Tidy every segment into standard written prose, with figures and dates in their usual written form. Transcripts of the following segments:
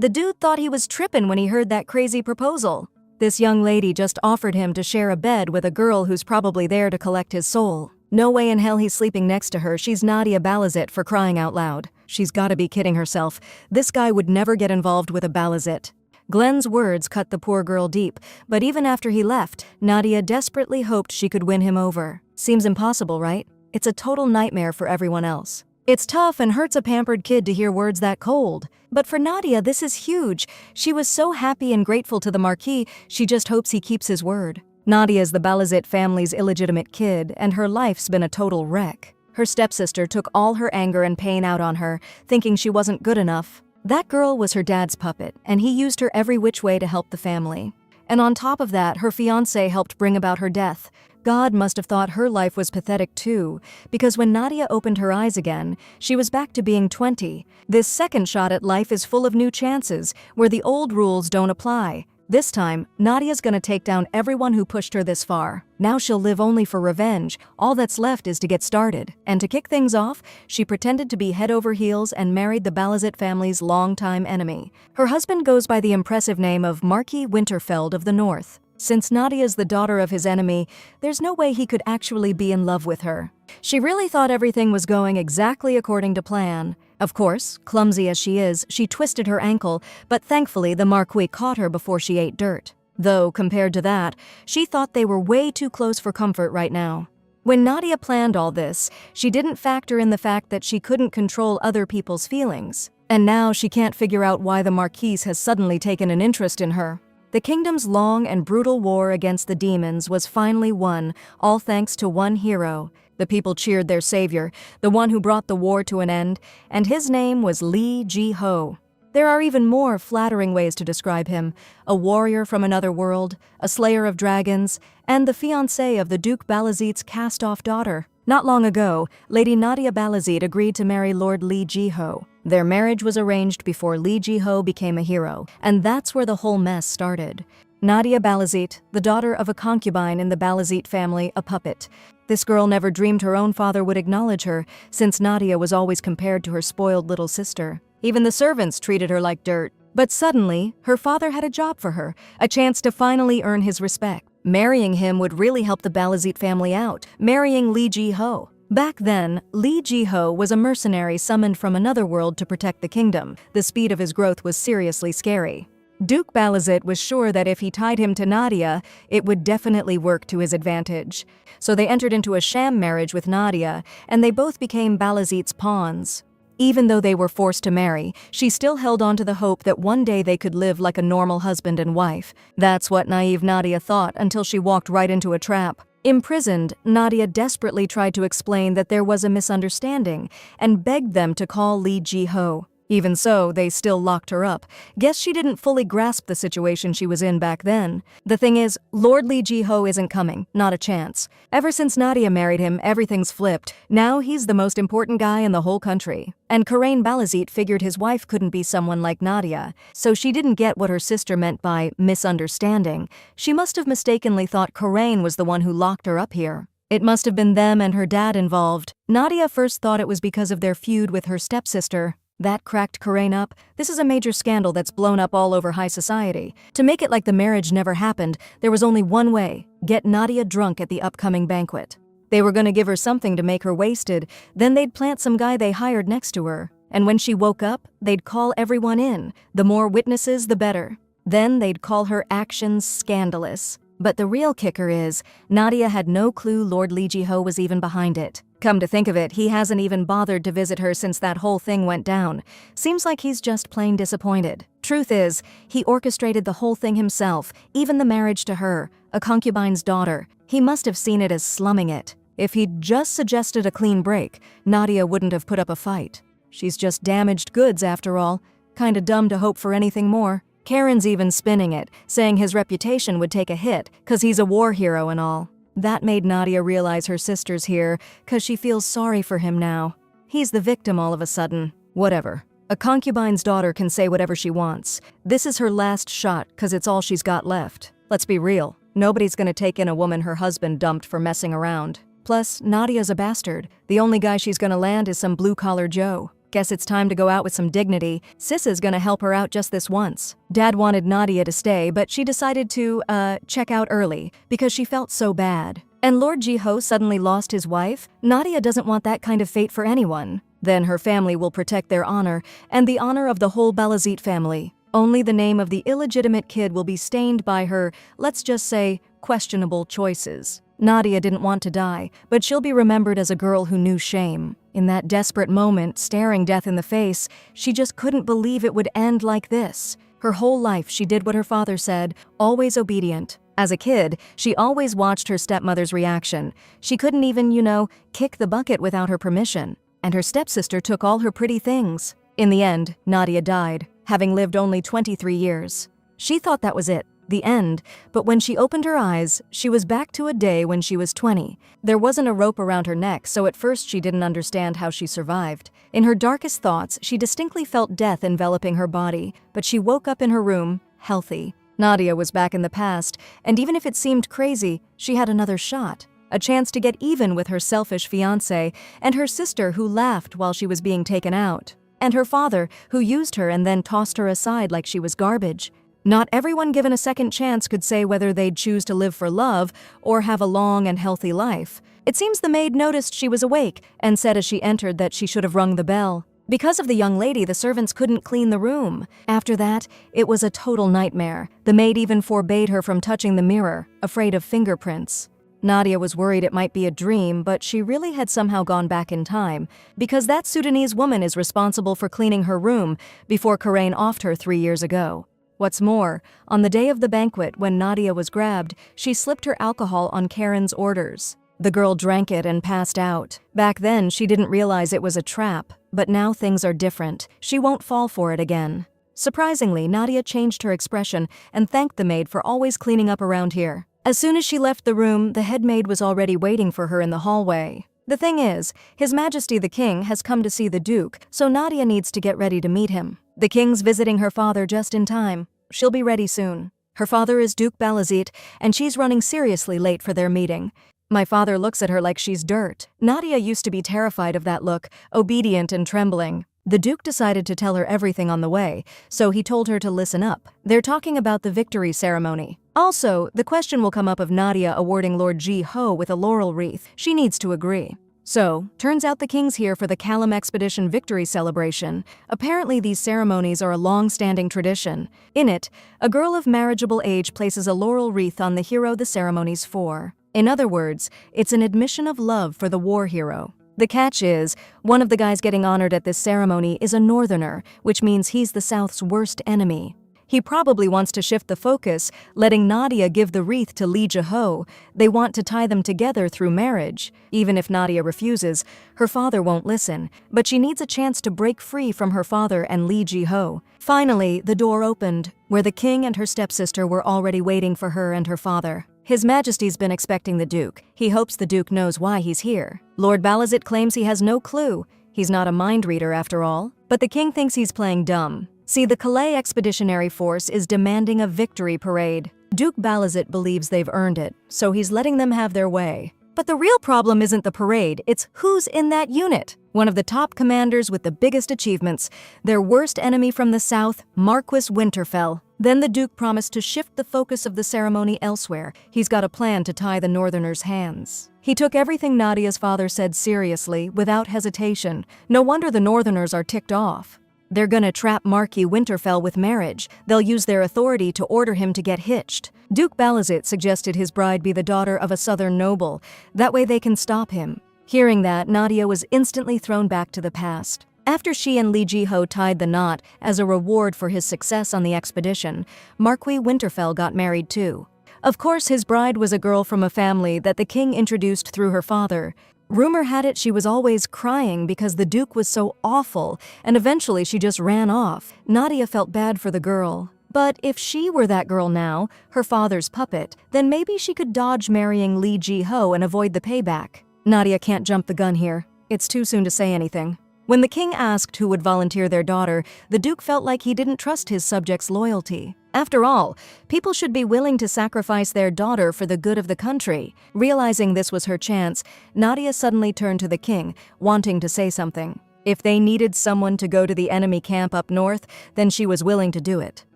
The dude thought he was trippin' when he heard that crazy proposal. This young lady just offered him to share a bed with a girl who's probably there to collect his soul. No way in hell he's sleeping next to her. She's Nadia Balazit, for crying out loud. She's gotta be kidding herself. This guy would never get involved with a Balazit. Glenn's words cut the poor girl deep, but even after he left, Nadia desperately hoped she could win him over. Seems impossible, right? It's a total nightmare for everyone else. It's tough and hurts a pampered kid to hear words that cold. But for Nadia, this is huge. She was so happy and grateful to the Marquis, she just hopes he keeps his word. Nadia's the Balazit family's illegitimate kid, and her life's been a total wreck. Her stepsister took all her anger and pain out on her, thinking she wasn't good enough. That girl was her dad's puppet, and he used her every which way to help the family. And on top of that, her fiancé helped bring about her death. God must have thought her life was pathetic too, because when Nadia opened her eyes again, she was back to being 20. This second shot at life is full of new chances, where the old rules don't apply. This time, Nadia's gonna take down everyone who pushed her this far. Now she'll live only for revenge. All that's left is to get started. And to kick things off, she pretended to be head over heels and married the Balazit family's longtime enemy. Her husband goes by the impressive name of Marquis Winterfeld of the North. Since Nadia's the daughter of his enemy, there's no way he could actually be in love with her. She really thought everything was going exactly according to plan. Of course, clumsy as she is, she twisted her ankle, but thankfully the Marquis caught her before she ate dirt. Though, compared to that, she thought they were way too close for comfort right now. When Nadia planned all this, she didn't factor in the fact that she couldn't control other people's feelings. And now she can't figure out why the Marquis has suddenly taken an interest in her. The kingdom's long and brutal war against the demons was finally won, all thanks to one hero. The people cheered their savior, the one who brought the war to an end, and his name was Lee Ji-ho. There are even more flattering ways to describe him: a warrior from another world, a slayer of dragons, and the fiancé of the Duke Balazit's cast-off daughter. Not long ago, Lady Nadia Balazit agreed to marry Lord Lee Ji-ho. Their marriage was arranged before Lee Ji-ho became a hero, and that's where the whole mess started. Nadia Balazit, the daughter of a concubine in the Balazit family, a puppet. This girl never dreamed her own father would acknowledge her, since Nadia was always compared to her spoiled little sister. Even the servants treated her like dirt. But suddenly, her father had a job for her, a chance to finally earn his respect. Marrying him would really help the Balazit family out, marrying Lee Ji-ho. Back then, Lee Ji-ho was a mercenary summoned from another world to protect the kingdom. The speed of his growth was seriously scary. Duke Balazit was sure that if he tied him to Nadia, it would definitely work to his advantage. So they entered into a sham marriage with Nadia, and they both became Balazit's pawns. Even though they were forced to marry, she still held on to the hope that one day they could live like a normal husband and wife. That's what naive Nadia thought until she walked right into a trap. Imprisoned, Nadia desperately tried to explain that there was a misunderstanding and begged them to call Lee Ji-ho. Even so, they still locked her up. Guess she didn't fully grasp the situation she was in back then. The thing is, Lord Lee Ji-ho isn't coming, not a chance. Ever since Nadia married him, everything's flipped. Now he's the most important guy in the whole country. And Karain Balazit figured his wife couldn't be someone like Nadia, so she didn't get what her sister meant by misunderstanding. She must have mistakenly thought Karain was the one who locked her up here. It must have been them and her dad involved. Nadia first thought it was because of their feud with her stepsister. That cracked Karain up. This is a major scandal that's blown up all over high society. To make it like the marriage never happened, there was only one way: get Nadia drunk at the upcoming banquet. They were gonna give her something to make her wasted, then they'd plant some guy they hired next to her. And when she woke up, they'd call everyone in. The more witnesses, the better. Then they'd call her actions scandalous. But the real kicker is, Nadia had no clue Lord Lee Ji-ho was even behind it. Come to think of it, he hasn't even bothered to visit her since that whole thing went down. Seems like he's just plain disappointed. Truth is, he orchestrated the whole thing himself, even the marriage to her, a concubine's daughter. He must have seen it as slumming it. If he'd just suggested a clean break, Nadia wouldn't have put up a fight. She's just damaged goods after all. Kinda dumb to hope for anything more. Karen's even spinning it, saying his reputation would take a hit, 'cause he's a war hero and all. That made Nadia realize her sister's here, 'cause she feels sorry for him now. He's the victim all of a sudden. Whatever. A concubine's daughter can say whatever she wants. This is her last shot, 'cause it's all she's got left. Let's be real. Nobody's gonna take in a woman her husband dumped for messing around. Plus, Nadia's a bastard. The only guy she's gonna land is some blue-collar Joe. Guess it's time to go out with some dignity. Sis is gonna help her out just this once. Dad wanted Nadia to stay, but she decided to, check out early because she felt so bad. And Lord Jiho suddenly lost his wife? Nadia doesn't want that kind of fate for anyone. Then her family will protect their honor and the honor of the whole Balazit family. Only the name of the illegitimate kid will be stained by her, let's just say, questionable choices. Nadia didn't want to die, but she'll be remembered as a girl who knew shame. In that desperate moment, staring death in the face, she just couldn't believe it would end like this. Her whole life she did what her father said, always obedient. As a kid, she always watched her stepmother's reaction. She couldn't even, kick the bucket without her permission. And her stepsister took all her pretty things. In the end, Nadia died, having lived only 23 years. She thought that was it, the end, but when she opened her eyes, she was back to a day when she was 20. There wasn't a rope around her neck, so at first she didn't understand how she survived. In her darkest thoughts, she distinctly felt death enveloping her body, but she woke up in her room, healthy. Nadia was back in the past, and even if it seemed crazy, she had another shot. A chance to get even with her selfish fiancé, and her sister who laughed while she was being taken out, and her father who used her and then tossed her aside like she was garbage. Not everyone given a second chance could say whether they'd choose to live for love or have a long and healthy life. It seems the maid noticed she was awake and said as she entered that she should have rung the bell. Because of the young lady, the servants couldn't clean the room. After that, it was a total nightmare. The maid even forbade her from touching the mirror, afraid of fingerprints. Nadia was worried it might be a dream, but she really had somehow gone back in time, because that Sudanese woman is responsible for cleaning her room before Karain offed her 3 years ago. What's more, on the day of the banquet when Nadia was grabbed, she slipped her alcohol on Karen's orders. The girl drank it and passed out. Back then, she didn't realize it was a trap, but now things are different. She won't fall for it again. Surprisingly, Nadia changed her expression and thanked the maid for always cleaning up around here. As soon as she left the room, the head maid was already waiting for her in the hallway. The thing is, His Majesty the King has come to see the Duke, so Nadia needs to get ready to meet him. The King's visiting her father just in time. She'll be ready soon. Her father is Duke Balazit, and she's running seriously late for their meeting. My father looks at her like she's dirt. Nadia used to be terrified of that look, obedient and trembling. The Duke decided to tell her everything on the way, so he told her to listen up. They're talking about the victory ceremony. Also, the question will come up of Nadia awarding Lord Ji-ho with a laurel wreath. She needs to agree. So, turns out the king's here for the Kalam Expedition victory celebration. Apparently these ceremonies are a long-standing tradition. In it, a girl of marriageable age places a laurel wreath on the hero the ceremony's for. In other words, it's an admission of love for the war hero. The catch is, one of the guys getting honored at this ceremony is a northerner, which means he's the South's worst enemy. He probably wants to shift the focus, letting Nadia give the wreath to Lee Ji-ho. They want to tie them together through marriage. Even if Nadia refuses, her father won't listen, but she needs a chance to break free from her father and Lee Ji-ho. Finally, the door opened, where the king and her stepsister were already waiting for her and her father. His Majesty's been expecting the Duke. He hopes the Duke knows why he's here. Lord Balazit claims he has no clue. He's not a mind reader after all. But the king thinks he's playing dumb. See, the Calais Expeditionary Force is demanding a victory parade. Duke Balazit believes they've earned it, so he's letting them have their way. But the real problem isn't the parade, it's who's in that unit. One of the top commanders with the biggest achievements, their worst enemy from the south, Marquis Winterfell. Then the Duke promised to shift the focus of the ceremony elsewhere. He's got a plan to tie the Northerners' hands. He took everything Nadia's father said seriously, without hesitation. No wonder the Northerners are ticked off. They're gonna trap Marquis Winterfell with marriage. They'll use their authority to order him to get hitched. Duke Balazit suggested his bride be the daughter of a southern noble. That way they can stop him. Hearing that, Nadia was instantly thrown back to the past. After she and Lee Ji-ho tied the knot as a reward for his success on the expedition, Marquis Winterfell got married too. Of course, his bride was a girl from a family that the king introduced through her father. Rumor had it she was always crying because the Duke was so awful, and eventually she just ran off. Nadia felt bad for the girl. But if she were that girl now, her father's puppet, then maybe she could dodge marrying Lee Ji-ho and avoid the payback. Nadia can't jump the gun here. It's too soon to say anything. When the king asked who would volunteer their daughter, the Duke felt like he didn't trust his subjects' loyalty. After all, people should be willing to sacrifice their daughter for the good of the country. Realizing this was her chance, Nadia suddenly turned to the king, wanting to say something. If they needed someone to go to the enemy camp up north, then she was willing to do it.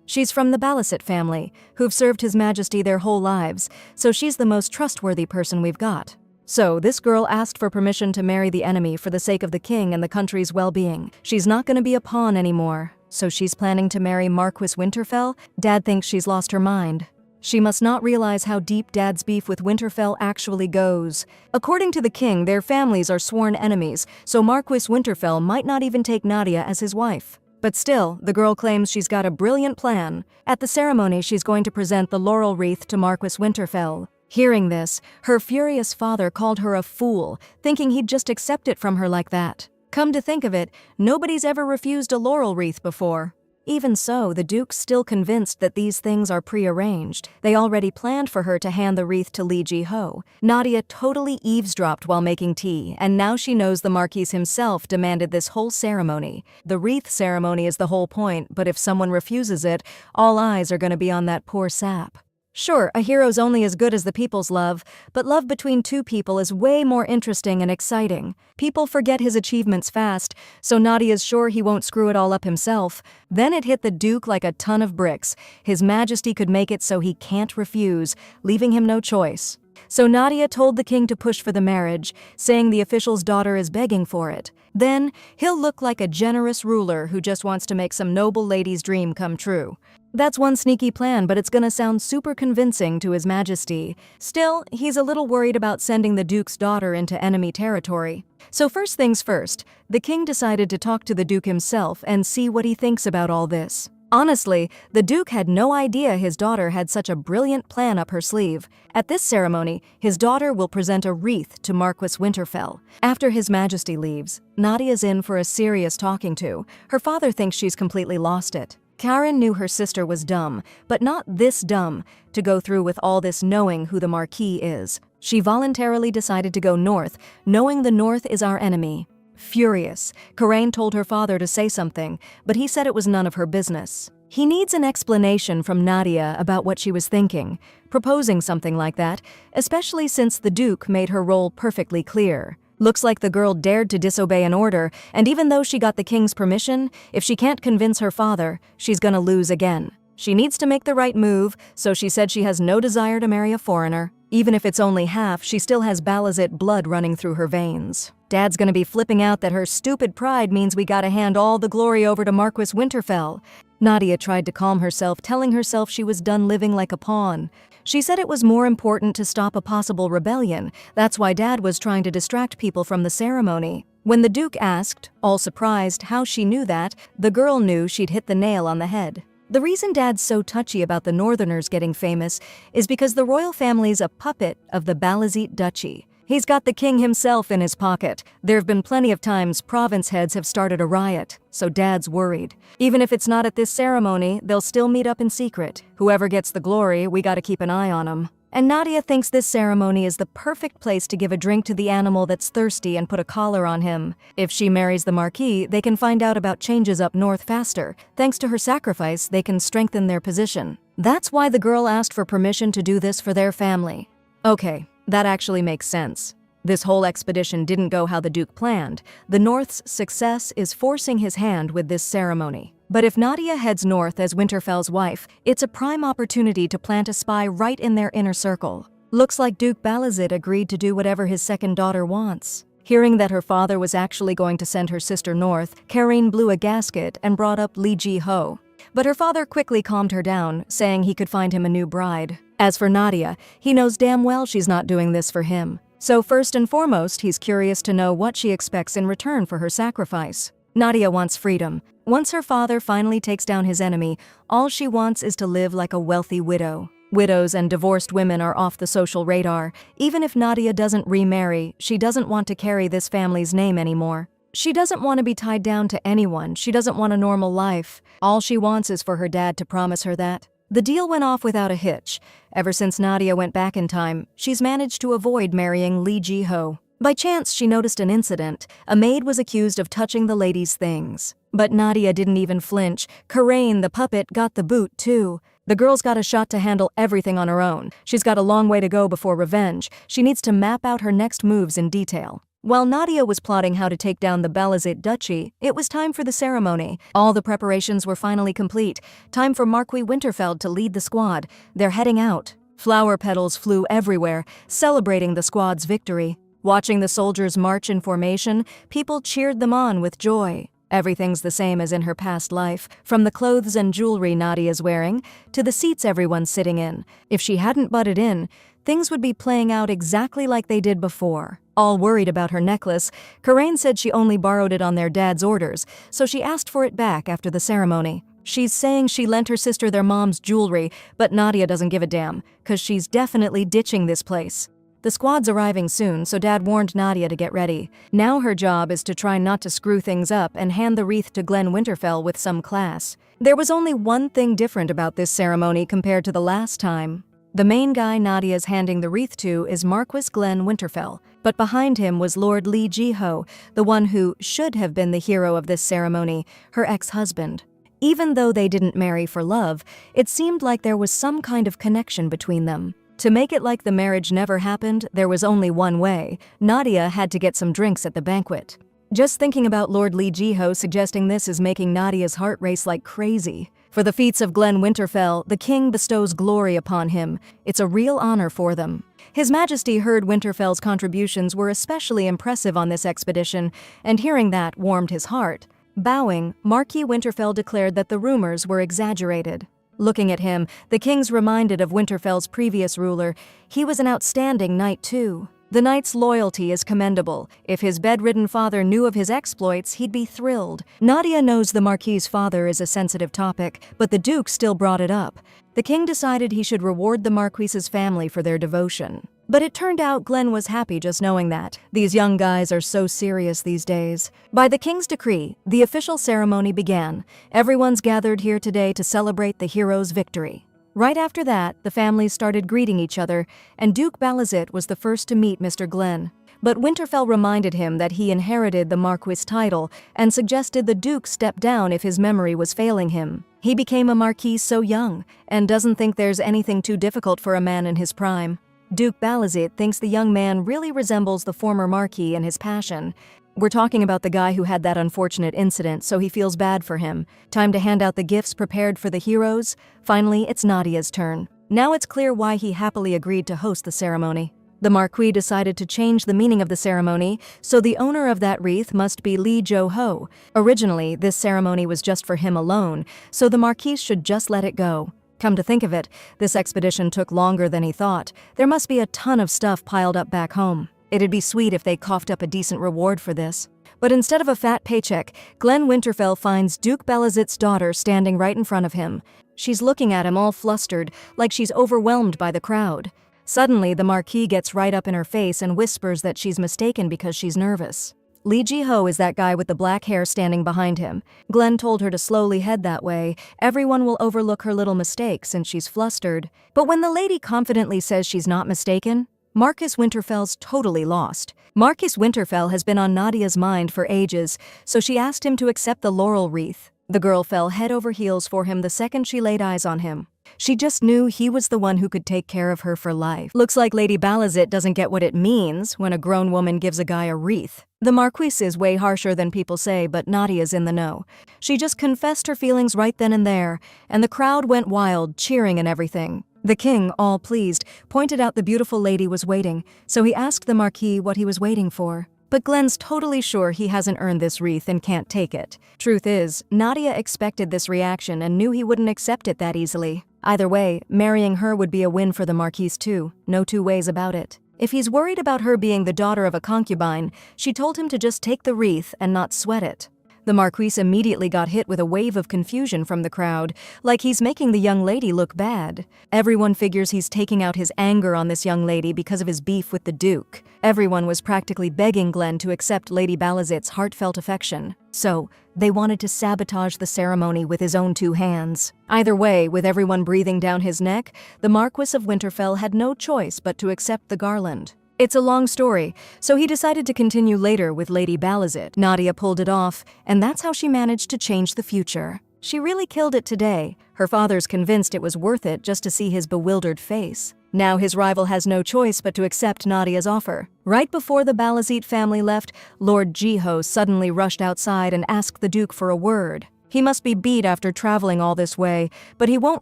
She's from the Balasit family, who've served His Majesty their whole lives, so she's the most trustworthy person we've got. So, this girl asked for permission to marry the enemy for the sake of the king and the country's well-being. She's not gonna be a pawn anymore. So she's planning to marry Marquis Winterfell? Dad thinks she's lost her mind. She must not realize how deep Dad's beef with Winterfell actually goes. According to the king, their families are sworn enemies, so Marquis Winterfell might not even take Nadia as his wife. But still, the girl claims she's got a brilliant plan. At the ceremony, she's going to present the laurel wreath to Marquis Winterfell. Hearing this, her furious father called her a fool, thinking he'd just accept it from her like that. Come to think of it, nobody's ever refused a laurel wreath before. Even so, the Duke's still convinced that these things are prearranged. They already planned for her to hand the wreath to Li Ji-ho. Nadia totally eavesdropped while making tea, and now she knows the Marquis himself demanded this whole ceremony. The wreath ceremony is the whole point, but if someone refuses it, all eyes are going to be on that poor sap. Sure, a hero's only as good as the people's love, but love between two people is way more interesting and exciting. People forget his achievements fast, so Nadia's sure he won't screw it all up himself. Then it hit the Duke like a ton of bricks. His Majesty could make it so he can't refuse, leaving him no choice. So Nadia told the king to push for the marriage, saying the official's daughter is begging for it. Then, he'll look like a generous ruler who just wants to make some noble lady's dream come true. That's one sneaky plan, but it's gonna sound super convincing to His Majesty. Still, he's a little worried about sending the Duke's daughter into enemy territory. So first things first, the king decided to talk to the Duke himself and see what he thinks about all this. Honestly, the Duke had no idea his daughter had such a brilliant plan up her sleeve. At this ceremony, his daughter will present a wreath to Marquis Winterfell. After His Majesty leaves, Nadia's in for a serious talking to. Her father thinks she's completely lost it. Karen knew her sister was dumb, but not this dumb, to go through with all this knowing who the Marquis is. She voluntarily decided to go north, knowing the north is our enemy. Furious, Karen told her father to say something, but he said it was none of her business. He needs an explanation from Nadia about what she was thinking, proposing something like that, especially since the Duke made her role perfectly clear. Looks like the girl dared to disobey an order, and even though she got the king's permission, if she can't convince her father, she's gonna lose again. She needs to make the right move, so she said she has no desire to marry a foreigner. Even if it's only half, she still has Balasit blood running through her veins. Dad's gonna be flipping out that her stupid pride means we gotta hand all the glory over to Marquis Winterfell. Nadia tried to calm herself, telling herself she was done living like a pawn. She said it was more important to stop a possible rebellion. That's why Dad was trying to distract people from the ceremony. When the Duke asked, all surprised, how she knew that, the girl knew she'd hit the nail on the head. The reason Dad's so touchy about the Northerners getting famous is because the royal family's a puppet of the Balasit Duchy. He's got the king himself in his pocket. There have been plenty of times province heads have started a riot, so Dad's worried. Even if it's not at this ceremony, they'll still meet up in secret. Whoever gets the glory, we gotta keep an eye on him. And Nadia thinks this ceremony is the perfect place to give a drink to the animal that's thirsty and put a collar on him. If she marries the Marquis, they can find out about changes up north faster. Thanks to her sacrifice, they can strengthen their position. That's why the girl asked for permission to do this for their family. Okay. That actually makes sense. This whole expedition didn't go how the Duke planned. The North's success is forcing his hand with this ceremony. But if Nadia heads north as Winterfell's wife, it's a prime opportunity to plant a spy right in their inner circle. Looks like Duke Balasit agreed to do whatever his second daughter wants. Hearing that her father was actually going to send her sister north, Karine blew a gasket and brought up Li Ji-ho. But her father quickly calmed her down, saying he could find him a new bride. As for Nadia, he knows damn well she's not doing this for him. So first and foremost, he's curious to know what she expects in return for her sacrifice. Nadia wants freedom. Once her father finally takes down his enemy, all she wants is to live like a wealthy widow. Widows and divorced women are off the social radar. Even if Nadia doesn't remarry, she doesn't want to carry this family's name anymore. She doesn't want to be tied down to anyone. She doesn't want a normal life. All she wants is for her dad to promise her that. The deal went off without a hitch. Ever since Nadia went back in time, she's managed to avoid marrying Li Ji-ho. By chance, she noticed an incident. A maid was accused of touching the lady's things. But Nadia didn't even flinch. Karain, the puppet, got the boot, too. The girl's got a shot to handle everything on her own. She's got a long way to go before revenge. She needs to map out her next moves in detail. While Nadia was plotting how to take down the Balazit duchy, it was time for the ceremony. All the preparations were finally complete. Time for Marquis Winterfeld to lead the squad. They're heading out. Flower petals flew everywhere, celebrating the squad's victory. Watching the soldiers march in formation, people cheered them on with joy. Everything's the same as in her past life, from the clothes and jewelry Nadia's wearing to the seats everyone's sitting in. If she hadn't butted in, things would be playing out exactly like they did before. All worried about her necklace, Karain said she only borrowed it on their dad's orders, so she asked for it back after the ceremony. She's saying she lent her sister their mom's jewelry, but Nadia doesn't give a damn, 'cause she's definitely ditching this place. The squad's arriving soon, so Dad warned Nadia to get ready. Now her job is to try not to screw things up and hand the wreath to Glenn Winterfell with some class. There was only one thing different about this ceremony compared to the last time. The main guy Nadia's handing the wreath to is Marquis Glenn Winterfell, but behind him was Lord Lee Ji-ho, the one who should have been the hero of this ceremony, her ex-husband. Even though they didn't marry for love, it seemed like there was some kind of connection between them. To make it like the marriage never happened, there was only one way. Nadia had to get some drinks at the banquet. Just thinking about Lord Lee Ji-ho suggesting this is making Nadia's heart race like crazy. For the feats of Glenn Winterfell, the king bestows glory upon him. It's a real honor for them. His Majesty heard Winterfell's contributions were especially impressive on this expedition, and hearing that warmed his heart. Bowing, Marquis Winterfell declared that the rumors were exaggerated. Looking at him, the king's reminded of Winterfell's previous ruler. He was an outstanding knight too. The knight's loyalty is commendable. If his bedridden father knew of his exploits, he'd be thrilled. Nadia knows the Marquis's father is a sensitive topic, but the Duke still brought it up. The king decided he should reward the Marquis's family for their devotion. But it turned out Glenn was happy just knowing that. These young guys are so serious these days. By the king's decree, the official ceremony began. Everyone's gathered here today to celebrate the hero's victory. Right after that, the families started greeting each other, and Duke Balazit was the first to meet Mr. Glenn. But Winterfell reminded him that he inherited the Marquis title and suggested the Duke step down if his memory was failing him. He became a Marquis so young, and doesn't think there's anything too difficult for a man in his prime. Duke Balazit thinks the young man really resembles the former Marquis in his passion. We're talking about the guy who had that unfortunate incident, so he feels bad for him. Time to hand out the gifts prepared for the heroes. Finally, it's Nadia's turn. Now it's clear why he happily agreed to host the ceremony. The Marquis decided to change the meaning of the ceremony, so the owner of that wreath must be Lee Jo-ho. Originally, this ceremony was just for him alone, so the Marquis should just let it go. Come to think of it, this expedition took longer than he thought. There must be a ton of stuff piled up back home. It'd be sweet if they coughed up a decent reward for this. But instead of a fat paycheck, Glenn Winterfell finds Duke Balazit's daughter standing right in front of him. She's looking at him all flustered, like she's overwhelmed by the crowd. Suddenly, the Marquis gets right up in her face and whispers that she's mistaken because she's nervous. Lee Ji-ho is that guy with the black hair standing behind him. Glenn told her to slowly head that way. Everyone will overlook her little mistakes and she's flustered. But when the lady confidently says she's not mistaken, Marquis Winterfell's totally lost. Marquis Winterfell has been on Nadia's mind for ages, so she asked him to accept the laurel wreath. The girl fell head over heels for him the second she laid eyes on him. She just knew he was the one who could take care of her for life. Looks like Lady Balazit doesn't get what it means when a grown woman gives a guy a wreath. The Marquise is way harsher than people say, but Nadia's in the know. She just confessed her feelings right then and there, and the crowd went wild, cheering and everything. The king, all pleased, pointed out the beautiful lady was waiting, so he asked the Marquis what he was waiting for. But Glenn's totally sure he hasn't earned this wreath and can't take it. Truth is, Nadia expected this reaction and knew he wouldn't accept it that easily. Either way, marrying her would be a win for the Marquise too, no two ways about it. If he's worried about her being the daughter of a concubine, she told him to just take the wreath and not sweat it. The Marquise immediately got hit with a wave of confusion from the crowd, like he's making the young lady look bad. Everyone figures he's taking out his anger on this young lady because of his beef with the Duke. Everyone was practically begging Glenn to accept Lady Balazit's heartfelt affection. So, they wanted to sabotage the ceremony with his own two hands. Either way, with everyone breathing down his neck, the Marquis of Winterfell had no choice but to accept the garland. It's a long story, so he decided to continue later with Lady Balazit. Nadia pulled it off, and that's how she managed to change the future. She really killed it today. Her father's convinced it was worth it just to see his bewildered face. Now his rival has no choice but to accept Nadia's offer. Right before the Balazit family left, Lord Jiho suddenly rushed outside and asked the Duke for a word. He must be beat after traveling all this way, but he won't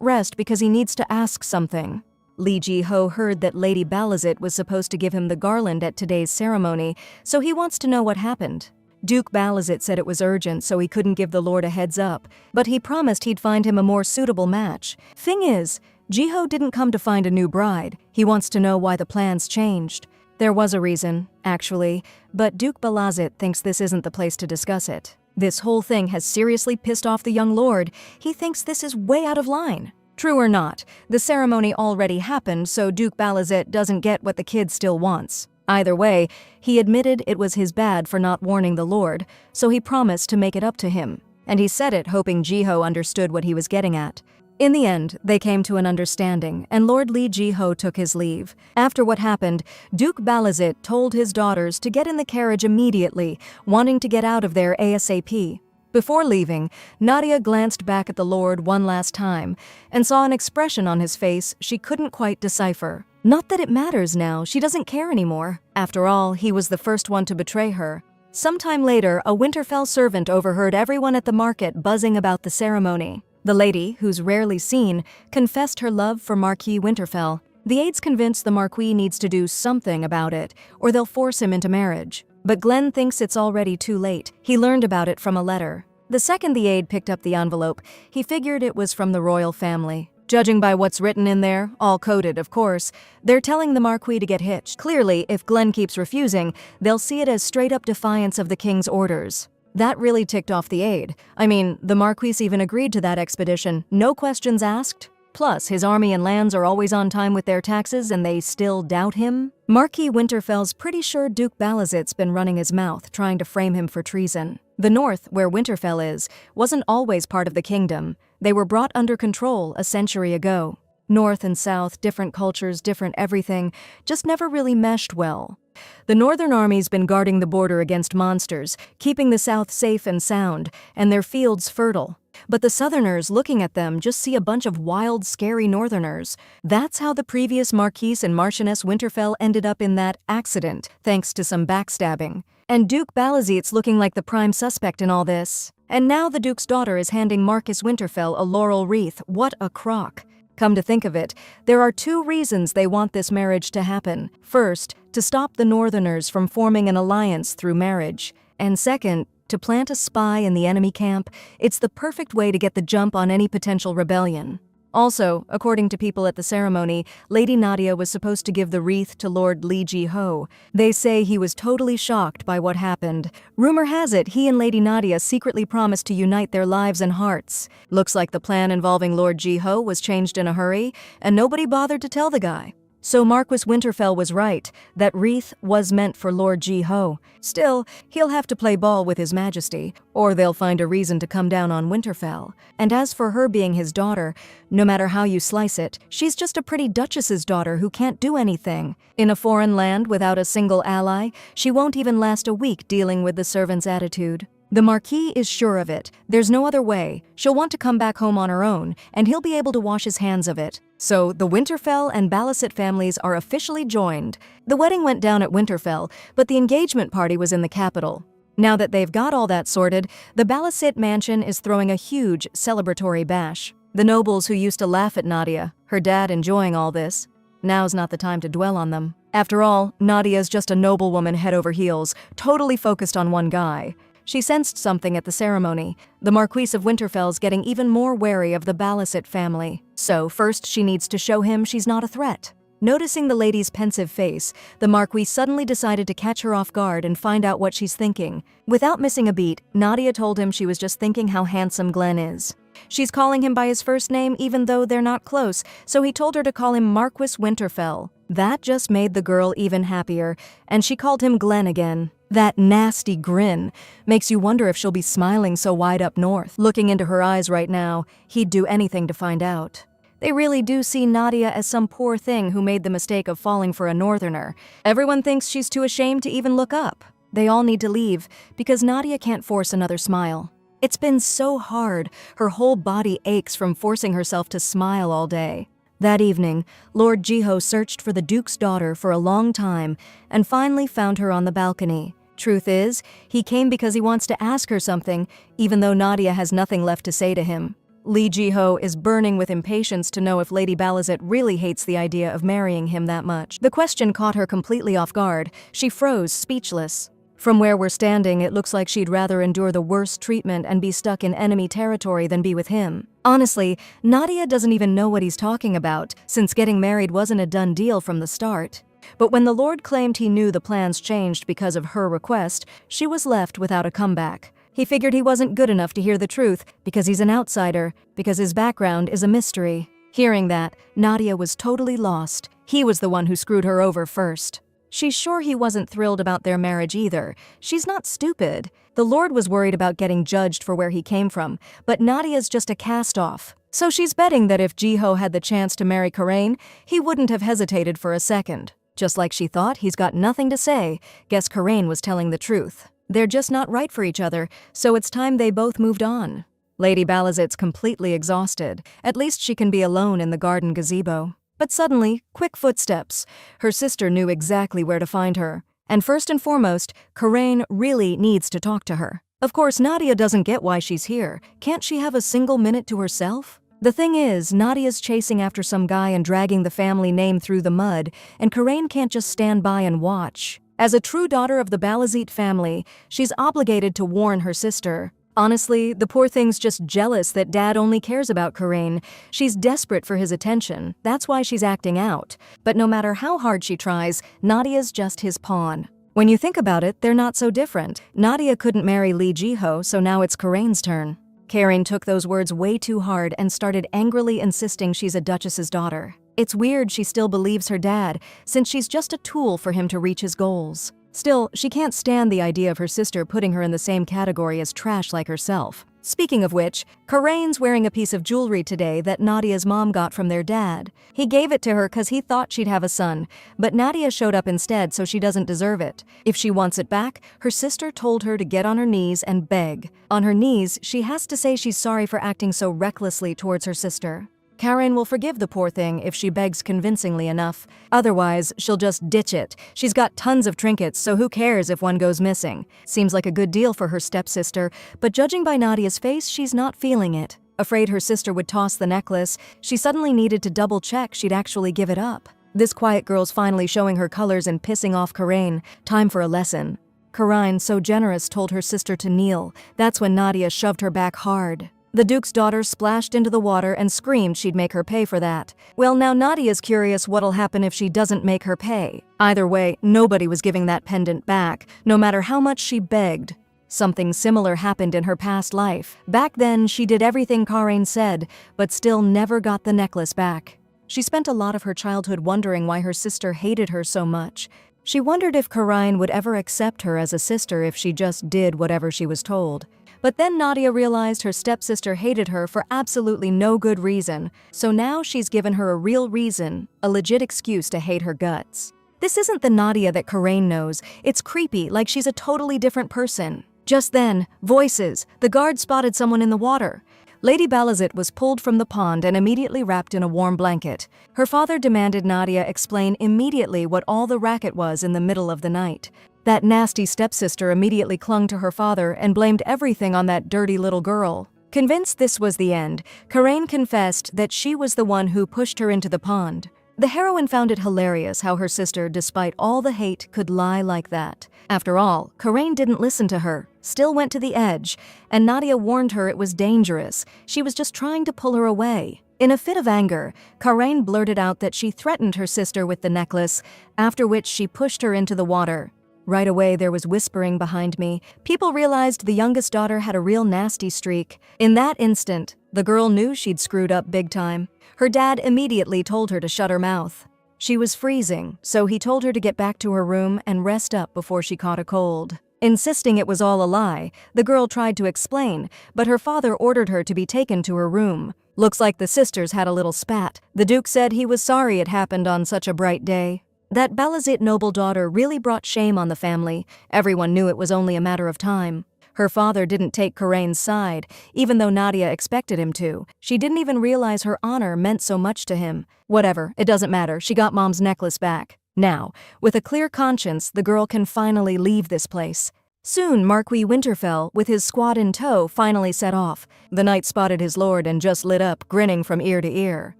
rest because he needs to ask something. Li Jiho heard that Lady Balazit was supposed to give him the garland at today's ceremony, so he wants to know what happened. Duke Balazit said it was urgent, so he couldn't give the Lord a heads up, but he promised he'd find him a more suitable match. Thing is, Jiho didn't come to find a new bride. He wants to know why the plans changed. There was a reason, actually, but Duke Balazit thinks this isn't the place to discuss it. This whole thing has seriously pissed off the young lord. He thinks this is way out of line. True or not, the ceremony already happened, so Duke Balazit doesn't get what the kid still wants. Either way, he admitted it was his bad for not warning the Lord, so he promised to make it up to him. And he said it hoping Jiho understood what he was getting at. In the end, they came to an understanding, and Lord Li Jiho took his leave. After what happened, Duke Balazit told his daughters to get in the carriage immediately, wanting to get out of there ASAP. Before leaving, Nadia glanced back at the Lord one last time and saw an expression on his face she couldn't quite decipher. Not that it matters now, she doesn't care anymore. After all, he was the first one to betray her. Sometime later, a Winterfell servant overheard everyone at the market buzzing about the ceremony. The lady, who's rarely seen, confessed her love for Marquis Winterfell. The aides convince the Marquis needs to do something about it, or they'll force him into marriage. But Glenn thinks it's already too late. He learned about it from a letter. The second the aide picked up the envelope, he figured it was from the royal family. Judging by what's written in there, all coded, of course, they're telling the Marquis to get hitched. Clearly, if Glenn keeps refusing, they'll see it as straight-up defiance of the king's orders. That really ticked off the aide. I mean, the Marquis even agreed to that expedition, no questions asked. Plus, his army and lands are always on time with their taxes and they still doubt him? Marquis Winterfell's pretty sure Duke Balazit's been running his mouth, trying to frame him for treason. The north, where Winterfell is, wasn't always part of the kingdom. They were brought under control a century ago. North and south, different cultures, different everything, just never really meshed well. The northern army's been guarding the border against monsters, keeping the south safe and sound, and their fields fertile. But the southerners looking at them just see a bunch of wild, scary northerners. That's how the previous Marquis and Marchioness Winterfell ended up in that accident, thanks to some backstabbing. And Duke Balazit's looking like the prime suspect in all this. And now the Duke's daughter is handing Marcus Winterfell a laurel wreath. What a crock. Come to think of it, there are two reasons they want this marriage to happen. First, to stop the northerners from forming an alliance through marriage. And second, to plant a spy in the enemy camp. It's the perfect way to get the jump on any potential rebellion. Also, according to people at the ceremony, Lady Nadia was supposed to give the wreath to Lord Li Jiho. They say he was totally shocked by what happened. Rumor has it he and Lady Nadia secretly promised to unite their lives and hearts. Looks like the plan involving Lord Jiho was changed in a hurry, and nobody bothered to tell the guy. So Marquis Winterfell was right. That wreath was meant for Lord Jiho. Still, he'll have to play ball with His Majesty, or they'll find a reason to come down on Winterfell. And as for her being his daughter, no matter how you slice it, she's just a pretty duchess's daughter who can't do anything. In a foreign land without a single ally, she won't even last a week dealing with the servant's attitude. The Marquis is sure of it. There's no other way. She'll want to come back home on her own, and he'll be able to wash his hands of it. So the Winterfell and Balazit families are officially joined. The wedding went down at Winterfell, but the engagement party was in the capital. Now that they've got all that sorted, the Balazit mansion is throwing a huge celebratory bash. The nobles who used to laugh at Nadia, her dad enjoying all this. Now's not the time to dwell on them. After all, Nadia's just a noblewoman head over heels, totally focused on one guy. She sensed something at the ceremony. The Marquis of Winterfell's getting even more wary of the Balazit family. So first she needs to show him she's not a threat. Noticing the lady's pensive face, the Marquis suddenly decided to catch her off guard and find out what she's thinking. Without missing a beat, Nadia told him she was just thinking how handsome Glenn is. She's calling him by his first name even though they're not close, so he told her to call him Marquis Winterfell. That just made the girl even happier, and she called him Glenn again. That nasty grin makes you wonder if she'll be smiling so wide up north. Looking into her eyes right now, he'd do anything to find out. They really do see Nadia as some poor thing who made the mistake of falling for a northerner. Everyone thinks she's too ashamed to even look up. They all need to leave because Nadia can't force another smile. It's been so hard, her whole body aches from forcing herself to smile all day. That evening, Lord Jiho searched for the Duke's daughter for a long time and finally found her on the balcony. Truth is, he came because he wants to ask her something, even though Nadia has nothing left to say to him. Lee Jiho is burning with impatience to know if Lady Balizet really hates the idea of marrying him that much. The question caught her completely off guard. She froze, speechless. From where we're standing, it looks like she'd rather endure the worst treatment and be stuck in enemy territory than be with him. Honestly, Nadia doesn't even know what he's talking about, since getting married wasn't a done deal from the start. But when the Lord claimed he knew the plans changed because of her request, she was left without a comeback. He figured he wasn't good enough to hear the truth because he's an outsider, because his background is a mystery. Hearing that, Nadia was totally lost. He was the one who screwed her over first. She's sure he wasn't thrilled about their marriage either. She's not stupid. The Lord was worried about getting judged for where he came from, but Nadia's just a cast-off. So she's betting that if Jiho had the chance to marry Karain, he wouldn't have hesitated for a second. Just like she thought, he's got nothing to say. Guess Karain was telling the truth. They're just not right for each other, so it's time they both moved on. Lady Balizet's completely exhausted. At least she can be alone in the garden gazebo. But suddenly, quick footsteps. Her sister knew exactly where to find her. And first and foremost, Karain really needs to talk to her. Of course, Nadia doesn't get why she's here. Can't she have a single minute to herself? The thing is, Nadia's chasing after some guy and dragging the family name through the mud, and Karain can't just stand by and watch. As a true daughter of the Balazet family, she's obligated to warn her sister. Honestly, the poor thing's just jealous that Dad only cares about Karain. She's desperate for his attention. That's why she's acting out. But no matter how hard she tries, Nadia's just his pawn. When you think about it, they're not so different. Nadia couldn't marry Lee Jiho, so now it's Karain's turn. Karain took those words way too hard and started angrily insisting she's a duchess's daughter. It's weird she still believes her dad, since she's just a tool for him to reach his goals. Still, she can't stand the idea of her sister putting her in the same category as trash like herself. Speaking of which, Karain's wearing a piece of jewelry today that Nadia's mom got from their dad. He gave it to her because he thought she'd have a son, but Nadia showed up instead, so she doesn't deserve it. If she wants it back, her sister told her to get on her knees and beg. On her knees, she has to say she's sorry for acting so recklessly towards her sister. Karain will forgive the poor thing if she begs convincingly enough. Otherwise, she'll just ditch it. She's got tons of trinkets, so who cares if one goes missing? Seems like a good deal for her stepsister, but judging by Nadia's face, she's not feeling it. Afraid her sister would toss the necklace, she suddenly needed to double-check she'd actually give it up. This quiet girl's finally showing her colors and pissing off Karain. Time for a lesson. Karain, so generous, told her sister to kneel. That's when Nadia shoved her back hard. The Duke's daughter splashed into the water and screamed she'd make her pay for that. Well, now Nadia's curious what'll happen if she doesn't make her pay. Either way, nobody was giving that pendant back, no matter how much she begged. Something similar happened in her past life. Back then, she did everything Karain said, but still never got the necklace back. She spent a lot of her childhood wondering why her sister hated her so much. She wondered if Karain would ever accept her as a sister if she just did whatever she was told. But then Nadia realized her stepsister hated her for absolutely no good reason, so now she's given her a real reason, a legit excuse to hate her guts. This isn't the Nadia that Karain knows. It's creepy, like she's a totally different person. Just then, voices. The guard spotted someone in the water. Lady Balizet was pulled from the pond and immediately wrapped in a warm blanket. Her father demanded Nadia explain immediately what all the racket was in the middle of the night. That nasty stepsister immediately clung to her father and blamed everything on that dirty little girl. Convinced this was the end, Karain confessed that she was the one who pushed her into the pond. The heroine found it hilarious how her sister, despite all the hate, could lie like that. After all, Karain didn't listen to her, still went to the edge, and Nadia warned her it was dangerous. She was just trying to pull her away. In a fit of anger, Karain blurted out that she threatened her sister with the necklace, after which she pushed her into the water. Right away, there was whispering behind me. People realized the youngest daughter had a real nasty streak. In that instant, the girl knew she'd screwed up big time. Her dad immediately told her to shut her mouth. She was freezing, so he told her to get back to her room and rest up before she caught a cold. Insisting it was all a lie, the girl tried to explain, but her father ordered her to be taken to her room. Looks like the sisters had a little spat. The Duke said he was sorry it happened on such a bright day. That Balazet noble daughter really brought shame on the family. Everyone knew it was only a matter of time. Her father didn't take Karane's side, even though Nadia expected him to. She didn't even realize her honor meant so much to him. Whatever, it doesn't matter, she got Mom's necklace back. Now, with a clear conscience, the girl can finally leave this place. Soon, Marquis Winterfell, with his squad in tow, finally set off. The knight spotted his lord and just lit up, grinning from ear to ear.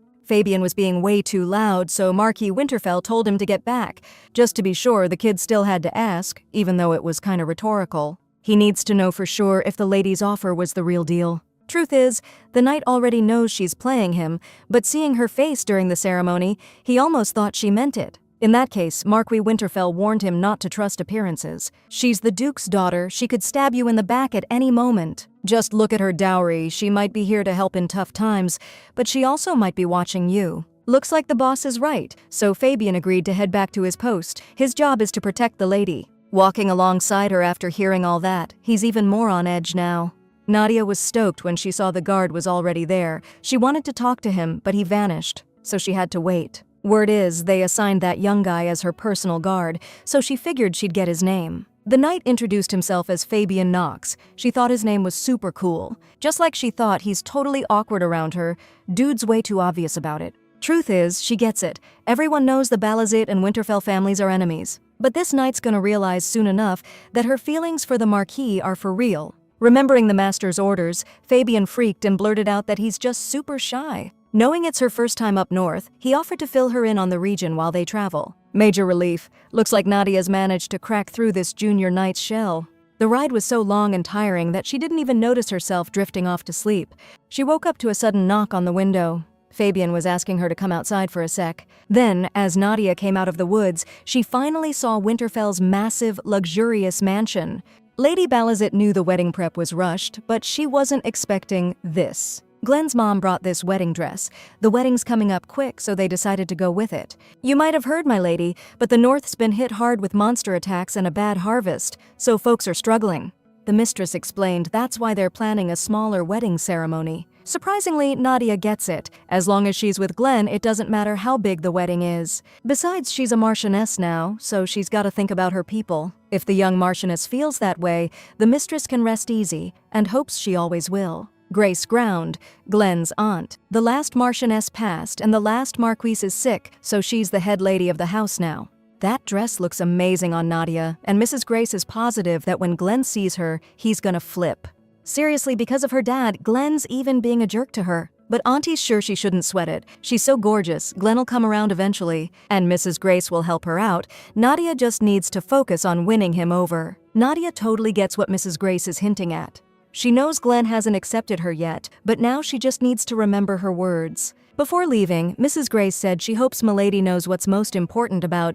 Fabian was being way too loud, so Marquis Winterfell told him to get back. Just to be sure, the kid still had to ask, even though it was kinda rhetorical. He needs to know for sure if the lady's offer was the real deal. Truth is, the knight already knows she's playing him, but seeing her face during the ceremony, he almost thought she meant it. In that case, Marquis Winterfell warned him not to trust appearances. She's the Duke's daughter, she could stab you in the back at any moment. Just look at her dowry, she might be here to help in tough times, but she also might be watching you. Looks like the boss is right, so Fabian agreed to head back to his post. His job is to protect the lady. Walking alongside her after hearing all that, he's even more on edge now. Nadia was stoked when she saw the guard was already there. She wanted to talk to him, but he vanished, so she had to wait. Word is, they assigned that young guy as her personal guard, so she figured she'd get his name. The knight introduced himself as Fabian Knox. She thought his name was super cool. Just like she thought he's totally awkward around her, dude's way too obvious about it. Truth is, she gets it. Everyone knows the Balazit and Winterfell families are enemies. But this knight's gonna realize soon enough that her feelings for the Marquis are for real. Remembering the master's orders, Fabian freaked and blurted out that he's just super shy. Knowing it's her first time up north, he offered to fill her in on the region while they travel. Major relief. Looks like Nadia's managed to crack through this junior knight's shell. The ride was so long and tiring that she didn't even notice herself drifting off to sleep. She woke up to a sudden knock on the window. Fabian was asking her to come outside for a sec. Then, as Nadia came out of the woods, she finally saw Winterfell's massive, luxurious mansion. Lady Balazit knew the wedding prep was rushed, but she wasn't expecting this. Glenn's mom brought this wedding dress. The wedding's coming up quick, so they decided to go with it. You might have heard, my lady, but the North's been hit hard with monster attacks and a bad harvest, so folks are struggling. The mistress explained that's why they're planning a smaller wedding ceremony. Surprisingly, Nadia gets it. As long as she's with Glenn, it doesn't matter how big the wedding is. Besides, she's a Marchioness now, so she's got to think about her people. If the young Marchioness feels that way, the mistress can rest easy, and hopes she always will. Grace Ground, Glenn's aunt. The last Marchioness passed, and the last Marquise is sick, so she's the head lady of the house now. That dress looks amazing on Nadia, and Mrs. Grace is positive that when Glenn sees her, he's gonna flip. Seriously, because of her dad, Glenn's even being a jerk to her. But Auntie's sure she shouldn't sweat it. She's so gorgeous, Glenn'll come around eventually, and Mrs. Grace will help her out. Nadia just needs to focus on winning him over. Nadia totally gets what Mrs. Grace is hinting at. She knows Glenn hasn't accepted her yet, but now she just needs to remember her words. Before leaving, Mrs. Grace said she hopes Milady knows what's most important about,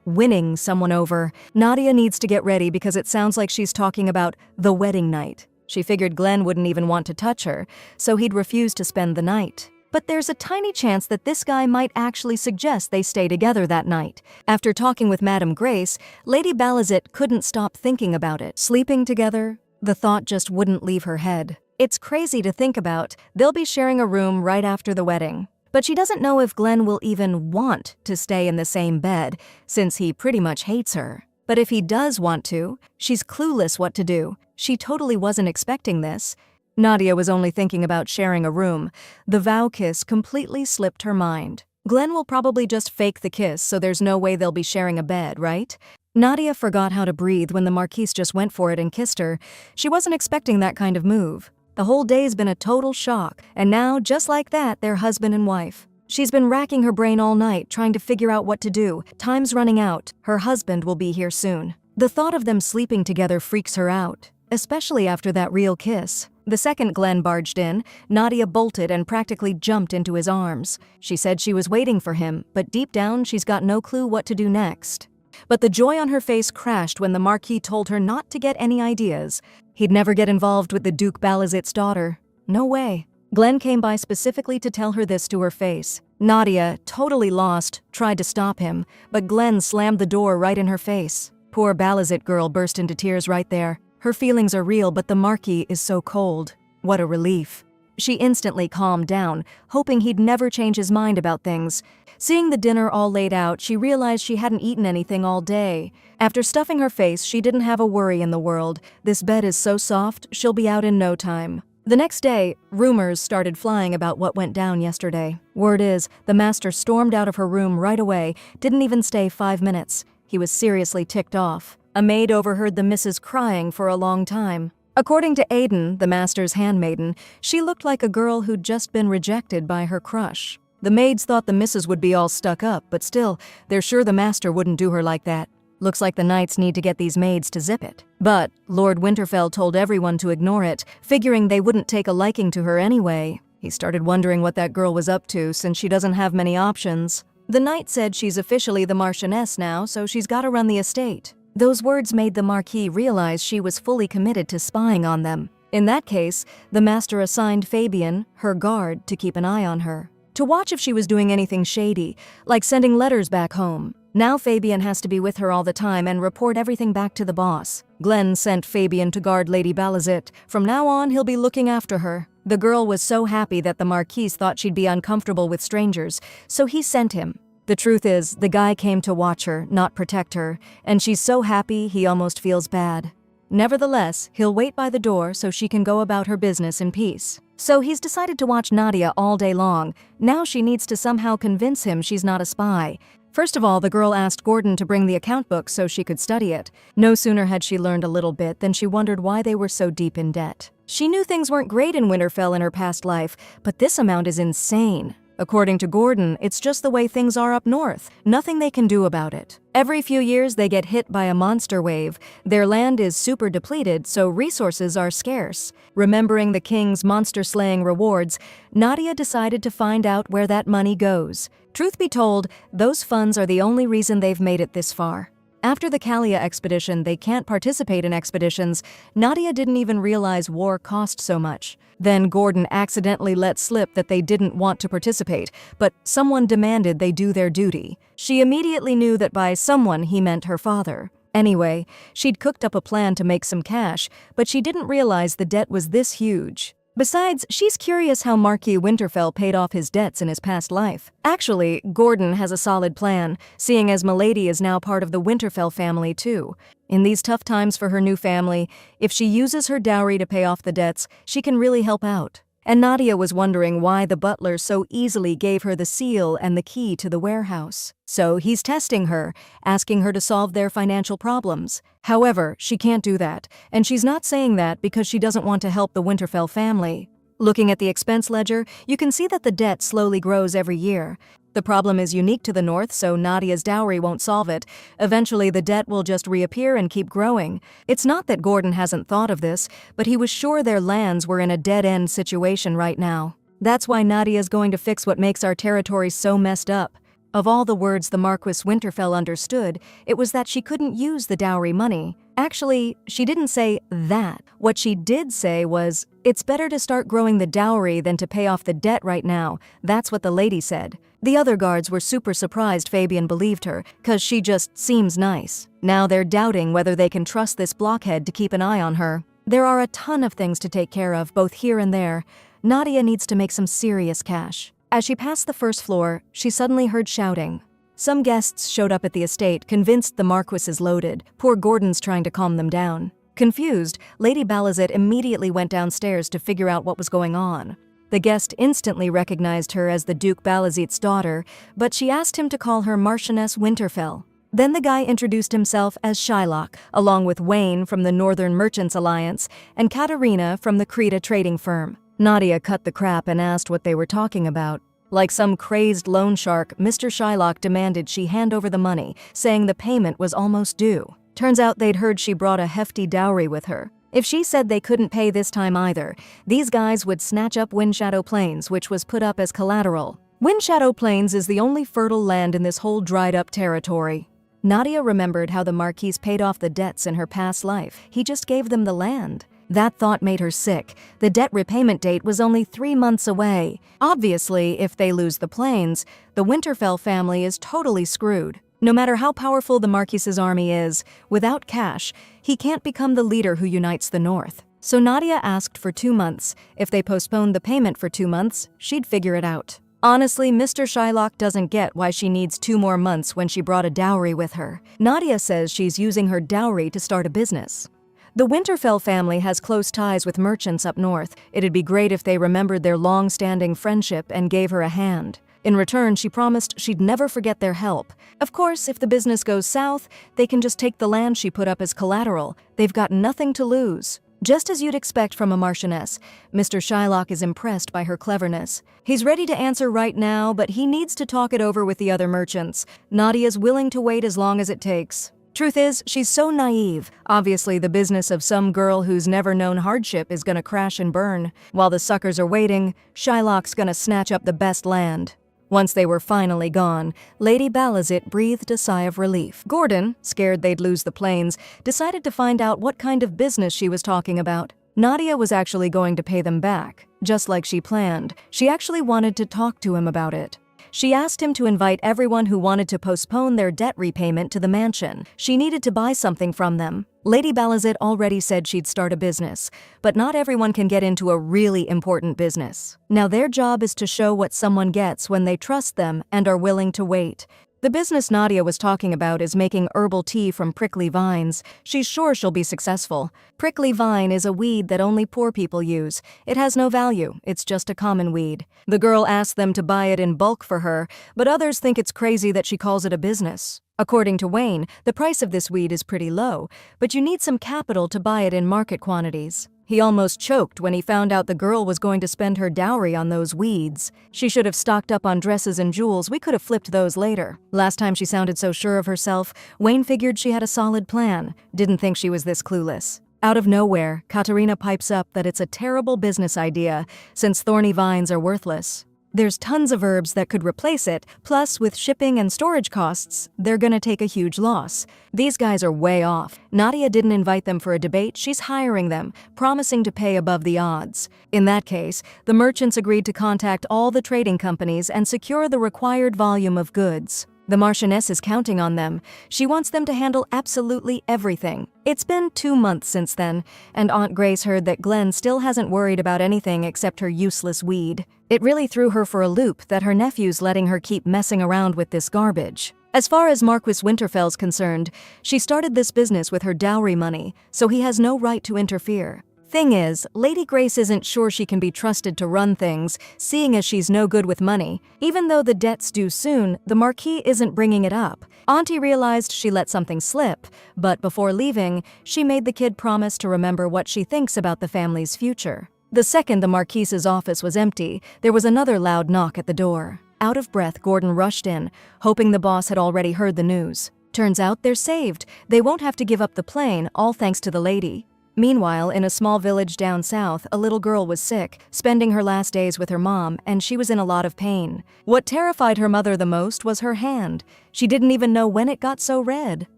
winning someone over. Nadia needs to get ready because it sounds like she's talking about the wedding night. She figured Glenn wouldn't even want to touch her, so he'd refuse to spend the night. But there's a tiny chance that this guy might actually suggest they stay together that night. After talking with Madame Grace, Lady Balazit couldn't stop thinking about it. Sleeping together? The thought just wouldn't leave her head. It's crazy to think about. They'll be sharing a room right after the wedding. But she doesn't know if Glenn will even want to stay in the same bed, since he pretty much hates her. But if he does want to, she's clueless what to do. She totally wasn't expecting this. Nadia was only thinking about sharing a room. The vow kiss completely slipped her mind. Glenn will probably just fake the kiss, so there's no way they'll be sharing a bed, right? Nadia forgot how to breathe when the Marquise just went for it and kissed her. She wasn't expecting that kind of move. The whole day's been a total shock, and now, just like that, they're husband and wife. She's been racking her brain all night, trying to figure out what to do. Time's running out. Her husband will be here soon. The thought of them sleeping together freaks her out, especially after that real kiss. The second Glenn barged in, Nadia bolted and practically jumped into his arms. She said she was waiting for him, but deep down she's got no clue what to do next. But the joy on her face crashed when the Marquis told her not to get any ideas. He'd never get involved with the Duke Balazit's daughter. No way. Glenn came by specifically to tell her this to her face. Nadia, totally lost, tried to stop him, but Glenn slammed the door right in her face. Poor Balazit girl burst into tears right there. Her feelings are real, but the Marquis is so cold. What a relief. She instantly calmed down, hoping he'd never change his mind about things. Seeing the dinner all laid out, she realized she hadn't eaten anything all day. After stuffing her face, she didn't have a worry in the world. This bed is so soft, she'll be out in no time. The next day, rumors started flying about what went down yesterday. Word is, the master stormed out of her room right away, didn't even stay 5 minutes. He was seriously ticked off. A maid overheard the missus crying for a long time. According to Aiden, the master's handmaiden, she looked like a girl who'd just been rejected by her crush. The maids thought the missus would be all stuck up, but still, they're sure the master wouldn't do her like that. Looks like the knights need to get these maids to zip it. But Lord Winterfell told everyone to ignore it, figuring they wouldn't take a liking to her anyway. He started wondering what that girl was up to since she doesn't have many options. The knight said she's officially the Marchioness now, so she's gotta run the estate. Those words made the Marquis realize she was fully committed to spying on them. In that case, the master assigned Fabian, her guard, to keep an eye on her, to watch if she was doing anything shady, like sending letters back home. Now Fabian has to be with her all the time and report everything back to the boss. Glenn sent Fabian to guard Lady Balazit. From now on, he'll be looking after her. The girl was so happy that the Marquise thought she'd be uncomfortable with strangers, so he sent him. The truth is, the guy came to watch her, not protect her, and she's so happy he almost feels bad. Nevertheless, he'll wait by the door so she can go about her business in peace. So he's decided to watch Nadia all day long. Now she needs to somehow convince him she's not a spy. First of all, the girl asked Gordon to bring the account book so she could study it. No sooner had she learned a little bit than she wondered why they were so deep in debt. She knew things weren't great in Winterfell in her past life, but this amount is insane. According to Gordon, it's just the way things are up north. Nothing they can do about it. Every few years they get hit by a monster wave. Their land is super depleted, so resources are scarce. Remembering the king's monster-slaying rewards, Nadia decided to find out where that money goes. Truth be told, those funds are the only reason they've made it this far. After the Kalia expedition, they can't participate in expeditions. Nadia didn't even realize war cost so much. Then Gordon accidentally let slip that they didn't want to participate, but someone demanded they do their duty. She immediately knew that by someone he meant her father. Anyway, she'd cooked up a plan to make some cash, but she didn't realize the debt was this huge. Besides, she's curious how Marquis Winterfell paid off his debts in his past life. Actually, Gordon has a solid plan, seeing as Milady is now part of the Winterfell family too. In these tough times for her new family, if she uses her dowry to pay off the debts, she can really help out. And Nadia was wondering why the butler so easily gave her the seal and the key to the warehouse. So he's testing her, asking her to solve their financial problems. However, she can't do that, and she's not saying that because she doesn't want to help the Winterfell family. Looking at the expense ledger, you can see that the debt slowly grows every year. The problem is unique to the north, so Nadia's dowry won't solve it. Eventually, the debt will just reappear and keep growing. It's not that Gordon hasn't thought of this, but he was sure their lands were in a dead-end situation right now. That's why Nadia's going to fix what makes our territory so messed up. Of all the words the Marquis Winterfell understood, it was that she couldn't use the dowry money. Actually, she didn't say that. What she did say was, "It's better to start growing the dowry than to pay off the debt right now." That's what the lady said. The other guards were super surprised Fabian believed her, 'cause she just seems nice. Now they're doubting whether they can trust this blockhead to keep an eye on her. There are a ton of things to take care of, both here and there. Nadia needs to make some serious cash. As she passed the first floor, she suddenly heard shouting. Some guests showed up at the estate, convinced the Marquis is loaded. Poor Gordon's trying to calm them down. Confused, Lady Balazit immediately went downstairs to figure out what was going on. The guest instantly recognized her as the Duke Balazit's daughter, but she asked him to call her Marchioness Winterfell. Then the guy introduced himself as Shylock, along with Wayne from the Northern Merchants Alliance and Katarina from the Krita trading firm. Nadia cut the crap and asked what they were talking about. Like some crazed loan shark, Mr. Shylock demanded she hand over the money, saying the payment was almost due. Turns out they'd heard she brought a hefty dowry with her. If she said they couldn't pay this time either, these guys would snatch up Windshadow Plains, which was put up as collateral. Windshadow Plains is the only fertile land in this whole dried-up territory. Nadia remembered how the Marquis paid off the debts in her past life. He just gave them the land. That thought made her sick. The debt repayment date was only 3 months away. Obviously, if they lose the plains, the Winterfell family is totally screwed. No matter how powerful the Marquis's army is, without cash, he can't become the leader who unites the North. So Nadia asked for 2 months. If they postponed the payment for 2 months, she'd figure it out. Honestly, Mr. Shylock doesn't get why she needs 2 more months when she brought a dowry with her. Nadia says she's using her dowry to start a business. The Winterfell family has close ties with merchants up north. It'd be great if they remembered their long-standing friendship and gave her a hand. In return, she promised she'd never forget their help. Of course, if the business goes south, they can just take the land she put up as collateral. They've got nothing to lose. Just as you'd expect from a Marchioness, Mr. Shylock is impressed by her cleverness. He's ready to answer right now, but he needs to talk it over with the other merchants. Nadia's willing to wait as long as it takes. Truth is, she's so naive. Obviously, the business of some girl who's never known hardship is gonna crash and burn. While the suckers are waiting, Shylock's gonna snatch up the best land. Once they were finally gone, Lady Balazit breathed a sigh of relief. Gordon, scared they'd lose the planes, decided to find out what kind of business she was talking about. Nadia was actually going to pay them back, just like she planned. She actually wanted to talk to him about it. She asked him to invite everyone who wanted to postpone their debt repayment to the mansion. She needed to buy something from them. Lady Balazit already said she'd start a business, but not everyone can get into a really important business. Now their job is to show what someone gets when they trust them and are willing to wait. The business Nadia was talking about is making herbal tea from prickly vines. She's sure she'll be successful. Prickly vine is a weed that only poor people use. It has no value, it's just a common weed. The girl asked them to buy it in bulk for her, but others think it's crazy that she calls it a business. According to Wayne, the price of this weed is pretty low, but you need some capital to buy it in market quantities. He almost choked when he found out the girl was going to spend her dowry on those weeds. She should have stocked up on dresses and jewels. We could have flipped those later. Last time she sounded so sure of herself, Wayne figured she had a solid plan. Didn't think she was this clueless. Out of nowhere, Katerina pipes up that it's a terrible business idea, since thorny vines are worthless. There's tons of herbs that could replace it, plus with shipping and storage costs, they're gonna take a huge loss. These guys are way off. Nadia didn't invite them for a debate, she's hiring them, promising to pay above the odds. In that case, the merchants agreed to contact all the trading companies and secure the required volume of goods. The Marchioness is counting on them. She wants them to handle absolutely everything. It's been 2 months since then, and Aunt Grace heard that Glenn still hasn't worried about anything except her useless weed. It really threw her for a loop that her nephew's letting her keep messing around with this garbage. As far as Marquis Winterfell's concerned, she started this business with her dowry money, so he has no right to interfere. Thing is, Lady Grace isn't sure she can be trusted to run things, seeing as she's no good with money. Even though the debt's due soon, the Marquis isn't bringing it up. Auntie realized she let something slip, but before leaving, she made the kid promise to remember what she thinks about the family's future. The second the Marquise's office was empty, there was another loud knock at the door. Out of breath, Gordon rushed in, hoping the boss had already heard the news. Turns out they're saved. They won't have to give up the plane, all thanks to the lady. Meanwhile, in a small village down south, a little girl was sick, spending her last days with her mom, and she was in a lot of pain. What terrified her mother the most was her hand. She didn't even know when it got so red.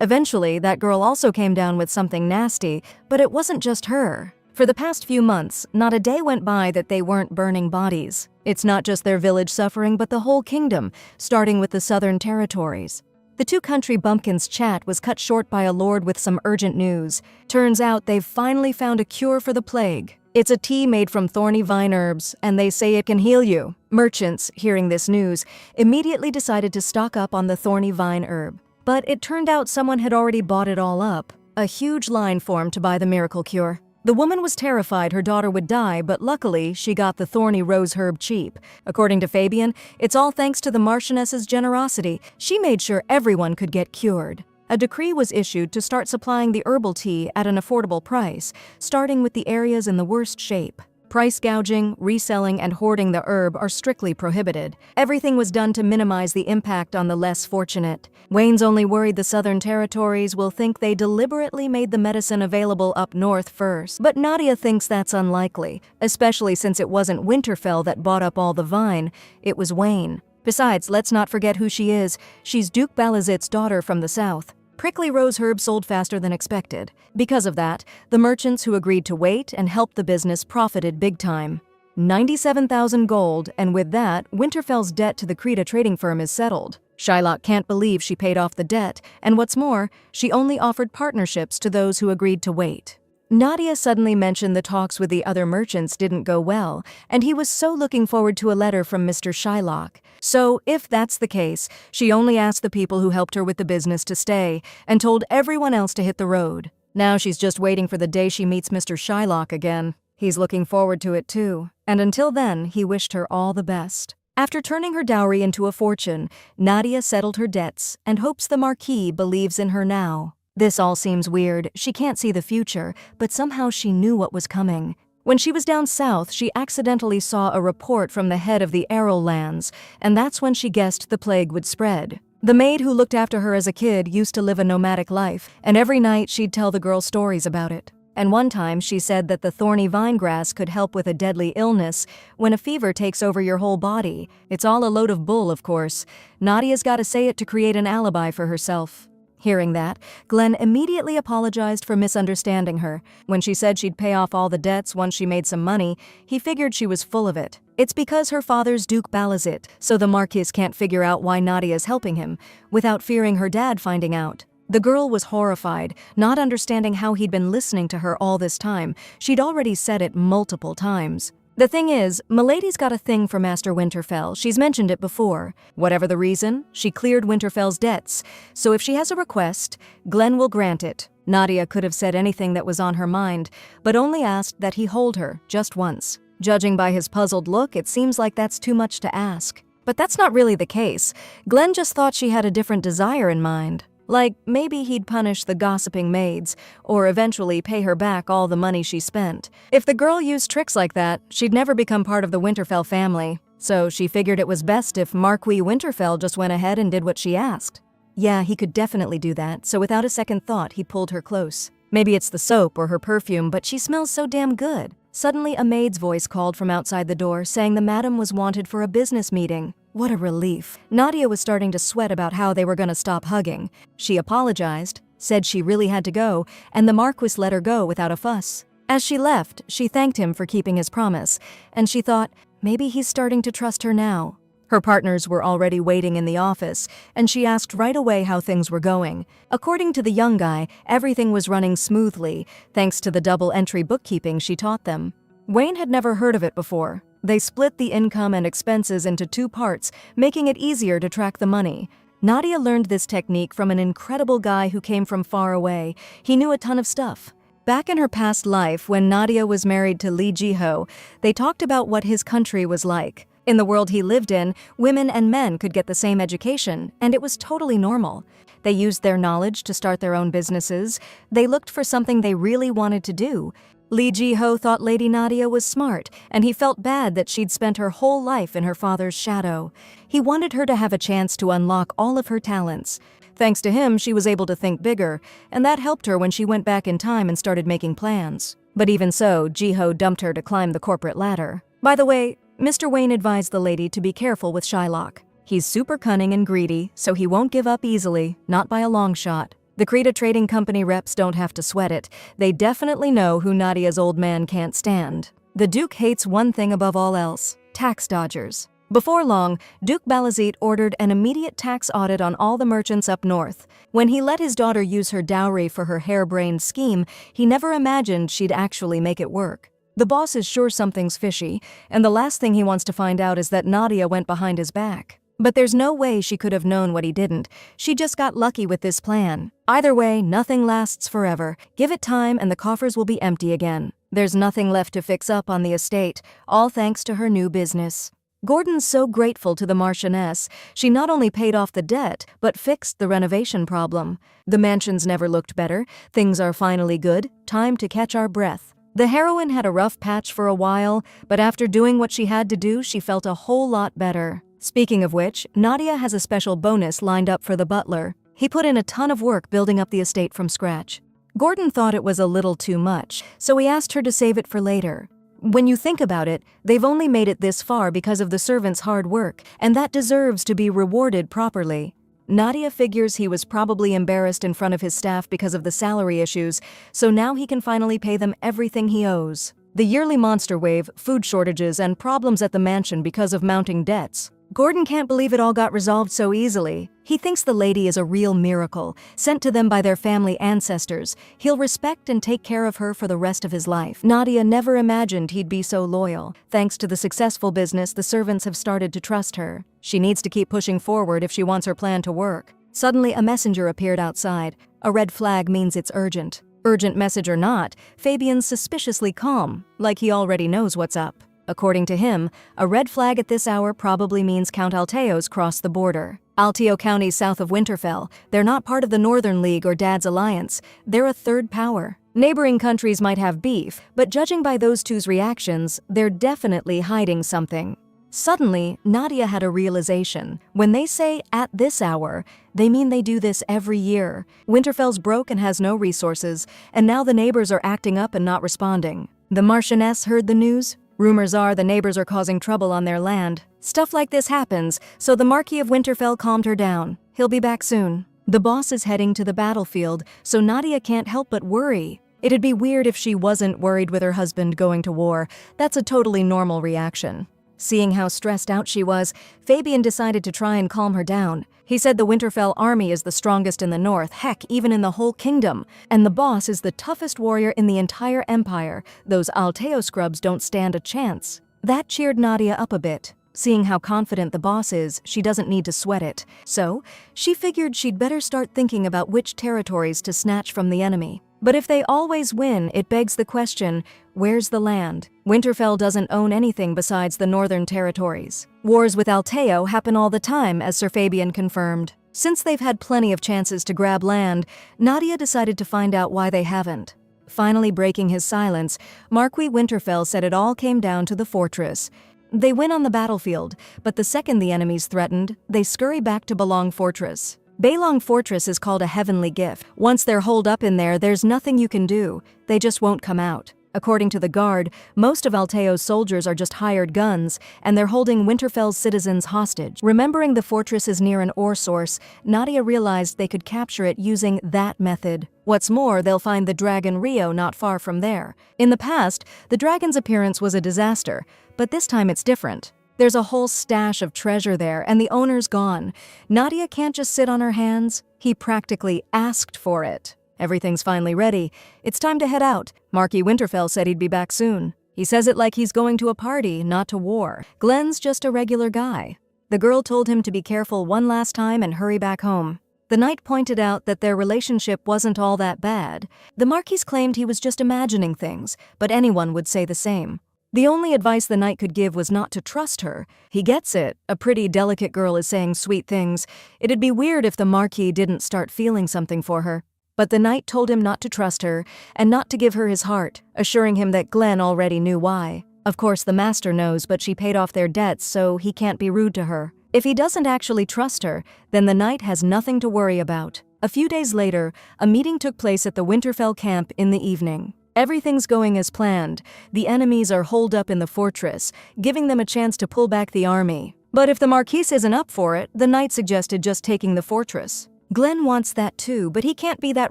Eventually, that girl also came down with something nasty, but it wasn't just her. For the past few months, not a day went by that they weren't burning bodies. It's not just their village suffering, but the whole kingdom, starting with the southern territories. The two country bumpkins' chat was cut short by a lord with some urgent news. Turns out they've finally found a cure for the plague. It's a tea made from thorny vine herbs, and they say it can heal you. Merchants, hearing this news, immediately decided to stock up on the thorny vine herb. But it turned out someone had already bought it all up. A huge line formed to buy the miracle cure. The woman was terrified her daughter would die, but luckily she got the thorny rose herb cheap. According to Fabian, it's all thanks to the Marchioness's generosity. She made sure everyone could get cured. A decree was issued to start supplying the herbal tea at an affordable price, starting with the areas in the worst shape. Price gouging, reselling, and hoarding the herb are strictly prohibited. Everything was done to minimize the impact on the less fortunate. Wayne's only worried the southern territories will think they deliberately made the medicine available up north first. But Nadia thinks that's unlikely, especially since it wasn't Winterfell that bought up all the vine, it was Wayne. Besides, let's not forget who she is. She's Duke Balazit's daughter from the south. Prickly rose herb sold faster than expected. Because of that, the merchants who agreed to wait and help the business profited big time. 97,000 gold, and with that, Winterfell's debt to the Creta trading firm is settled. Shylock can't believe she paid off the debt, and what's more, she only offered partnerships to those who agreed to wait. Nadia suddenly mentioned the talks with the other merchants didn't go well, and he was so looking forward to a letter from Mr. Shylock. So, if that's the case, she only asked the people who helped her with the business to stay, and told everyone else to hit the road. Now she's just waiting for the day she meets Mr. Shylock again. He's looking forward to it too, and until then, he wished her all the best. After turning her dowry into a fortune, Nadia settled her debts and hopes the Marquis believes in her now. This all seems weird. She can't see the future, but somehow she knew what was coming. When she was down south, she accidentally saw a report from the head of the Aral lands, and that's when she guessed the plague would spread. The maid who looked after her as a kid used to live a nomadic life, and every night she'd tell the girl stories about it. And one time she said that the thorny vine grass could help with a deadly illness when a fever takes over your whole body. It's all a load of bull, of course. Nadia's got to say it to create an alibi for herself. Hearing that, Glenn immediately apologized for misunderstanding her. When she said she'd pay off all the debts once she made some money, he figured she was full of it. It's because her father's Duke Balazit, so the Marquis can't figure out why Nadia's helping him, without fearing her dad finding out. The girl was horrified, not understanding how he'd been listening to her all this time. She'd already said it multiple times. The thing is, Milady's got a thing for Master Winterfell. She's mentioned it before. Whatever the reason, she cleared Winterfell's debts. So if she has a request, Glenn will grant it. Nadia could have said anything that was on her mind, but only asked that he hold her, just once. Judging by his puzzled look, it seems like that's too much to ask. But that's not really the case. Glenn just thought she had a different desire in mind. Like, maybe he'd punish the gossiping maids, or eventually pay her back all the money she spent. If the girl used tricks like that, she'd never become part of the Winterfell family. So she figured it was best if Marquis Winterfell just went ahead and did what she asked. Yeah, he could definitely do that, so without a second thought, he pulled her close. Maybe it's the soap or her perfume, but she smells so damn good. Suddenly, a maid's voice called from outside the door, saying the madam was wanted for a business meeting. What a relief. Nadia was starting to sweat about how they were going to stop hugging. She apologized, said she really had to go, and the Marquis let her go without a fuss. As she left, she thanked him for keeping his promise, and she thought, maybe he's starting to trust her now. Her partners were already waiting in the office, and she asked right away how things were going. According to the young guy, everything was running smoothly, thanks to the double-entry bookkeeping she taught them. Wayne had never heard of it before. They split the income and expenses into 2 parts, making it easier to track the money. Nadia learned this technique from an incredible guy who came from far away. He knew a ton of stuff. Back in her past life, when Nadia was married to Lee Ji-ho, they talked about what his country was like. In the world he lived in, women and men could get the same education, and it was totally normal. They used their knowledge to start their own businesses. They looked for something they really wanted to do. Lee Ji-ho thought Lady Nadia was smart, and he felt bad that she'd spent her whole life in her father's shadow. He wanted her to have a chance to unlock all of her talents. Thanks to him, she was able to think bigger, and that helped her when she went back in time and started making plans. But even so, Ji-ho dumped her to climb the corporate ladder. By the way, Mr. Wayne advised the lady to be careful with Shylock. He's super cunning and greedy, so he won't give up easily, not by a long shot. The Krita Trading Company reps don't have to sweat it. They definitely know who Nadia's old man can't stand. The Duke hates one thing above all else: tax dodgers. Before long, Duke Balazit ordered an immediate tax audit on all the merchants up north. When he let his daughter use her dowry for her harebrained scheme, he never imagined she'd actually make it work. The boss is sure something's fishy, and the last thing he wants to find out is that Nadia went behind his back. But there's no way she could have known what he didn't. She just got lucky with this plan. Either way, nothing lasts forever. Give it time and the coffers will be empty again. There's nothing left to fix up on the estate, all thanks to her new business. Gordon's so grateful to the Marchioness. She not only paid off the debt, but fixed the renovation problem. The mansion's never looked better. Things are finally good. Time to catch our breath. The heroine had a rough patch for a while, but after doing what she had to do, she felt a whole lot better. Speaking of which, Nadia has a special bonus lined up for the butler. He put in a ton of work building up the estate from scratch. Gordon thought it was a little too much, so he asked her to save it for later. When you think about it, they've only made it this far because of the servants' hard work, and that deserves to be rewarded properly. Nadia figures he was probably embarrassed in front of his staff because of the salary issues, so now he can finally pay them everything he owes. The yearly monster wave, food shortages, and problems at the mansion because of mounting debts. Gordon can't believe it all got resolved so easily. He thinks the lady is a real miracle, sent to them by their family ancestors. He'll respect and take care of her for the rest of his life. Nadia never imagined he'd be so loyal. Thanks to the successful business, the servants have started to trust her. She needs to keep pushing forward if she wants her plan to work. Suddenly, a messenger appeared outside. A red flag means it's urgent. Urgent message or not, Fabian's suspiciously calm, like he already knows what's up. According to him, a red flag at this hour probably means Count Alteo's crossed the border. Alteo County's south of Winterfell. They're not part of the Northern League or Dad's alliance. They're a third power. Neighboring countries might have beef, but judging by those two's reactions, they're definitely hiding something. Suddenly, Nadia had a realization. When they say at this hour, they mean they do this every year. Winterfell's broke and has no resources, and now the neighbors are acting up and not responding. The Marchioness heard the news. Rumors are the neighbors are causing trouble on their land. Stuff like this happens, so the Marquis of Winterfell calmed her down. He'll be back soon. The boss is heading to the battlefield, so Nadia can't help but worry. It'd be weird if she wasn't worried with her husband going to war. That's a totally normal reaction. Seeing how stressed out she was, Fabian decided to try and calm her down. He said the Winterfell army is the strongest in the north, heck, even in the whole kingdom. And the boss is the toughest warrior in the entire empire. Those Alteo scrubs don't stand a chance. That cheered Nadia up a bit. Seeing how confident the boss is, she doesn't need to sweat it. So, she figured she'd better start thinking about which territories to snatch from the enemy. But if they always win, it begs the question, where's the land? Winterfell doesn't own anything besides the northern territories. Wars with Alteo happen all the time, as Sir Fabian confirmed. Since they've had plenty of chances to grab land, Nadia decided to find out why they haven't. Finally breaking his silence, Marquis Winterfell said it all came down to the fortress. They win on the battlefield, but the second the enemy's threatened, they scurry back to Belong Fortress. Baelong Fortress is called a heavenly gift. Once they're holed up in there, there's nothing you can do. They just won't come out. According to the guard, most of Alteo's soldiers are just hired guns, and they're holding Winterfell's citizens hostage. Remembering the fortress is near an ore source, Nadia realized they could capture it using that method. What's more, they'll find the dragon Rio not far from there. In the past, the dragon's appearance was a disaster, but this time it's different. There's a whole stash of treasure there, and the owner's gone. Nadia can't just sit on her hands. He practically asked for it. Everything's finally ready. It's time to head out. Marquis Winterfell said he'd be back soon. He says it like he's going to a party, not to war. Glenn's just a regular guy. The girl told him to be careful one last time and hurry back home. The knight pointed out that their relationship wasn't all that bad. The Marquis claimed he was just imagining things, but anyone would say the same. The only advice the knight could give was not to trust her. He gets it. A pretty, delicate girl is saying sweet things. It'd be weird if the Marquis didn't start feeling something for her. But the knight told him not to trust her, and not to give her his heart, assuring him that Glenn already knew why. Of course, the master knows, but she paid off their debts, so he can't be rude to her. If he doesn't actually trust her, then the knight has nothing to worry about. A few days later, a meeting took place at the Winterfell camp in the evening. Everything's going as planned. The enemies are holed up in the fortress, giving them a chance to pull back the army. But if the Marquis isn't up for it, the knight suggested just taking the fortress. Glenn wants that too, but he can't be that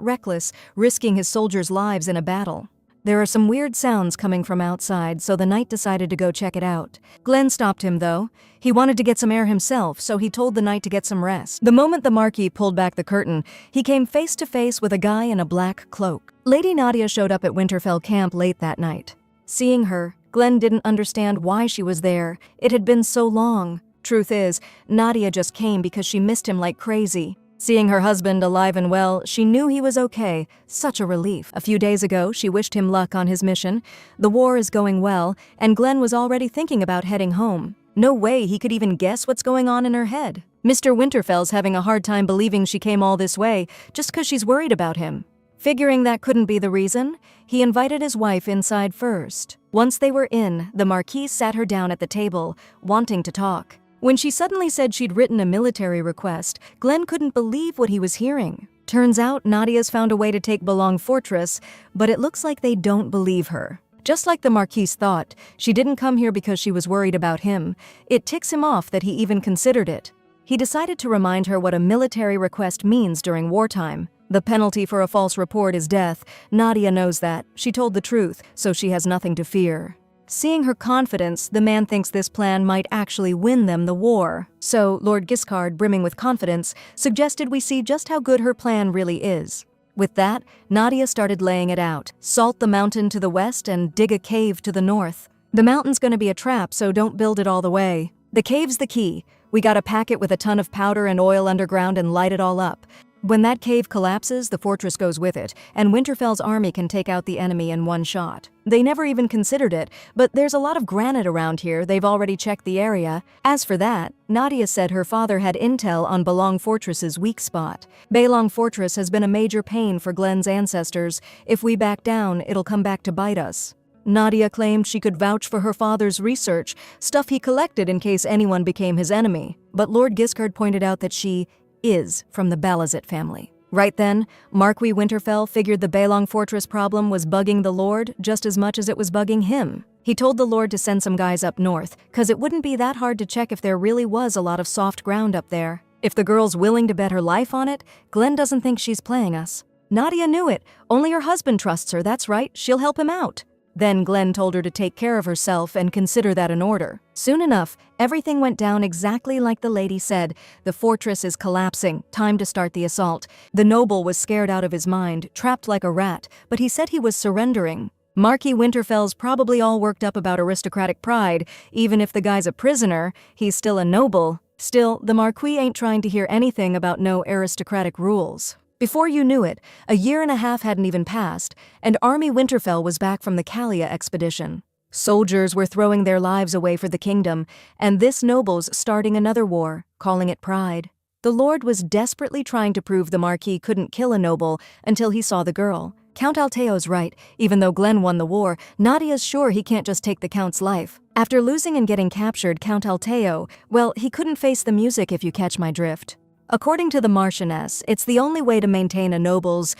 reckless, risking his soldiers' lives in a battle. There are some weird sounds coming from outside, so the knight decided to go check it out. Glenn stopped him, though. He wanted to get some air himself, so he told the knight to get some rest. The moment the Marquis pulled back the curtain, he came face to face with a guy in a black cloak. Lady Nadia showed up at Winterfell camp late that night. Seeing her, Glenn didn't understand why she was there. It had been so long. Truth is, Nadia just came because she missed him like crazy. Seeing her husband alive and well, she knew he was okay. Such a relief. A few days ago, she wished him luck on his mission. The war is going well, and Glenn was already thinking about heading home. No way he could even guess what's going on in her head. Mr. Winterfell's having a hard time believing she came all this way, just because she's worried about him. Figuring that couldn't be the reason, he invited his wife inside first. Once they were in, the Marquis sat her down at the table, wanting to talk. When she suddenly said she'd written a military request, Glenn couldn't believe what he was hearing. Turns out Nadia's found a way to take Belong Fortress, but it looks like they don't believe her. Just like the Marquis thought, she didn't come here because she was worried about him. It ticks him off that he even considered it. He decided to remind her what a military request means during wartime. The penalty for a false report is death. Nadia knows that. She told the truth, so she has nothing to fear. Seeing her confidence, the man thinks this plan might actually win them the war. So, Lord Giscard, brimming with confidence, suggested we see just how good her plan really is. With that, Nadia started laying it out. Salt the mountain to the west and dig a cave to the north. The mountain's gonna be a trap, so don't build it all the way. The cave's the key. We gotta pack it with a ton of powder and oil underground and light it all up. When that cave collapses, the fortress goes with it, and Winterfell's army can take out the enemy in one shot. They never even considered it, but there's a lot of granite around here, they've already checked the area. As for that, Nadia said her father had intel on Balong Fortress's weak spot. Balong Fortress has been a major pain for Glenn's ancestors. If we back down, it'll come back to bite us. Nadia claimed she could vouch for her father's research, stuff he collected in case anyone became his enemy. But Lord Giscard pointed out that she is from the Balazet family. Right then, Marquis Winterfell figured the Balong Fortress problem was bugging the Lord just as much as it was bugging him. He told the Lord to send some guys up north, cause it wouldn't be that hard to check if there really was a lot of soft ground up there. If the girl's willing to bet her life on it, Glenn doesn't think she's playing us. Nadia knew it. Only her husband trusts her, that's right, she'll help him out. Then Glenn told her to take care of herself and consider that an order. Soon enough, everything went down exactly like the lady said. The fortress is collapsing. Time to start the assault. The noble was scared out of his mind, trapped like a rat, but he said he was surrendering. Marquis Winterfell's probably all worked up about aristocratic pride. Even if the guy's a prisoner, he's still a noble. Still, the Marquis ain't trying to hear anything about no aristocratic rules. Before you knew it, a year and a half hadn't even passed, and Army Winterfell was back from the Kalia expedition. Soldiers were throwing their lives away for the kingdom, and this noble's starting another war, calling it pride. The Lord was desperately trying to prove the Marquis couldn't kill a noble until he saw the girl. Count Alteo's right. Even though Glenn won the war, Nadia's sure he can't just take the Count's life. After losing and getting captured, Count Alteo, well, he couldn't face the music if you catch my drift. According to the Marchioness, it's the only way to maintain a noble's,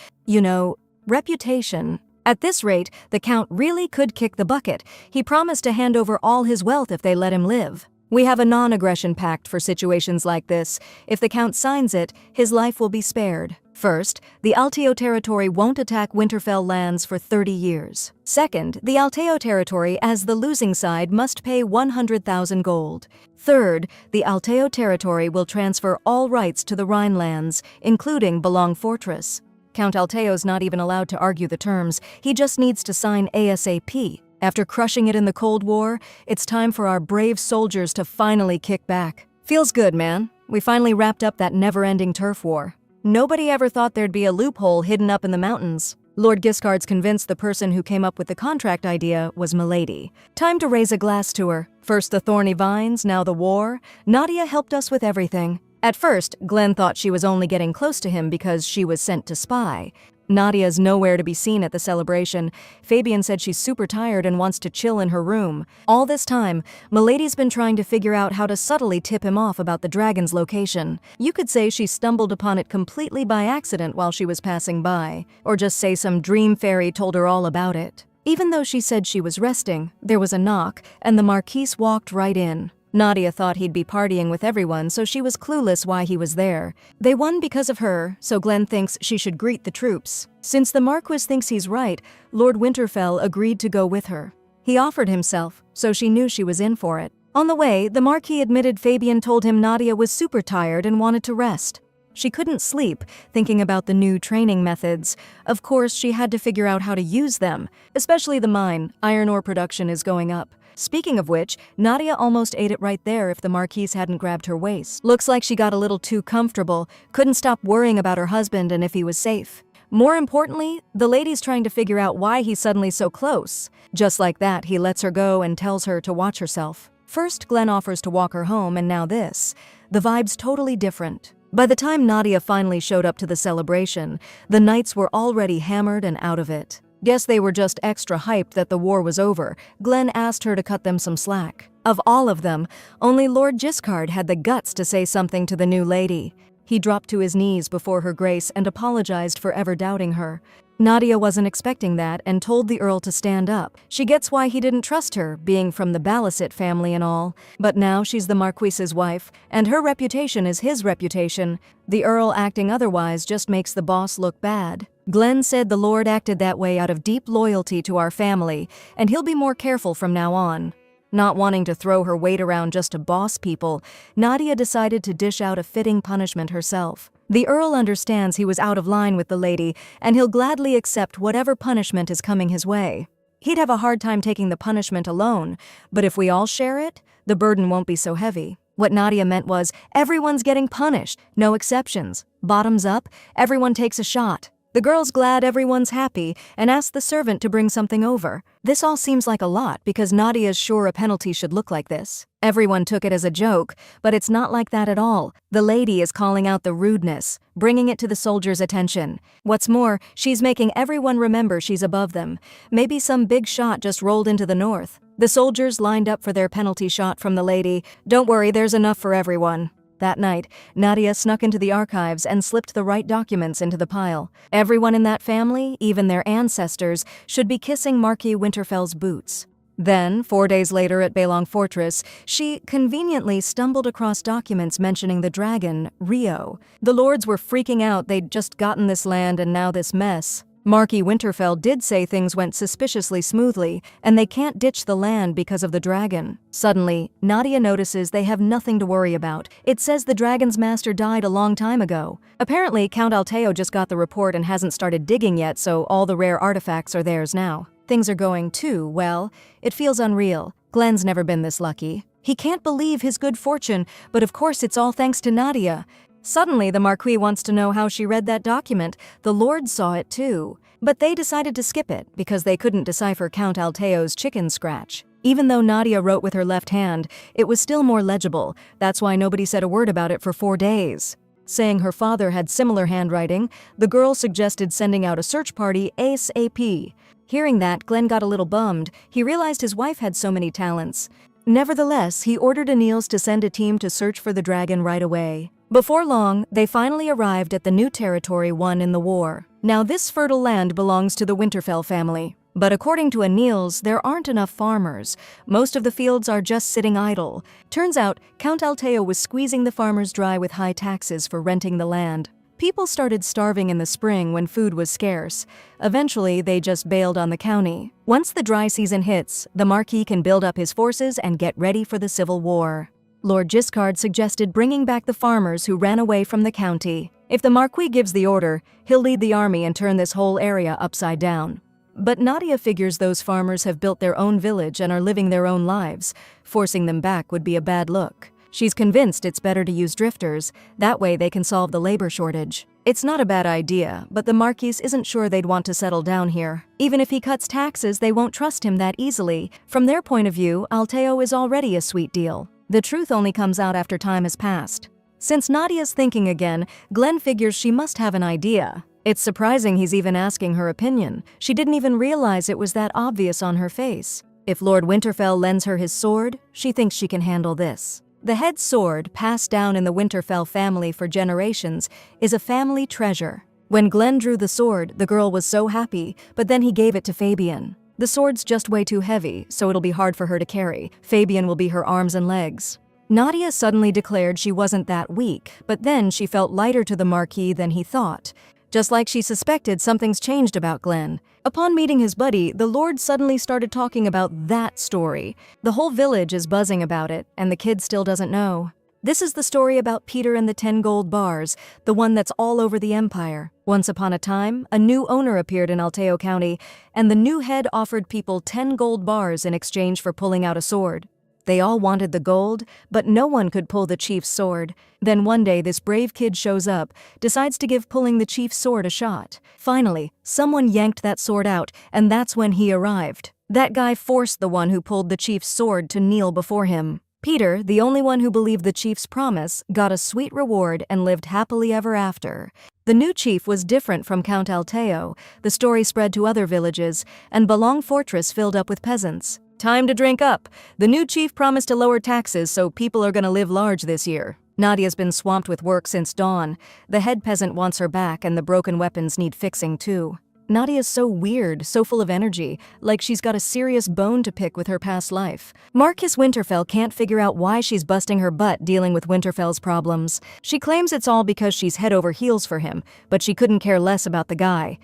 reputation. At this rate, the Count really could kick the bucket. He promised to hand over all his wealth if they let him live. We have a non-aggression pact for situations like this. If the Count signs it, his life will be spared. First, the Alteo territory won't attack Winterfell lands for 30 years. Second, the Alteo territory, as the losing side, must pay 100,000 gold. Third, the Alteo territory will transfer all rights to the Rhinelands, including Balong Fortress. Count Alteo's not even allowed to argue the terms. He just needs to sign ASAP. After crushing it in the Cold War, it's time for our brave soldiers to finally kick back. Feels good, man. We finally wrapped up that never-ending turf war. Nobody ever thought there'd be a loophole hidden up in the mountains. Lord Giscard's convinced the person who came up with the contract idea was Milady. Time to raise a glass to her. First the thorny vines, now the war. Nadia helped us with everything. At first, Glenn thought she was only getting close to him because she was sent to spy. Nadia's nowhere to be seen at the celebration. Fabian said she's super tired and wants to chill in her room. All this time, Milady's been trying to figure out how to subtly tip him off about the dragon's location. You could say she stumbled upon it completely by accident while she was passing by, or just say some dream fairy told her all about it. Even though she said she was resting, there was a knock, and the Marquise walked right in. Nadia thought he'd be partying with everyone, so she was clueless why he was there. They won because of her, so Glenn thinks she should greet the troops. Since the Marquis thinks he's right, Lord Winterfell agreed to go with her. He offered himself, so she knew she was in for it. On the way, the Marquis admitted Fabian told him Nadia was super tired and wanted to rest. She couldn't sleep, thinking about the new training methods. Of course, she had to figure out how to use them, especially the mine. Iron ore production is going up. Speaking of which, Nadia almost ate it right there if the Marquise hadn't grabbed her waist. Looks like she got a little too comfortable, couldn't stop worrying about her husband and if he was safe. More importantly, the lady's trying to figure out why he's suddenly so close. Just like that, he lets her go and tells her to watch herself. First, Glenn offers to walk her home, and now this. The vibe's totally different. By the time Nadia finally showed up to the celebration, the knights were already hammered and out of it. Guess they were just extra hyped that the war was over. Glenn asked her to cut them some slack. Of all of them, only Lord Giscard had the guts to say something to the new lady. He dropped to his knees before her grace and apologized for ever doubting her. Nadia wasn't expecting that and told the Earl to stand up. She gets why he didn't trust her, being from the Balazet family and all. But now she's the Marquis's wife, and her reputation is his reputation. The Earl acting otherwise just makes the boss look bad. Glenn said the Lord acted that way out of deep loyalty to our family, and he'll be more careful from now on. Not wanting to throw her weight around just to boss people, Nadia decided to dish out a fitting punishment herself. The Earl understands he was out of line with the lady, and he'll gladly accept whatever punishment is coming his way. He'd have a hard time taking the punishment alone, but if we all share it, the burden won't be so heavy. What Nadia meant was, everyone's getting punished, no exceptions. Bottoms up, everyone takes a shot. The girl's glad everyone's happy and asks the servant to bring something over. This all seems like a lot because Nadia's sure a penalty should look like this. Everyone took it as a joke, but it's not like that at all. The lady is calling out the rudeness, bringing it to the soldiers' attention. What's more, she's making everyone remember she's above them. Maybe some big shot just rolled into the north. The soldiers lined up for their penalty shot from the lady. Don't worry, there's enough for everyone. That night, Nadia snuck into the archives and slipped the right documents into the pile. Everyone in that family, even their ancestors, should be kissing Marquis Winterfell's boots. Then, 4 days later at Balong Fortress, she conveniently stumbled across documents mentioning the dragon, Rio. The lords were freaking out they'd just gotten this land and now this mess. Marquis Winterfell did say things went suspiciously smoothly, and they can't ditch the land because of the dragon. Suddenly, Nadia notices they have nothing to worry about. It says the dragon's master died a long time ago. Apparently, Count Alteo just got the report and hasn't started digging yet, so all the rare artifacts are theirs now. Things are going too well. It feels unreal. Glenn's never been this lucky. He can't believe his good fortune, but of course it's all thanks to Nadia. Suddenly, the Marquis wants to know how she read that document. The lords saw it too. But they decided to skip it because they couldn't decipher Count Alteo's chicken scratch. Even though Nadia wrote with her left hand, it was still more legible. That's why nobody said a word about it for 4 days. Saying her father had similar handwriting, the girl suggested sending out a search party ASAP. Hearing that, Glenn got a little bummed. He realized his wife had so many talents. Nevertheless, he ordered Anils to send a team to search for the dragon right away. Before long, they finally arrived at the new territory won in the war. Now this fertile land belongs to the Winterfell family. But according to Anils, there aren't enough farmers. Most of the fields are just sitting idle. Turns out, Count Alteo was squeezing the farmers dry with high taxes for renting the land. People started starving in the spring when food was scarce. Eventually, they just bailed on the county. Once the dry season hits, the Marquis can build up his forces and get ready for the Civil War. Lord Giscard suggested bringing back the farmers who ran away from the county. If the Marquis gives the order, he'll lead the army and turn this whole area upside down. But Nadia figures those farmers have built their own village and are living their own lives. Forcing them back would be a bad look. She's convinced it's better to use drifters. That way they can solve the labor shortage. It's not a bad idea, but the Marquis isn't sure they'd want to settle down here. Even if he cuts taxes, they won't trust him that easily. From their point of view, Alteo is already a sweet deal. The truth only comes out after time has passed. Since Nadia's thinking again, Glenn figures she must have an idea. It's surprising he's even asking her opinion. She didn't even realize it was that obvious on her face. If Lord Winterfell lends her his sword, she thinks she can handle this. The head sword, passed down in the Winterfell family for generations, is a family treasure. When Glenn drew the sword, the girl was so happy, but then he gave it to Fabian. The sword's just way too heavy, so it'll be hard for her to carry. Fabian will be her arms and legs. Nadia suddenly declared she wasn't that weak, but then she felt lighter to the Marquis than he thought. Just like she suspected, something's changed about Glenn. Upon meeting his buddy, the Lord suddenly started talking about that story. The whole village is buzzing about it, and the kid still doesn't know. This is the story about Peter and the 10 gold bars, the one that's all over the empire. Once upon a time, a new owner appeared in Alteo County, and the new head offered people 10 gold bars in exchange for pulling out a sword. They all wanted the gold, but no one could pull the chief's sword. Then one day this brave kid shows up, decides to give pulling the chief's sword a shot. Finally, someone yanked that sword out, and that's when he arrived. That guy forced the one who pulled the chief's sword to kneel before him. Peter, the only one who believed the chief's promise, got a sweet reward and lived happily ever after. The new chief was different from Count Alteo. The story spread to other villages, and Balong Fortress filled up with peasants. Time to drink up. The new chief promised to lower taxes, so people are gonna live large this year. Nadia's been swamped with work since dawn. The head peasant wants her back, and the broken weapons need fixing too. Nadia's so weird, so full of energy, like she's got a serious bone to pick with her past life. Marcus Winterfell can't figure out why she's busting her butt dealing with Winterfell's problems. She claims it's all because she's head over heels for him, but she couldn't care less about the guy.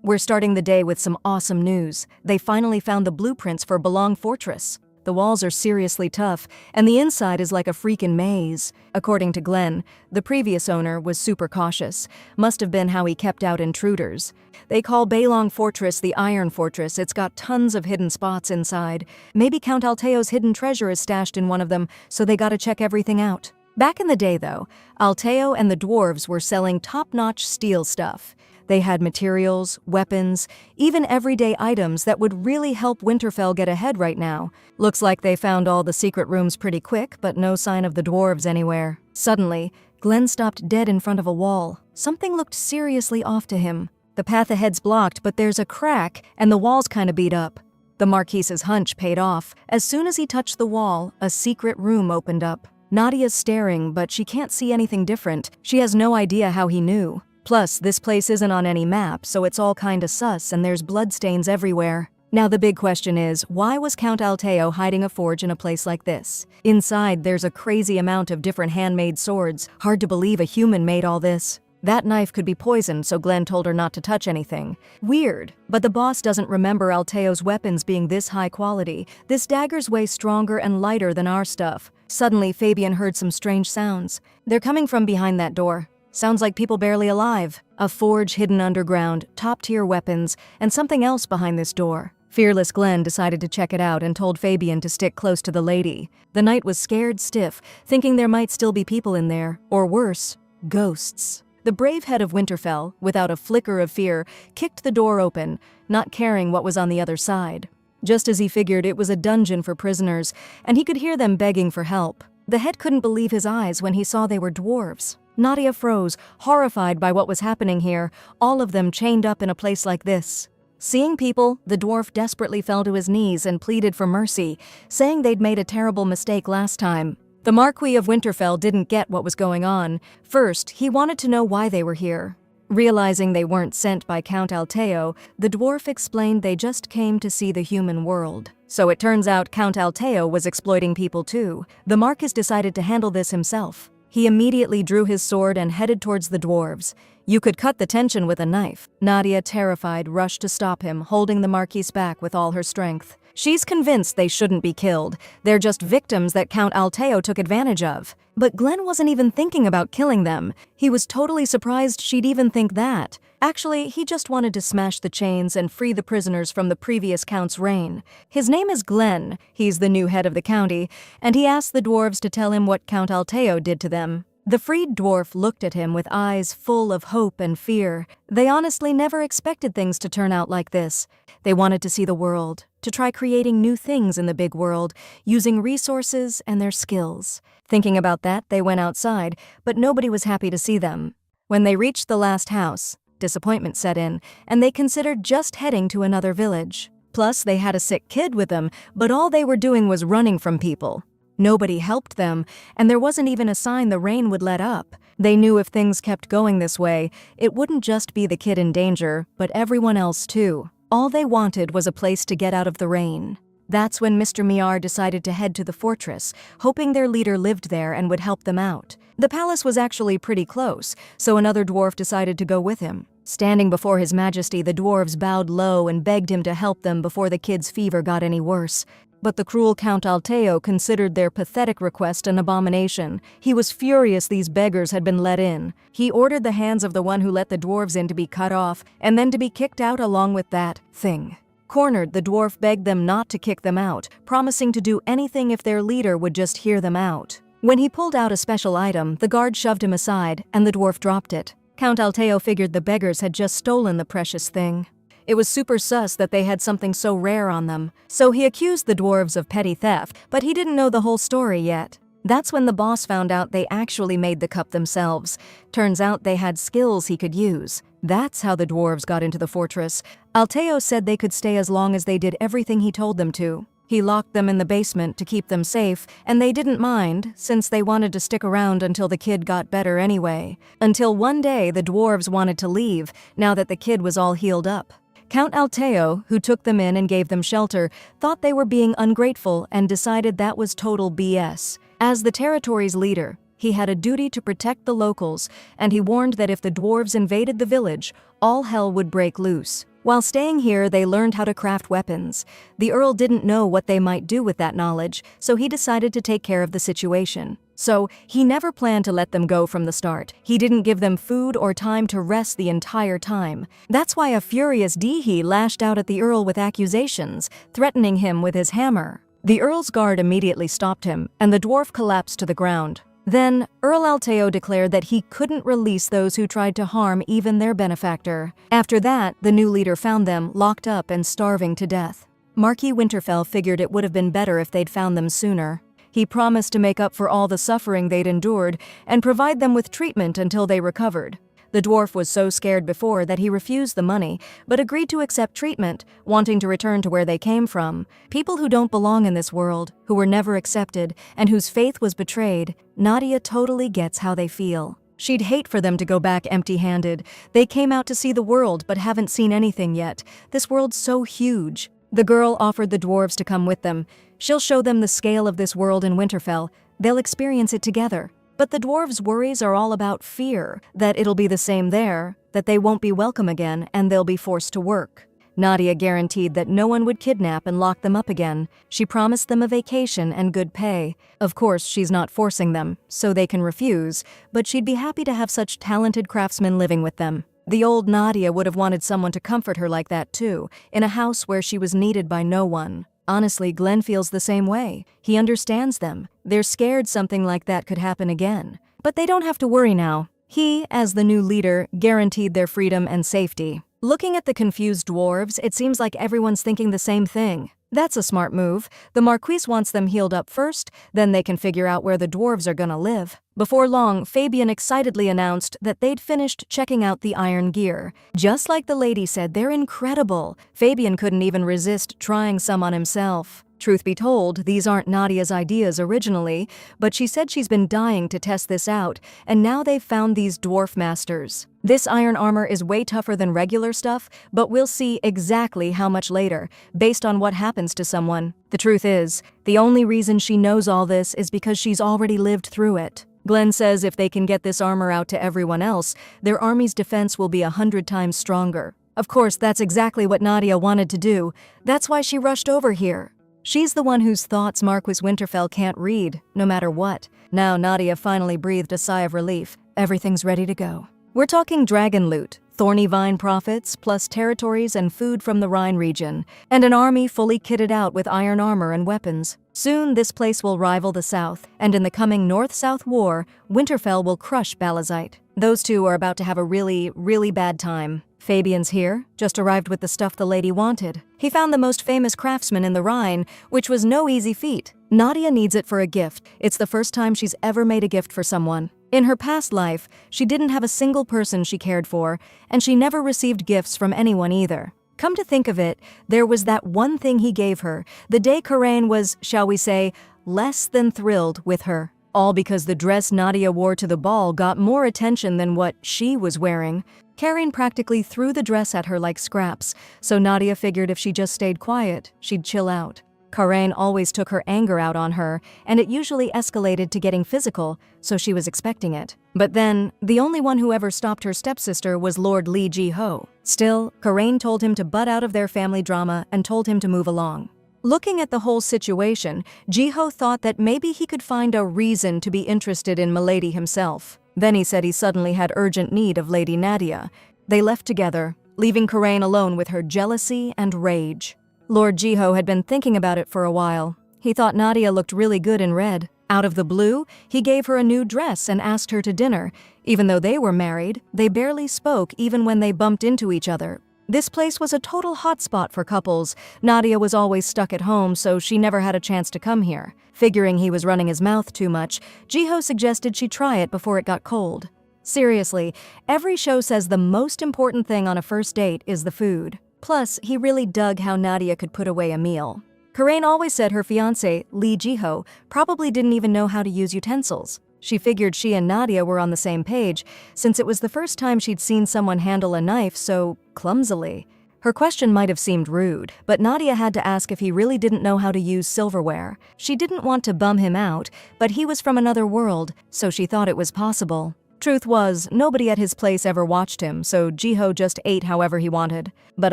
We're starting the day with some awesome news. They finally found the blueprints for Belong Fortress. The walls are seriously tough, and the inside is like a freaking maze. According to Glenn, the previous owner was super cautious. Must have been how he kept out intruders. They call Belong Fortress the Iron Fortress. It's got tons of hidden spots inside. Maybe Count Alteo's hidden treasure is stashed in one of them, so they gotta check everything out. Back in the day, though, Alteo and the dwarves were selling top-notch steel stuff. They had materials, weapons, even everyday items that would really help Winterfell get ahead right now. Looks like they found all the secret rooms pretty quick, but no sign of the dwarves anywhere. Suddenly, Glenn stopped dead in front of a wall. Something looked seriously off to him. The path ahead's blocked, but there's a crack, and the wall's kinda beat up. The Marquise's hunch paid off. As soon as he touched the wall, a secret room opened up. Nadia's staring, but she can't see anything different. She has no idea how he knew. Plus, this place isn't on any map, so it's all kinda sus and there's bloodstains everywhere. Now the big question is, why was Count Alteo hiding a forge in a place like this? Inside, there's a crazy amount of different handmade swords. Hard to believe a human made all this. That knife could be poisoned, so Glenn told her not to touch anything. Weird, but the boss doesn't remember Alteo's weapons being this high quality. This dagger's way stronger and lighter than our stuff. Suddenly, Fabian heard some strange sounds. They're coming from behind that door. Sounds like people barely alive. A forge hidden underground, top-tier weapons, and something else behind this door. Fearless Glenn decided to check it out and told Fabian to stick close to the lady. The knight was scared stiff, thinking there might still be people in there, or worse, ghosts. The brave head of Winterfell, without a flicker of fear, kicked the door open, not caring what was on the other side. Just as he figured, it was a dungeon for prisoners, and he could hear them begging for help. The head couldn't believe his eyes when he saw they were dwarves. Nadia froze, horrified by what was happening here, all of them chained up in a place like this. Seeing people, the dwarf desperately fell to his knees and pleaded for mercy, saying they'd made a terrible mistake last time. The Marquis of Winterfell didn't get what was going on. First, he wanted to know why they were here. Realizing they weren't sent by Count Alteo, the dwarf explained they just came to see the human world. So it turns out Count Alteo was exploiting people too. The Marquis decided to handle this himself. He immediately drew his sword and headed towards the dwarves. You could cut the tension with a knife. Nadia, terrified, rushed to stop him, holding the Marquise back with all her strength. She's convinced they shouldn't be killed. They're just victims that Count Alteo took advantage of. But Glenn wasn't even thinking about killing them. He was totally surprised she'd even think that. Actually, he just wanted to smash the chains and free the prisoners from the previous count's reign. His name is Glenn. He's the new head of the county, and he asked the dwarves to tell him what Count Alteo did to them. The freed dwarf looked at him with eyes full of hope and fear. They honestly never expected things to turn out like this. They wanted to see the world, to try creating new things in the big world, using resources and their skills. Thinking about that, they went outside, but nobody was happy to see them. When they reached the last house, disappointment set in, and they considered just heading to another village. Plus, they had a sick kid with them, but all they were doing was running from people. Nobody helped them, and there wasn't even a sign the rain would let up. They knew if things kept going this way, it wouldn't just be the kid in danger, but everyone else too. All they wanted was a place to get out of the rain. That's when Mr. Miar decided to head to the fortress, hoping their leader lived there and would help them out. The palace was actually pretty close, so another dwarf decided to go with him. Standing before His Majesty, the dwarves bowed low and begged him to help them before the kid's fever got any worse. But the cruel Count Alteo considered their pathetic request an abomination. He was furious these beggars had been let in. He ordered the hands of the one who let the dwarves in to be cut off, and then to be kicked out along with that thing. Cornered, the dwarf begged them not to kick them out, promising to do anything if their leader would just hear them out. When he pulled out a special item, the guard shoved him aside, and the dwarf dropped it. Count Alteo figured the beggars had just stolen the precious thing. It was super sus that they had something so rare on them, so he accused the dwarves of petty theft, but he didn't know the whole story yet. That's when the boss found out they actually made the cup themselves. Turns out they had skills he could use. That's how the dwarves got into the fortress. Alteo said they could stay as long as they did everything he told them to. He locked them in the basement to keep them safe, and they didn't mind, since they wanted to stick around until the kid got better anyway. Until one day the dwarves wanted to leave, now that the kid was all healed up. Count Alteo, who took them in and gave them shelter, thought they were being ungrateful and decided that was total BS. As the territory's leader, he had a duty to protect the locals, and he warned that if the dwarves invaded the village, all hell would break loose. While staying here, they learned how to craft weapons. The Earl didn't know what they might do with that knowledge, so he decided to take care of the situation. So, he never planned to let them go from the start. He didn't give them food or time to rest the entire time. That's why a furious Dihi lashed out at the Earl with accusations, threatening him with his hammer. The Earl's guard immediately stopped him, and the dwarf collapsed to the ground. Then, Earl Alteo declared that he couldn't release those who tried to harm even their benefactor. After that, the new leader found them locked up and starving to death. Marquis Winterfell figured it would have been better if they'd found them sooner. He promised to make up for all the suffering they'd endured and provide them with treatment until they recovered. The dwarf was so scared before that he refused the money, but agreed to accept treatment, wanting to return to where they came from. People who don't belong in this world, who were never accepted, and whose faith was betrayed, Nadia totally gets how they feel. She'd hate for them to go back empty-handed. They came out to see the world but haven't seen anything yet. This world's so huge. The girl offered the dwarves to come with them. She'll show them the scale of this world in Winterfell. They'll experience it together. But the dwarves' worries are all about fear, that it'll be the same there, that they won't be welcome again, and they'll be forced to work. Nadia guaranteed that no one would kidnap and lock them up again. She promised them a vacation and good pay. Of course, she's not forcing them, so they can refuse, but she'd be happy to have such talented craftsmen living with them. The old Nadia would have wanted someone to comfort her like that too, in a house where she was needed by no one. Honestly, Glenn feels the same way. He understands them. They're scared something like that could happen again. But they don't have to worry now. He, as the new leader, guaranteed their freedom and safety. Looking at the confused dwarves, it seems like everyone's thinking the same thing. That's a smart move. The Marquis wants them healed up first, then they can figure out where the dwarves are gonna live. Before long, Fabian excitedly announced that they'd finished checking out the iron gear. Just like the lady said, they're incredible. Fabian couldn't even resist trying some on himself. Truth be told, these aren't Nadia's ideas originally, but she said she's been dying to test this out, and now they've found these dwarf masters. This iron armor is way tougher than regular stuff, but we'll see exactly how much later, based on what happens to someone. The truth is, the only reason she knows all this is because she's already lived through it. Glenn says if they can get this armor out to everyone else, their army's defense will be 100 times stronger. Of course, that's exactly what Nadia wanted to do. That's why she rushed over here. She's the one whose thoughts Marquis Winterfell can't read, no matter what. Now Nadia finally breathed a sigh of relief. Everything's ready to go. We're talking dragon loot, thorny vine profits, plus territories and food from the Rhine region, and an army fully kitted out with iron armor and weapons. Soon this place will rival the South, and in the coming North-South War, Winterfell will crush Balazite. Those two are about to have a really, really bad time. Fabian's here, just arrived with the stuff the lady wanted. He found the most famous craftsman in the Rhine, which was no easy feat. Nadia needs it for a gift. It's the first time she's ever made a gift for someone. In her past life, she didn't have a single person she cared for, and she never received gifts from anyone either. Come to think of it, there was that one thing he gave her, the day Karain was, shall we say, less than thrilled with her. All because the dress Nadia wore to the ball got more attention than what she was wearing. Karain practically threw the dress at her like scraps, so Nadia figured if she just stayed quiet, she'd chill out. Karain always took her anger out on her, and it usually escalated to getting physical, so she was expecting it. But then, the only one who ever stopped her stepsister was Lord Li Ji-ho. Still, Karain told him to butt out of their family drama and told him to move along. Looking at the whole situation, Ji-ho thought that maybe he could find a reason to be interested in Milady himself. Then he said he suddenly had urgent need of Lady Nadia. They left together, leaving Karain alone with her jealousy and rage. Lord Ji-ho had been thinking about it for a while. He thought Nadia looked really good in red. Out of the blue, he gave her a new dress and asked her to dinner. Even though they were married, they barely spoke even when they bumped into each other. This place was a total hotspot for couples. Nadia was always stuck at home, so she never had a chance to come here. Figuring he was running his mouth too much, Ji-ho suggested she try it before it got cold. Seriously, every show says the most important thing on a first date is the food. Plus, he really dug how Nadia could put away a meal. Karain always said her fiancé, Li Ji-ho, probably didn't even know how to use utensils. She figured she and Nadia were on the same page, since it was the first time she'd seen someone handle a knife so clumsily. Her question might have seemed rude, but Nadia had to ask if he really didn't know how to use silverware. She didn't want to bum him out, but he was from another world, so she thought it was possible. Truth was, nobody at his place ever watched him, so Jiho just ate however he wanted. But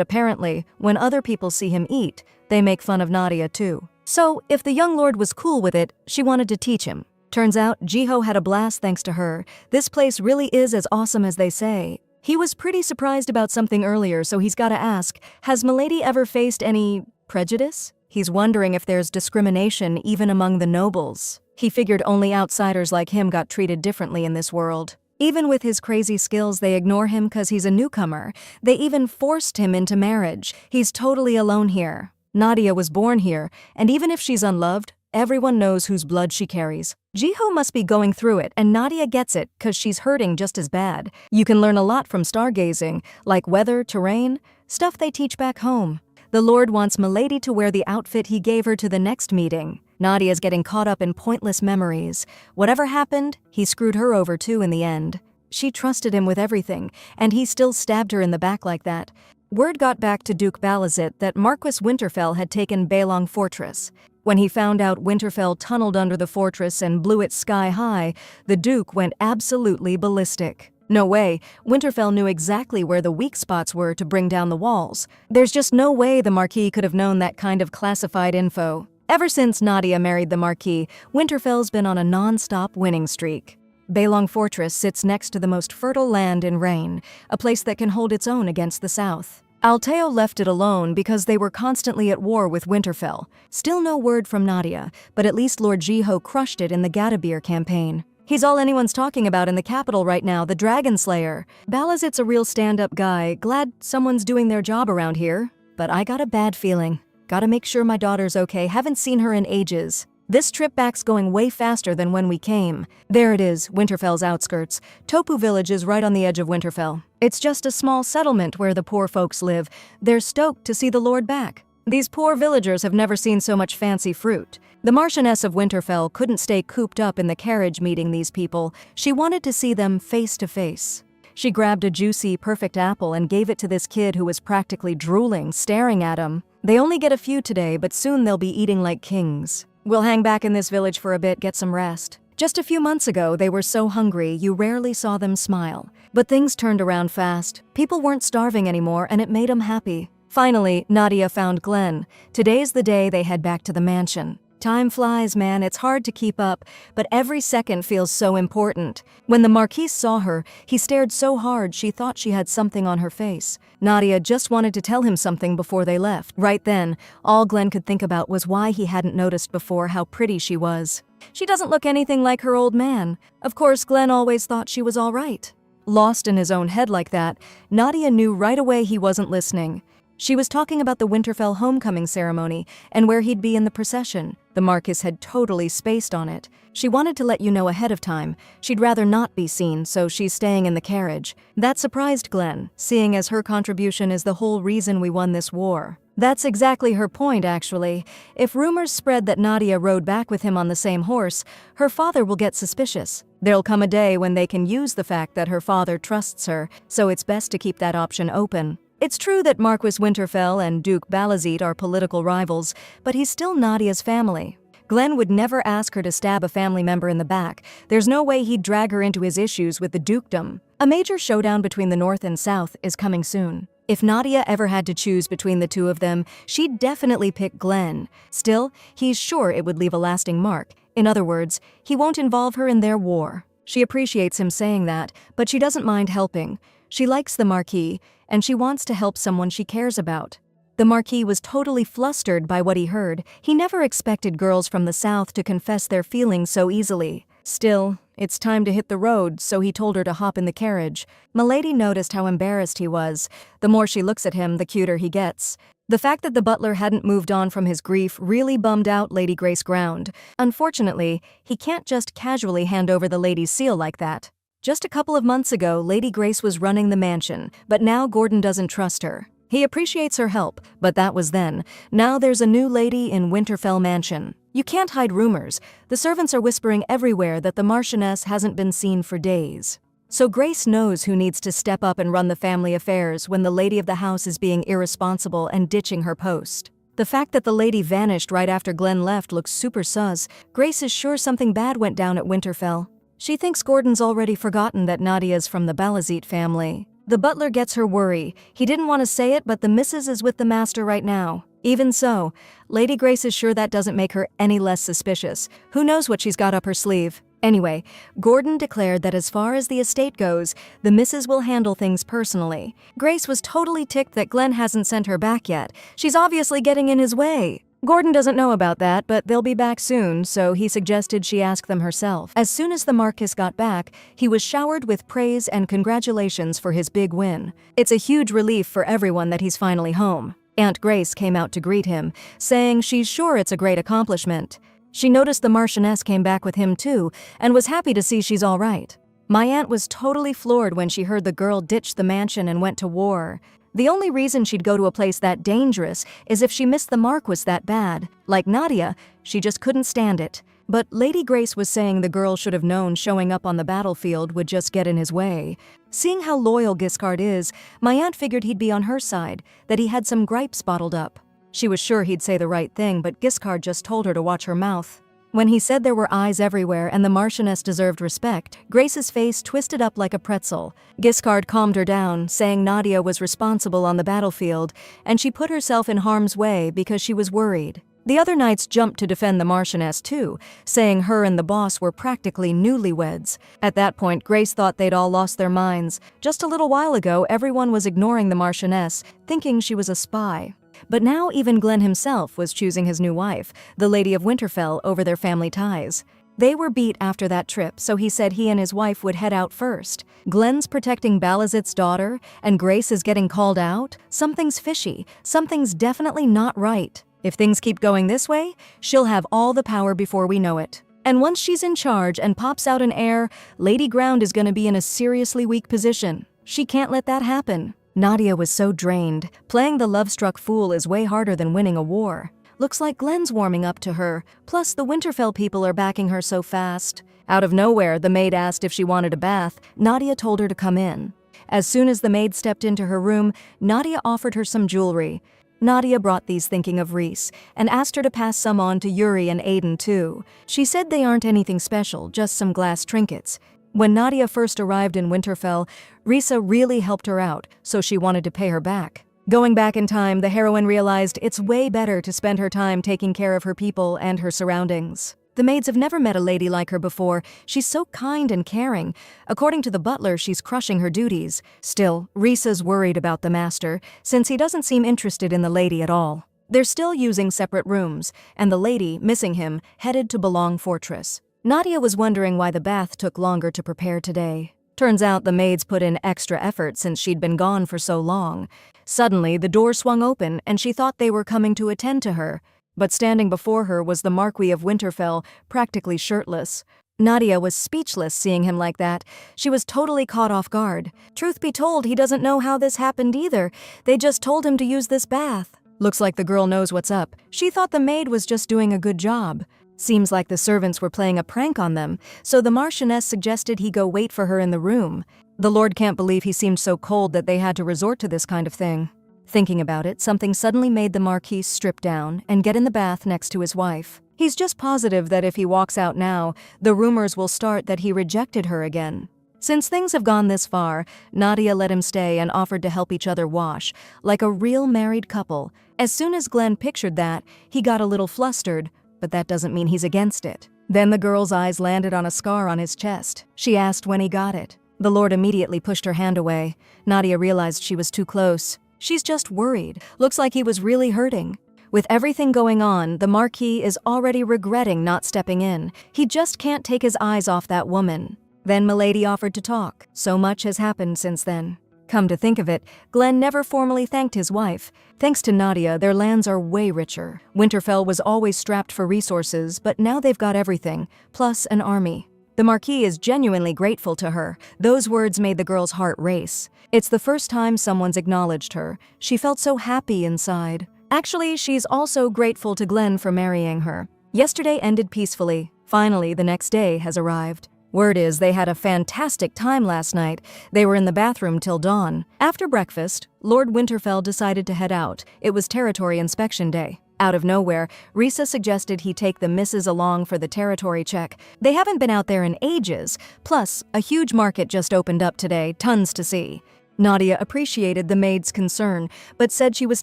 apparently, when other people see him eat, they make fun of Nadia too. So, if the young lord was cool with it, she wanted to teach him. Turns out, Jiho had a blast thanks to her. This place really is as awesome as they say. He was pretty surprised about something earlier, so he's gotta ask, has Milady ever faced any prejudice? He's wondering if there's discrimination even among the nobles. He figured only outsiders like him got treated differently in this world. Even with his crazy skills, they ignore him because he's a newcomer. They even forced him into marriage. He's totally alone here. Nadia was born here, and even if she's unloved, everyone knows whose blood she carries. Jiho must be going through it, and Nadia gets it because she's hurting just as bad. You can learn a lot from stargazing, like weather, terrain, stuff they teach back home. The Lord wants Milady to wear the outfit he gave her to the next meeting. Nadia's getting caught up in pointless memories. Whatever happened, he screwed her over too in the end. She trusted him with everything, and he still stabbed her in the back like that. Word got back to Duke Balazit that Marquis Winterfell had taken Baelong Fortress. When he found out Winterfell tunneled under the fortress and blew it sky high, the Duke went absolutely ballistic. No way, Winterfell knew exactly where the weak spots were to bring down the walls. There's just no way the Marquis could have known that kind of classified info. Ever since Nadia married the Marquis, Winterfell's been on a non-stop winning streak. Baelong Fortress sits next to the most fertile land in Rain, a place that can hold its own against the south. Alteo left it alone because they were constantly at war with Winterfell. Still no word from Nadia, but at least Lord Jiho crushed it in the Gadabir campaign. He's all anyone's talking about in the capital right now, the Dragon Slayer. Balazit's a real stand-up guy, glad someone's doing their job around here. But I got a bad feeling. Gotta make sure my daughter's okay, haven't seen her in ages. This trip back's going way faster than when we came. There it is, Winterfell's outskirts. Topu village is right on the edge of Winterfell. It's just a small settlement where the poor folks live. They're stoked to see the Lord back. These poor villagers have never seen so much fancy fruit. The Marchioness of Winterfell couldn't stay cooped up in the carriage meeting these people. She wanted to see them face to face. She grabbed a juicy, perfect apple and gave it to this kid who was practically drooling, staring at him. They only get a few today, but soon they'll be eating like kings. We'll hang back in this village for a bit, get some rest. Just a few months ago, they were so hungry you rarely saw them smile. But things turned around fast. People weren't starving anymore, and it made them happy. Finally, Nadia found Glenn. Today's the day they head back to the mansion. Time flies, man, it's hard to keep up, but every second feels so important. When the Marquis saw her, he stared so hard she thought she had something on her face. Nadia just wanted to tell him something before they left. Right then, all Glenn could think about was why he hadn't noticed before how pretty she was. She doesn't look anything like her old man. Of course, Glenn always thought she was all right. Lost in his own head like that, Nadia knew right away he wasn't listening. She was talking about the Winterfell homecoming ceremony and where he'd be in the procession. The Marquis had totally spaced on it. She wanted to let you know ahead of time. She'd rather not be seen, so she's staying in the carriage. That surprised Glenn, seeing as her contribution is the whole reason we won this war. That's exactly her point, actually. If rumors spread that Nadia rode back with him on the same horse, her father will get suspicious. There'll come a day when they can use the fact that her father trusts her, so it's best to keep that option open. It's true that Marquis Winterfell and Duke Balazit are political rivals, but he's still Nadia's family. Glenn would never ask her to stab a family member in the back. There's no way he'd drag her into his issues with the dukedom. A major showdown between the North and South is coming soon. If Nadia ever had to choose between the two of them, she'd definitely pick Glenn. Still, he's sure it would leave a lasting mark. In other words, he won't involve her in their war. She appreciates him saying that, but she doesn't mind helping. She likes the Marquis, and she wants to help someone she cares about. The Marquis was totally flustered by what he heard. He never expected girls from the South to confess their feelings so easily. Still, it's time to hit the road, so he told her to hop in the carriage. Milady noticed how embarrassed he was. The more she looks at him, the cuter he gets. The fact that the butler hadn't moved on from his grief really bummed out Lady Grace Ground. Unfortunately, he can't just casually hand over the lady's seal like that. Just a couple of months ago, Lady Grace was running the mansion, but now Gordon doesn't trust her. He appreciates her help, but that was then. Now there's a new lady in Winterfell Mansion. You can't hide rumors. The servants are whispering everywhere that the Marchioness hasn't been seen for days. So Grace knows who needs to step up and run the family affairs when the lady of the house is being irresponsible and ditching her post. The fact that the lady vanished right after Glenn left looks super sus. Grace is sure something bad went down at Winterfell. She thinks Gordon's already forgotten that Nadia's from the Balazit family. The butler gets her worry. He didn't want to say it, but the missus is with the master right now. Even so, Lady Grace is sure that doesn't make her any less suspicious. Who knows what she's got up her sleeve? Anyway, Gordon declared that as far as the estate goes, the missus will handle things personally. Grace was totally ticked that Glenn hasn't sent her back yet. She's obviously getting in his way. Gordon doesn't know about that, but they'll be back soon, so he suggested she ask them herself. As soon as the Marquis got back, he was showered with praise and congratulations for his big win. It's a huge relief for everyone that he's finally home. Aunt Grace came out to greet him, saying she's sure it's a great accomplishment. She noticed the Marchioness came back with him too, and was happy to see she's all right. My aunt was totally floored when she heard the girl ditched the mansion and went to war. The only reason she'd go to a place that dangerous is if she missed the Marquis that bad. Like Nadia, she just couldn't stand it. But Lady Grace was saying the girl should have known showing up on the battlefield would just get in his way. Seeing how loyal Giscard is, my aunt figured he'd be on her side, that he had some gripes bottled up. She was sure he'd say the right thing, but Giscard just told her to watch her mouth. When he said there were eyes everywhere and the Marchioness deserved respect, Grace's face twisted up like a pretzel. Giscard calmed her down, saying Nadia was responsible on the battlefield, and she put herself in harm's way because she was worried. The other knights jumped to defend the Marchioness too, saying her and the boss were practically newlyweds. At that point, Grace thought they'd all lost their minds. Just a little while ago, everyone was ignoring the Marchioness, thinking she was a spy. But now even Glenn himself was choosing his new wife, the Lady of Winterfell, over their family ties. They were beat after that trip, so he said he and his wife would head out first. Glenn's protecting Balazit's daughter, and Grace is getting called out? Something's fishy. Something's definitely not right. If things keep going this way, she'll have all the power before we know it. And once she's in charge and pops out an heir, Lady Ground is going to be in a seriously weak position. She can't let that happen. Nadia was so drained. Playing the love-struck fool is way harder than winning a war. Looks like Glenn's warming up to her. Plus, the Winterfell people are backing her so fast. Out of nowhere, the maid asked if she wanted a bath. Nadia told her to come in. As soon as the maid stepped into her room, Nadia offered her some jewelry. Nadia brought these thinking of Rhys, and asked her to pass some on to Yuri and Aiden too. She said they aren't anything special, just some glass trinkets. When Nadia first arrived in Winterfell, Risa really helped her out, so she wanted to pay her back. Going back in time, the heroine realized it's way better to spend her time taking care of her people and her surroundings. The maids have never met a lady like her before. She's so kind and caring. According to the butler, she's crushing her duties. Still, Risa's worried about the master, since he doesn't seem interested in the lady at all. They're still using separate rooms, and the lady, missing him, headed to Belong Fortress. Nadia was wondering why the bath took longer to prepare today. Turns out the maids put in extra effort since she'd been gone for so long. Suddenly, the door swung open, and she thought they were coming to attend to her. But standing before her was the Marquis of Winterfell, practically shirtless. Nadia was speechless seeing him like that. She was totally caught off guard. Truth be told, he doesn't know how this happened either. They just told him to use this bath. Looks like the girl knows what's up. She thought the maid was just doing a good job. Seems like the servants were playing a prank on them, so the Marchioness suggested he go wait for her in the room. The Lord can't believe he seemed so cold that they had to resort to this kind of thing. Thinking about it, something suddenly made the Marquis strip down and get in the bath next to his wife. He's just positive that if he walks out now, the rumors will start that he rejected her again. Since things have gone this far, Nadia let him stay and offered to help each other wash, like a real married couple. As soon as Glenn pictured that, he got a little flustered, but that doesn't mean he's against it. Then the girl's eyes landed on a scar on his chest. She asked when he got it. The Lord immediately pushed her hand away. Nadia realized she was too close. She's just worried. Looks like he was really hurting. With everything going on, the Marquis is already regretting not stepping in. He just can't take his eyes off that woman. Then Milady offered to talk. So much has happened since then. Come to think of it, Glenn never formally thanked his wife. Thanks to Nadia, their lands are way richer. Winterfell was always strapped for resources, but now they've got everything, plus an army. The Marquis is genuinely grateful to her. Those words made the girl's heart race. It's the first time someone's acknowledged her. She felt so happy inside. Actually, she's also grateful to Glenn for marrying her. Yesterday ended peacefully. Finally, the next day has arrived. Word is they had a fantastic time last night. They were in the bathroom till dawn. After breakfast, Lord Winterfell decided to head out. It was territory inspection day. Out of nowhere, Risa suggested he take the missus along for the territory check. They haven't been out there in ages. Plus, a huge market just opened up today, tons to see. Nadia appreciated the maid's concern, but said she was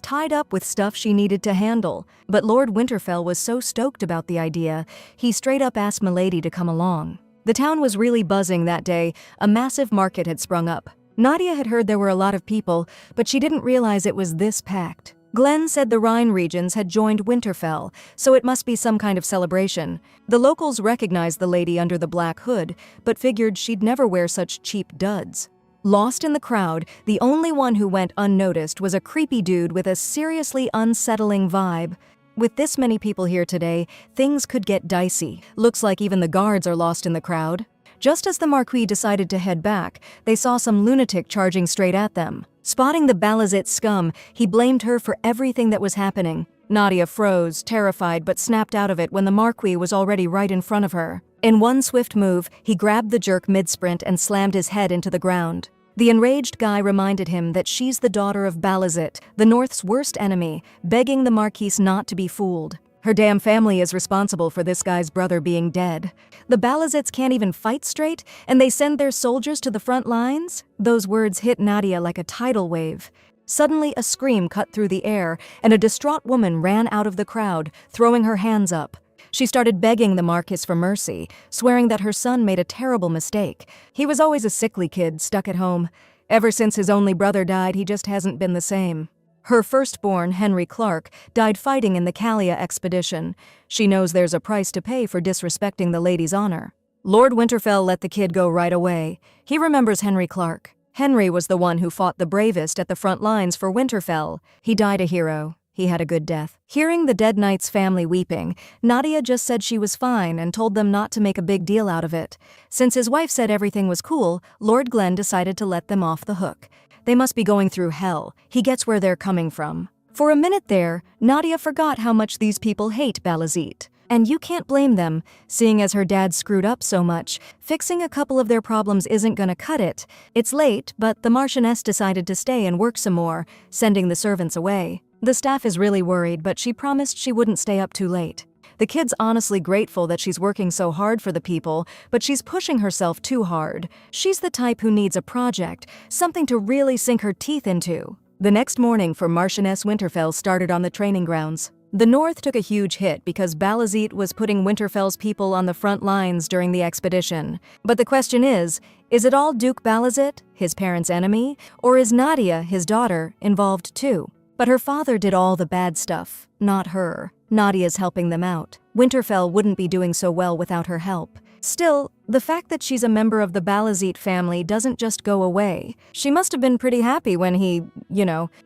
tied up with stuff she needed to handle. But Lord Winterfell was so stoked about the idea, he straight up asked Milady to come along. The town was really buzzing that day. A massive market had sprung up. Nadia had heard there were a lot of people, but she didn't realize it was this packed. Glenn said the Rhine regions had joined Winterfell, so it must be some kind of celebration. The locals recognized the lady under the black hood, but figured she'd never wear such cheap duds. Lost in the crowd, the only one who went unnoticed was a creepy dude with a seriously unsettling vibe. With this many people here today, things could get dicey. Looks like even the guards are lost in the crowd. Just as the Marquis decided to head back, they saw some lunatic charging straight at them. Spotting the Balazit scum, he blamed her for everything that was happening. Nadia froze, terrified, but snapped out of it when the Marquis was already right in front of her. In one swift move, he grabbed the jerk mid-sprint and slammed his head into the ground. The enraged guy reminded him that she's the daughter of Balazit, the North's worst enemy, begging the Marquise not to be fooled. Her damn family is responsible for this guy's brother being dead. The Balazits can't even fight straight, and they send their soldiers to the front lines? Those words hit Nadia like a tidal wave. Suddenly, a scream cut through the air, and a distraught woman ran out of the crowd, throwing her hands up. She started begging the Marquis for mercy, swearing that her son made a terrible mistake. He was always a sickly kid, stuck at home. Ever since his only brother died, he just hasn't been the same. Her firstborn, Henry Clark, died fighting in the Callia expedition. She knows there's a price to pay for disrespecting the lady's honor. Lord Winterfell let the kid go right away. He remembers Henry Clark. Henry was the one who fought the bravest at the front lines for Winterfell. He died a hero. He had a good death. Hearing the dead knight's family weeping, Nadia just said she was fine and told them not to make a big deal out of it. Since his wife said everything was cool, Lord Glenn decided to let them off the hook. They must be going through hell. He gets where they're coming from. For a minute there, Nadia forgot how much these people hate Balazit. And you can't blame them, seeing as her dad screwed up so much. Fixing a couple of their problems isn't gonna cut it. It's late, but the Marchioness decided to stay and work some more, sending the servants away. The staff is really worried, but she promised she wouldn't stay up too late. The kid's honestly grateful that she's working so hard for the people, but she's pushing herself too hard. She's the type who needs a project, something to really sink her teeth into. The next morning for Marchioness Winterfell started on the training grounds. The North took a huge hit because Balazit was putting Winterfell's people on the front lines during the expedition. But the question is it all Duke Balazit, his parents' enemy, or is Nadia, his daughter, involved too? But her father did all the bad stuff, not her. Nadia's helping them out. Winterfell wouldn't be doing so well without her help. Still, the fact that she's a member of the Balazit family doesn't just go away. She must have been pretty happy when he,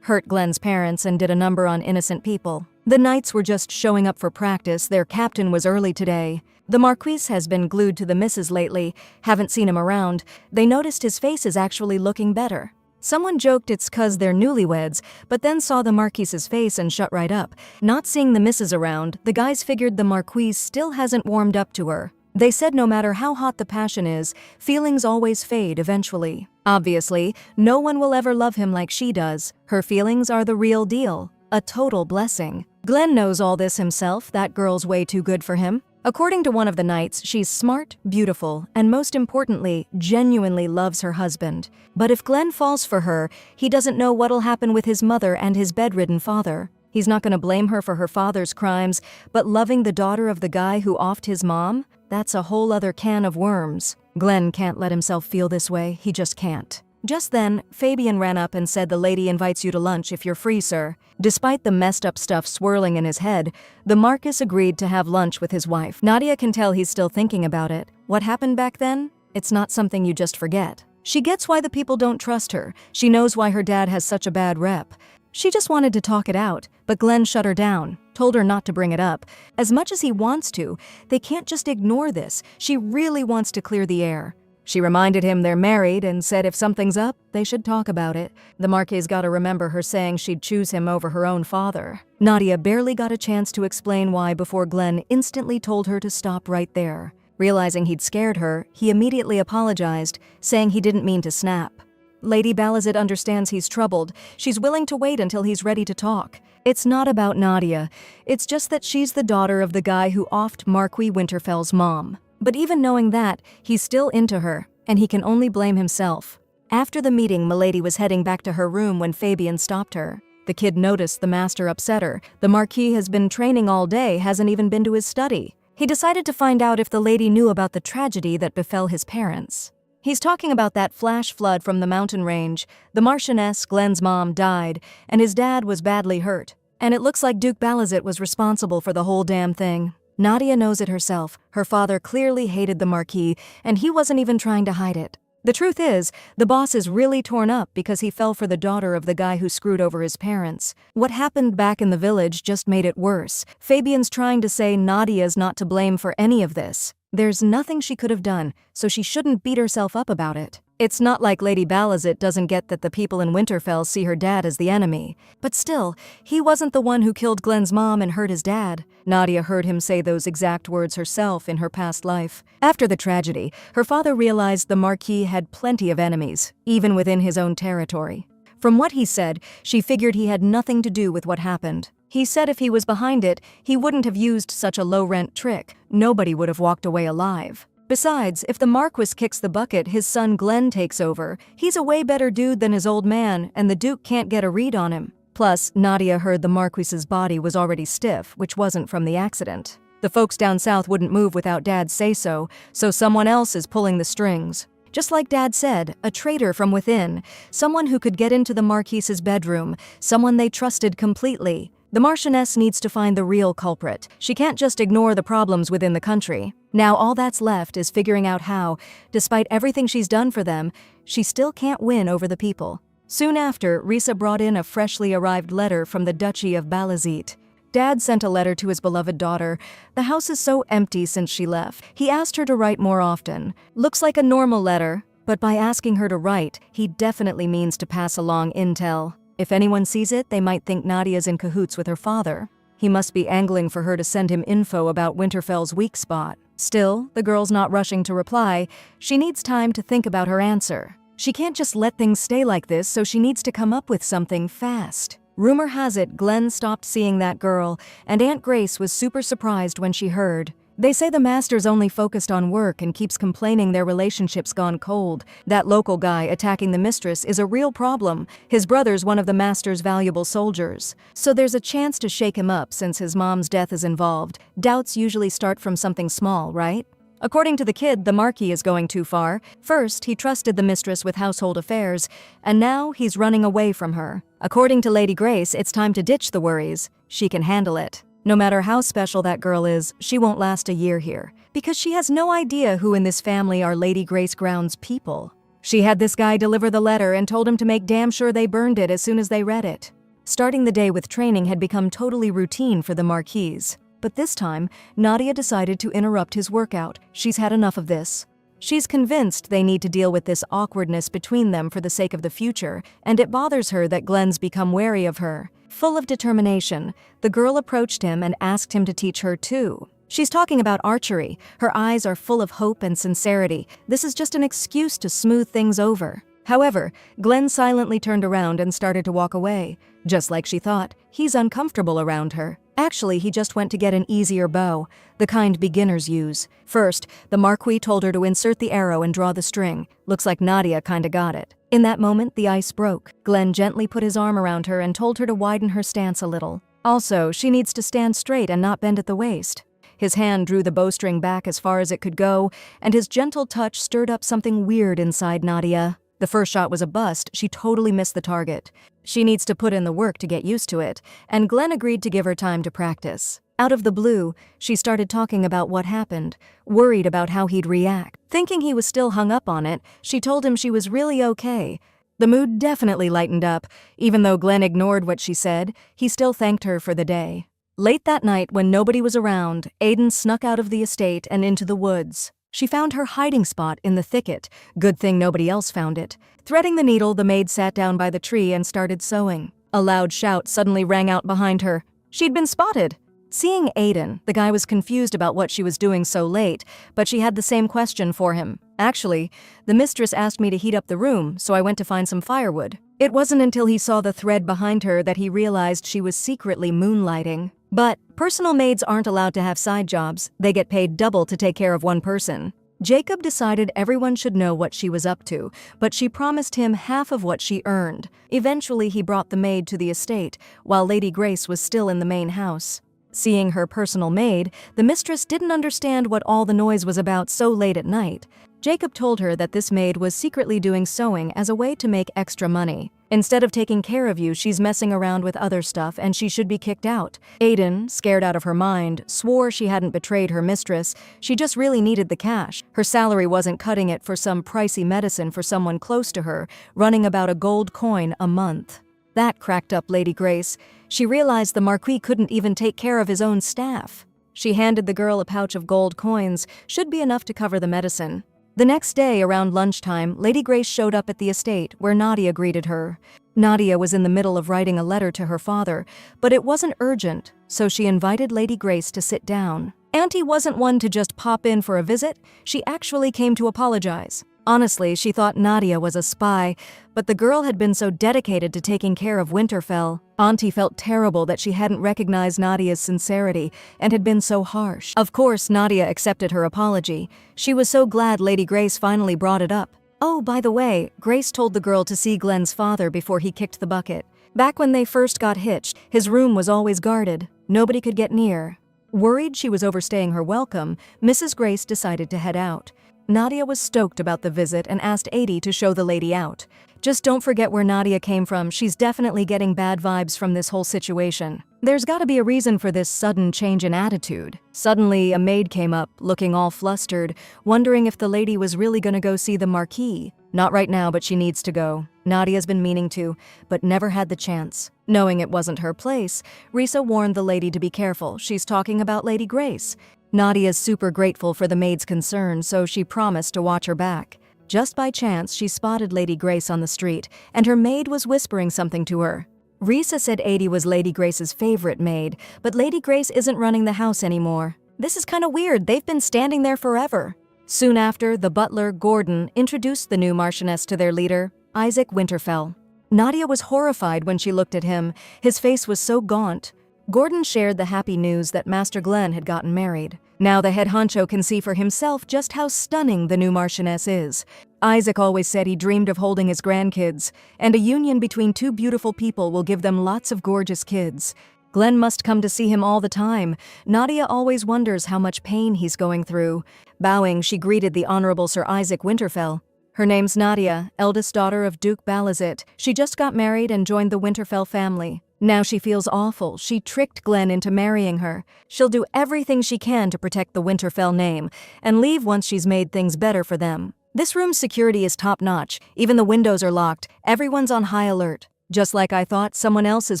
hurt Glenn's parents and did a number on innocent people. The knights were just showing up for practice. Their captain was early today. The Marquis has been glued to the missus lately. Haven't seen him around. They noticed his face is actually looking better. Someone joked it's 'cause they're newlyweds, but then saw the Marquis's face and shut right up. Not seeing the missus around, the guys figured the Marquis still hasn't warmed up to her. They said no matter how hot the passion is, feelings always fade eventually. Obviously, no one will ever love him like she does. Her feelings are the real deal. A total blessing. Glenn knows all this himself. That girl's way too good for him. According to one of the knights, she's smart, beautiful, and most importantly, genuinely loves her husband. But if Glenn falls for her, he doesn't know what'll happen with his mother and his bedridden father. He's not gonna blame her for her father's crimes, but loving the daughter of the guy who offed his mom? That's a whole other can of worms. Glenn can't let himself feel this way. He just can't. Just then, Fabian ran up and said the lady invites you to lunch if you're free, sir. Despite the messed up stuff swirling in his head, the Marquis agreed to have lunch with his wife. Nadia can tell he's still thinking about it. What happened back then? It's not something you just forget. She gets why the people don't trust her. She knows why her dad has such a bad rep. She just wanted to talk it out, but Glenn shut her down, told her not to bring it up. As much as he wants to, they can't just ignore this. She really wants to clear the air. She reminded him they're married and said if something's up, they should talk about it. The Marquis gotta remember her saying she'd choose him over her own father. Nadia barely got a chance to explain why before Glenn instantly told her to stop right there. Realizing he'd scared her, he immediately apologized, saying he didn't mean to snap. Lady Balazit understands he's troubled. She's willing to wait until he's ready to talk. It's not about Nadia. It's just that she's the daughter of the guy who offed Marquis Winterfell's mom. But even knowing that, he's still into her, and he can only blame himself. After the meeting, Milady was heading back to her room when Fabian stopped her. The kid noticed the master upset her. The Marquis has been training all day, hasn't even been to his study. He decided to find out if the lady knew about the tragedy that befell his parents. He's talking about that flash flood from the mountain range. The Marchioness, Glenn's mom, died, and his dad was badly hurt. And it looks like Duke Balazit was responsible for the whole damn thing. Nadia knows it herself. Her father clearly hated the Marquis, and he wasn't even trying to hide it. The truth is, the boss is really torn up because he fell for the daughter of the guy who screwed over his parents. What happened back in the village just made it worse. Fabian's trying to say Nadia's not to blame for any of this. There's nothing she could have done, so she shouldn't beat herself up about it. It's not like Lady Balazit doesn't get that the people in Winterfell see her dad as the enemy. But still, he wasn't the one who killed Glenn's mom and hurt his dad. Nadia heard him say those exact words herself in her past life. After the tragedy, her father realized the Marquis had plenty of enemies, even within his own territory. From what he said, she figured he had nothing to do with what happened. He said if he was behind it, he wouldn't have used such a low-rent trick. Nobody would have walked away alive. Besides, if the Marquis kicks the bucket, his son Glenn takes over. He's a way better dude than his old man, and the Duke can't get a read on him. Plus, Nadia heard the Marquis's body was already stiff, which wasn't from the accident. The folks down south wouldn't move without Dad's say-so, so someone else is pulling the strings. Just like Dad said, a traitor from within, someone who could get into the Marquis's bedroom, someone they trusted completely. The Marchioness needs to find the real culprit. She can't just ignore the problems within the country. Now all that's left is figuring out how, despite everything she's done for them, she still can't win over the people. Soon after, Risa brought in a freshly arrived letter from the Duchy of Balazit. Dad sent a letter to his beloved daughter. The house is so empty since she left. He asked her to write more often. Looks like a normal letter, but by asking her to write, he definitely means to pass along intel. If anyone sees it, they might think Nadia's in cahoots with her father. He must be angling for her to send him info about Winterfell's weak spot. Still, the girl's not rushing to reply. She needs time to think about her answer. She can't just let things stay like this, so she needs to come up with something fast. Rumor has it Glenn stopped seeing that girl, and Aunt Grace was super surprised when she heard. They say the master's only focused on work and keeps complaining their relationship's gone cold. That local guy attacking the mistress is a real problem. His brother's one of the master's valuable soldiers. So there's a chance to shake him up since his mom's death is involved. Doubts usually start from something small, right? According to the kid, the Marquis is going too far. First, he trusted the mistress with household affairs, and now he's running away from her. According to Lady Grace, it's time to ditch the worries. She can handle it. No matter how special that girl is, she won't last a year here, because she has no idea who in this family are Lady Grace Ground's people. She had this guy deliver the letter and told him to make damn sure they burned it as soon as they read it. Starting the day with training had become totally routine for the Marquis. But this time, Nadia decided to interrupt his workout. She's had enough of this. She's convinced they need to deal with this awkwardness between them for the sake of the future, and it bothers her that Glenn's become wary of her. Full of determination, the girl approached him and asked him to teach her too. She's talking about archery. Her eyes are full of hope and sincerity. This is just an excuse to smooth things over. However, Glenn silently turned around and started to walk away. Just like she thought, he's uncomfortable around her. Actually, he just went to get an easier bow, the kind beginners use. First, the Marquis told her to insert the arrow and draw the string. Looks like Nadia kinda got it. In that moment, the ice broke. Glenn gently put his arm around her and told her to widen her stance a little. Also, she needs to stand straight and not bend at the waist. His hand drew the bowstring back as far as it could go, and his gentle touch stirred up something weird inside Nadia. The first shot was a bust. She totally missed the target. She needs to put in the work to get used to it, and Glenn agreed to give her time to practice. Out of the blue, she started talking about what happened, worried about how he'd react. Thinking he was still hung up on it, she told him she was really okay. The mood definitely lightened up. Even though Glenn ignored what she said, he still thanked her for the day. Late that night, when nobody was around, Aiden snuck out of the estate and into the woods. She found her hiding spot in the thicket. Good thing nobody else found it. Threading the needle, the maid sat down by the tree and started sewing. A loud shout suddenly rang out behind her. She'd been spotted. Seeing Aiden, the guy was confused about what she was doing so late, but she had the same question for him. Actually, the mistress asked me to heat up the room, so I went to find some firewood. It wasn't until he saw the thread behind her that he realized she was secretly moonlighting. But personal maids aren't allowed to have side jobs. They get paid double to take care of one person. Jacob decided everyone should know what she was up to, but she promised him half of what she earned. Eventually, he brought the maid to the estate, while Lady Grace was still in the main house. Seeing her personal maid, the mistress didn't understand what all the noise was about so late at night. Jacob told her that this maid was secretly doing sewing as a way to make extra money. Instead of taking care of you, she's messing around with other stuff and she should be kicked out. Aiden, scared out of her mind, swore she hadn't betrayed her mistress. She just really needed the cash. Her salary wasn't cutting it for some pricey medicine for someone close to her, running about a gold coin a month. That cracked up Lady Grace. She realized the Marquis couldn't even take care of his own staff. She handed the girl a pouch of gold coins, should be enough to cover the medicine. The next day, around lunchtime, Lady Grace showed up at the estate, where Nadia greeted her. Nadia was in the middle of writing a letter to her father, but it wasn't urgent, so she invited Lady Grace to sit down. Auntie wasn't one to just pop in for a visit. She actually came to apologize. Honestly, she thought Nadia was a spy, but the girl had been so dedicated to taking care of Winterfell. Auntie felt terrible that she hadn't recognized Nadia's sincerity and had been so harsh. Of course, Nadia accepted her apology. She was so glad Lady Grace finally brought it up. Oh, by the way, Grace told the girl to see Glenn's father before he kicked the bucket. Back when they first got hitched, his room was always guarded. Nobody could get near. Worried she was overstaying her welcome, Mrs. Grace decided to head out. Nadia was stoked about the visit and asked Adi to show the lady out. Just don't forget where Nadia came from. She's definitely getting bad vibes from this whole situation. There's gotta be a reason for this sudden change in attitude. Suddenly, a maid came up, looking all flustered, wondering if the lady was really gonna go see the Marquis. Not right now, but she needs to go. Nadia's been meaning to, but never had the chance. Knowing it wasn't her place, Risa warned the lady to be careful. She's talking about Lady Grace. Nadia's super grateful for the maid's concern, so she promised to watch her back. Just by chance, she spotted Lady Grace on the street, and her maid was whispering something to her. Risa said Adi was Lady Grace's favorite maid, but Lady Grace isn't running the house anymore. This is kinda weird, they've been standing there forever. Soon after, the butler, Gordon, introduced the new Marchioness to their leader, Isaac Winterfell. Nadia was horrified when she looked at him. His face was so gaunt. Gordon shared the happy news that Master Glenn had gotten married. Now the head honcho can see for himself just how stunning the new Marchioness is. Isaac always said he dreamed of holding his grandkids, and a union between two beautiful people will give them lots of gorgeous kids. Glenn must come to see him all the time. Nadia always wonders how much pain he's going through. Bowing, she greeted the Honorable Sir Isaac Winterfell. Her name's Nadia, eldest daughter of Duke Balazit. She just got married and joined the Winterfell family. Now she feels awful. She tricked Glenn into marrying her. She'll do everything she can to protect the Winterfell name, and leave once she's made things better for them. This room's security is top-notch. Even the windows are locked. Everyone's on high alert. Just like I thought, someone else is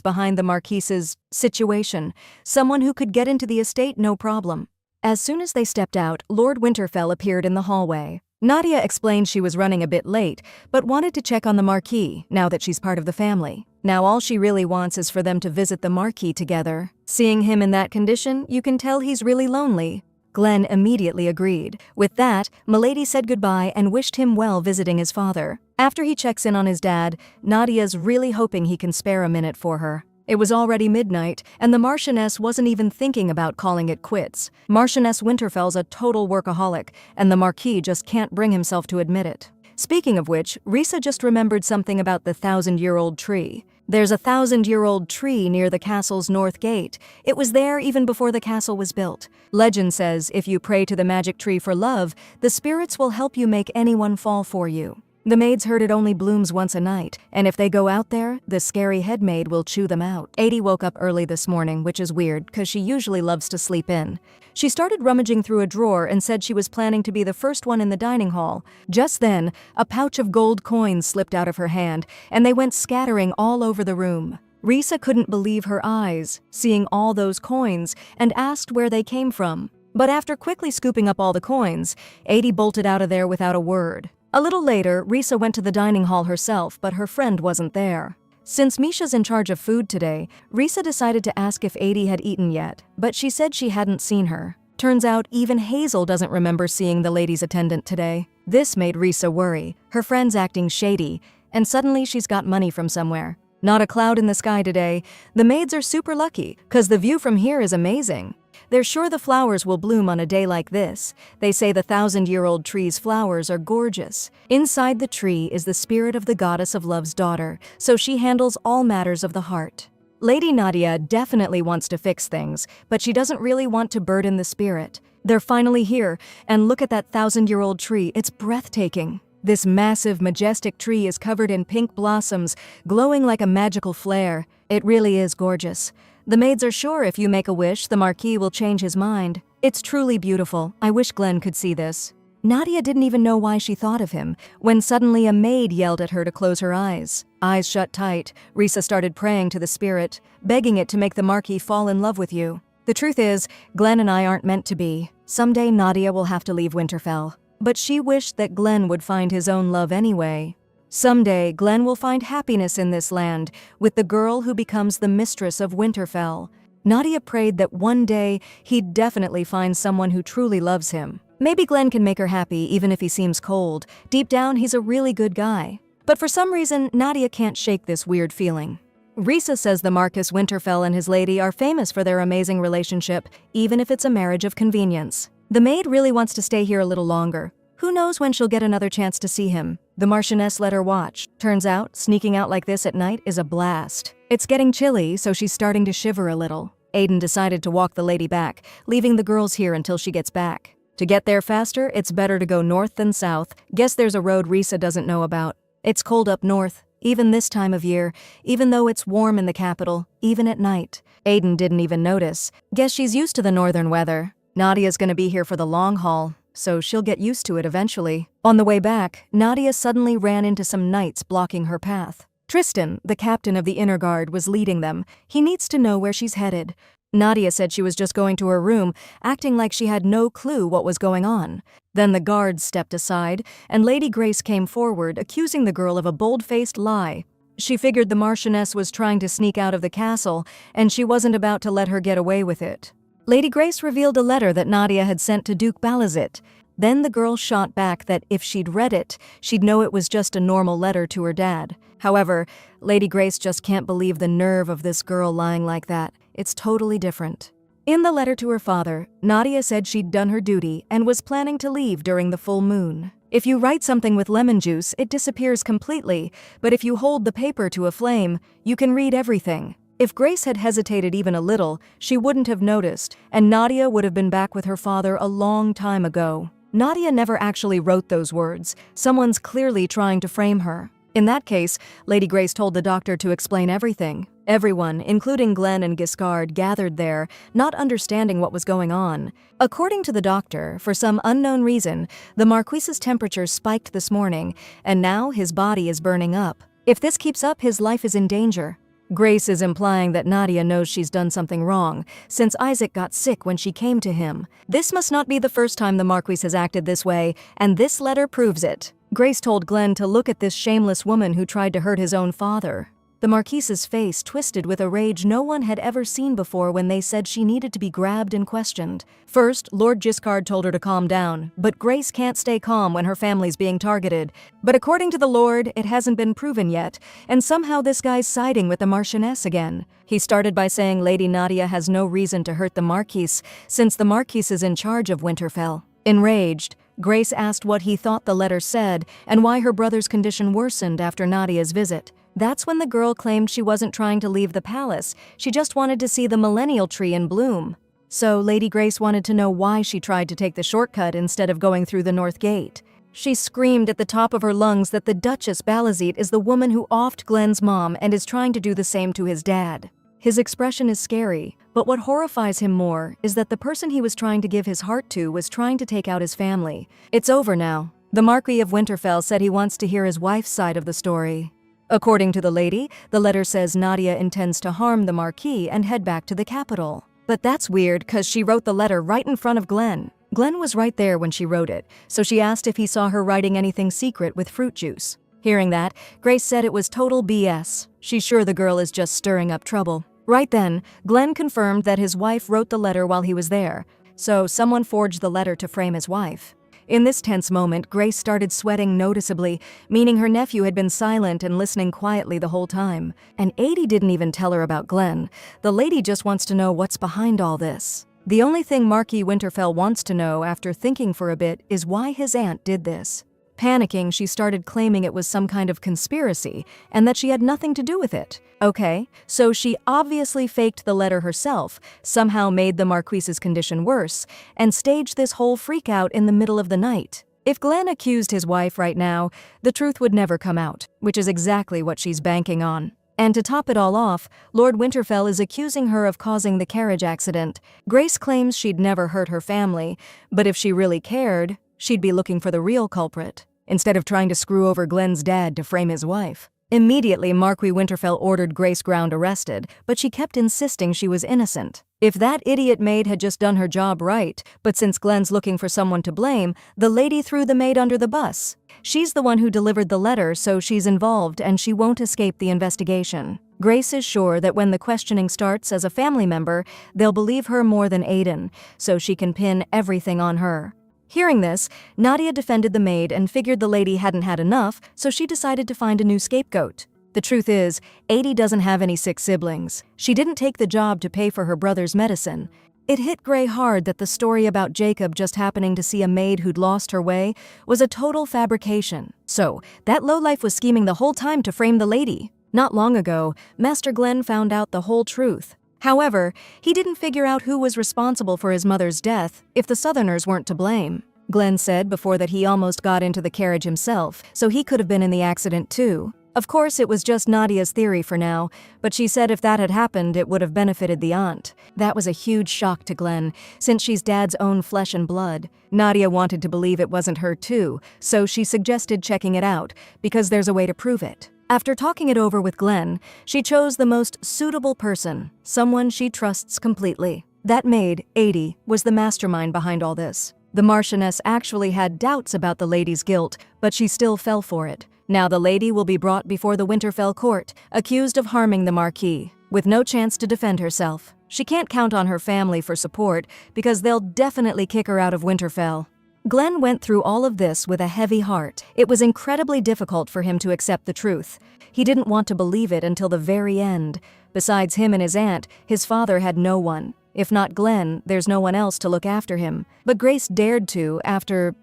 behind the Marquise's situation. Someone who could get into the estate no problem. As soon as they stepped out, Lord Winterfell appeared in the hallway. Nadia explained she was running a bit late, but wanted to check on the Marquis, now that she's part of the family. Now all she really wants is for them to visit the Marquis together. Seeing him in that condition, you can tell he's really lonely. Glenn immediately agreed. With that, Milady said goodbye and wished him well visiting his father. After he checks in on his dad, Nadia's really hoping he can spare a minute for her. It was already midnight, and the Marchioness wasn't even thinking about calling it quits. Marchioness Winterfell's a total workaholic, and the Marquis just can't bring himself to admit it. Speaking of which, Risa just remembered something about the 1,000-year-old tree. There's a 1,000-year-old tree near the castle's north gate. It was there even before the castle was built. Legend says if you pray to the magic tree for love, the spirits will help you make anyone fall for you. The maids heard it only blooms once a night, and if they go out there, the scary head maid will chew them out. Adi woke up early this morning, which is weird, because she usually loves to sleep in. She started rummaging through a drawer and said she was planning to be the first one in the dining hall. Just then, a pouch of gold coins slipped out of her hand, and they went scattering all over the room. Risa couldn't believe her eyes, seeing all those coins, and asked where they came from. But after quickly scooping up all the coins, Adi bolted out of there without a word. A little later, Risa went to the dining hall herself, but her friend wasn't there. Since Misha's in charge of food today, Risa decided to ask if Adi had eaten yet, but she said she hadn't seen her. Turns out even Hazel doesn't remember seeing the ladies' attendant today. This made Risa worry, her friend's acting shady, and suddenly she's got money from somewhere. Not a cloud in the sky today. The maids are super lucky, 'cause the view from here is amazing. They're sure the flowers will bloom on a day like this. They say the 1,000-year-old tree's flowers are gorgeous. Inside the tree is the spirit of the goddess of love's daughter, so she handles all matters of the heart. Lady Nadia definitely wants to fix things, but she doesn't really want to burden the spirit. They're finally here, and look at that 1,000-year-old tree, it's breathtaking. This massive, majestic tree is covered in pink blossoms, glowing like a magical flare. It really is gorgeous. The maids are sure if you make a wish, the Marquis will change his mind. It's truly beautiful. I wish Glenn could see this. Nadia didn't even know why she thought of him, when suddenly a maid yelled at her to close her eyes. Eyes shut tight, Risa started praying to the spirit, begging it to make the Marquis fall in love with you. The truth is, Glenn and I aren't meant to be. Someday Nadia will have to leave Winterfell. But she wished that Glenn would find his own love anyway. Someday, Glenn will find happiness in this land, with the girl who becomes the mistress of Winterfell. Nadia prayed that one day he'd definitely find someone who truly loves him. Maybe Glenn can make her happy even if he seems cold. Deep down, he's a really good guy. But for some reason, Nadia can't shake this weird feeling. Risa says the Marcus Winterfell and his lady are famous for their amazing relationship, even if it's a marriage of convenience. The maid really wants to stay here a little longer. Who knows when she'll get another chance to see him? The Marchioness let her watch. Turns out, sneaking out like this at night is a blast. It's getting chilly, so she's starting to shiver a little. Aiden decided to walk the lady back, leaving the girls here until she gets back. To get there faster, it's better to go north than south. Guess there's a road Risa doesn't know about. It's cold up north, even this time of year, even though it's warm in the capital, even at night. Aiden didn't even notice. Guess she's used to the northern weather. Nadia's gonna be here for the long haul, so she'll get used to it eventually. On the way back, Nadia suddenly ran into some knights blocking her path. Tristan, the captain of the inner guard, was leading them. He needs to know where she's headed. Nadia said she was just going to her room, acting like she had no clue what was going on. Then the guards stepped aside, and Lady Grace came forward, accusing the girl of a bold-faced lie. She figured the Marchioness was trying to sneak out of the castle, and she wasn't about to let her get away with it. Lady Grace revealed a letter that Nadia had sent to Duke Balazit. Then the girl shot back that if she'd read it, she'd know it was just a normal letter to her dad. However, Lady Grace just can't believe the nerve of this girl lying like that. It's totally different. In the letter to her father, Nadia said she'd done her duty and was planning to leave during the full moon. If you write something with lemon juice, it disappears completely, but if you hold the paper to a flame, you can read everything. If Grace had hesitated even a little, she wouldn't have noticed, and Nadia would have been back with her father a long time ago. Nadia never actually wrote those words. Someone's clearly trying to frame her. In that case, Lady Grace told the doctor to explain everything. Everyone, including Glenn and Giscard, gathered there, not understanding what was going on. According to the doctor, for some unknown reason, the Marquis's temperature spiked this morning, and now his body is burning up. If this keeps up, his life is in danger. Grace is implying that Nadia knows she's done something wrong, since Isaac got sick when she came to him. This must not be the first time the Marquis has acted this way, and this letter proves it. Grace told Glenn to look at this shameless woman who tried to hurt his own father. The Marquise's face twisted with a rage no one had ever seen before when they said she needed to be grabbed and questioned. First, Lord Giscard told her to calm down, but Grace can't stay calm when her family's being targeted. But according to the Lord, it hasn't been proven yet, and somehow this guy's siding with the Marchioness again. He started by saying Lady Nadia has no reason to hurt the Marquise, since the Marquise is in charge of Winterfell. Enraged, Grace asked what he thought the letter said and why her brother's condition worsened after Nadia's visit. That's when the girl claimed she wasn't trying to leave the palace, she just wanted to see the millennial tree in bloom. So Lady Grace wanted to know why she tried to take the shortcut instead of going through the North Gate. She screamed at the top of her lungs that the Duchess Balazit is the woman who offed Glenn's mom and is trying to do the same to his dad. His expression is scary, but what horrifies him more is that the person he was trying to give his heart to was trying to take out his family. It's over now. The Marquis of Winterfell said he wants to hear his wife's side of the story. According to the lady, the letter says Nadia intends to harm the Marquis and head back to the capital. But that's weird because she wrote the letter right in front of Glenn. Glenn was right there when she wrote it, so she asked if he saw her writing anything secret with fruit juice. Hearing that, Grace said it was total BS. She's sure the girl is just stirring up trouble. Right then, Glenn confirmed that his wife wrote the letter while he was there, so someone forged the letter to frame his wife. In this tense moment, Grace started sweating noticeably, meaning her nephew had been silent and listening quietly the whole time. And Adie didn't even tell her about Glenn. The lady just wants to know what's behind all this. The only thing Marquis Winterfell wants to know after thinking for a bit is why his aunt did this. Panicking, she started claiming it was some kind of conspiracy and that she had nothing to do with it. Okay, so she obviously faked the letter herself, somehow made the Marquise's condition worse, and staged this whole freakout in the middle of the night. If Glenn accused his wife right now, the truth would never come out, which is exactly what she's banking on. And to top it all off, Lord Winterfell is accusing her of causing the carriage accident. Grace claims she'd never hurt her family, but if she really cared, she'd be looking for the real culprit, instead of trying to screw over Glenn's dad to frame his wife. Immediately, Marquis Winterfell ordered Grace Ground arrested, but she kept insisting she was innocent. If that idiot maid had just done her job right, but since Glenn's looking for someone to blame, the lady threw the maid under the bus. She's the one who delivered the letter, so she's involved and she won't escape the investigation. Grace is sure that when the questioning starts as a family member, they'll believe her more than Aiden, so she can pin everything on her. Hearing this, Nadia defended the maid and figured the lady hadn't had enough, so she decided to find a new scapegoat. The truth is, Adie doesn't have any sick siblings. She didn't take the job to pay for her brother's medicine. It hit Gray hard that the story about Jacob just happening to see a maid who'd lost her way was a total fabrication. So, that lowlife was scheming the whole time to frame the lady. Not long ago, Master Glenn found out the whole truth. However, he didn't figure out who was responsible for his mother's death if the Southerners weren't to blame. Glenn said before that he almost got into the carriage himself, so he could have been in the accident too. Of course, it was just Nadia's theory for now, but she said if that had happened, it would have benefited the aunt. That was a huge shock to Glenn, since she's Dad's own flesh and blood. Nadia wanted to believe it wasn't her too, so she suggested checking it out, because there's a way to prove it. After talking it over with Glenn, she chose the most suitable person, someone she trusts completely. That maid, Adie, was the mastermind behind all this. The Marchioness actually had doubts about the lady's guilt, but she still fell for it. Now the lady will be brought before the Winterfell court, accused of harming the Marquis, with no chance to defend herself. She can't count on her family for support, because they'll definitely kick her out of Winterfell. Glenn went through all of this with a heavy heart. It was incredibly difficult for him to accept the truth. He didn't want to believe it until the very end. Besides him and his aunt, his father had no one. If not Glenn, there's no one else to look after him. But Grace dared to after,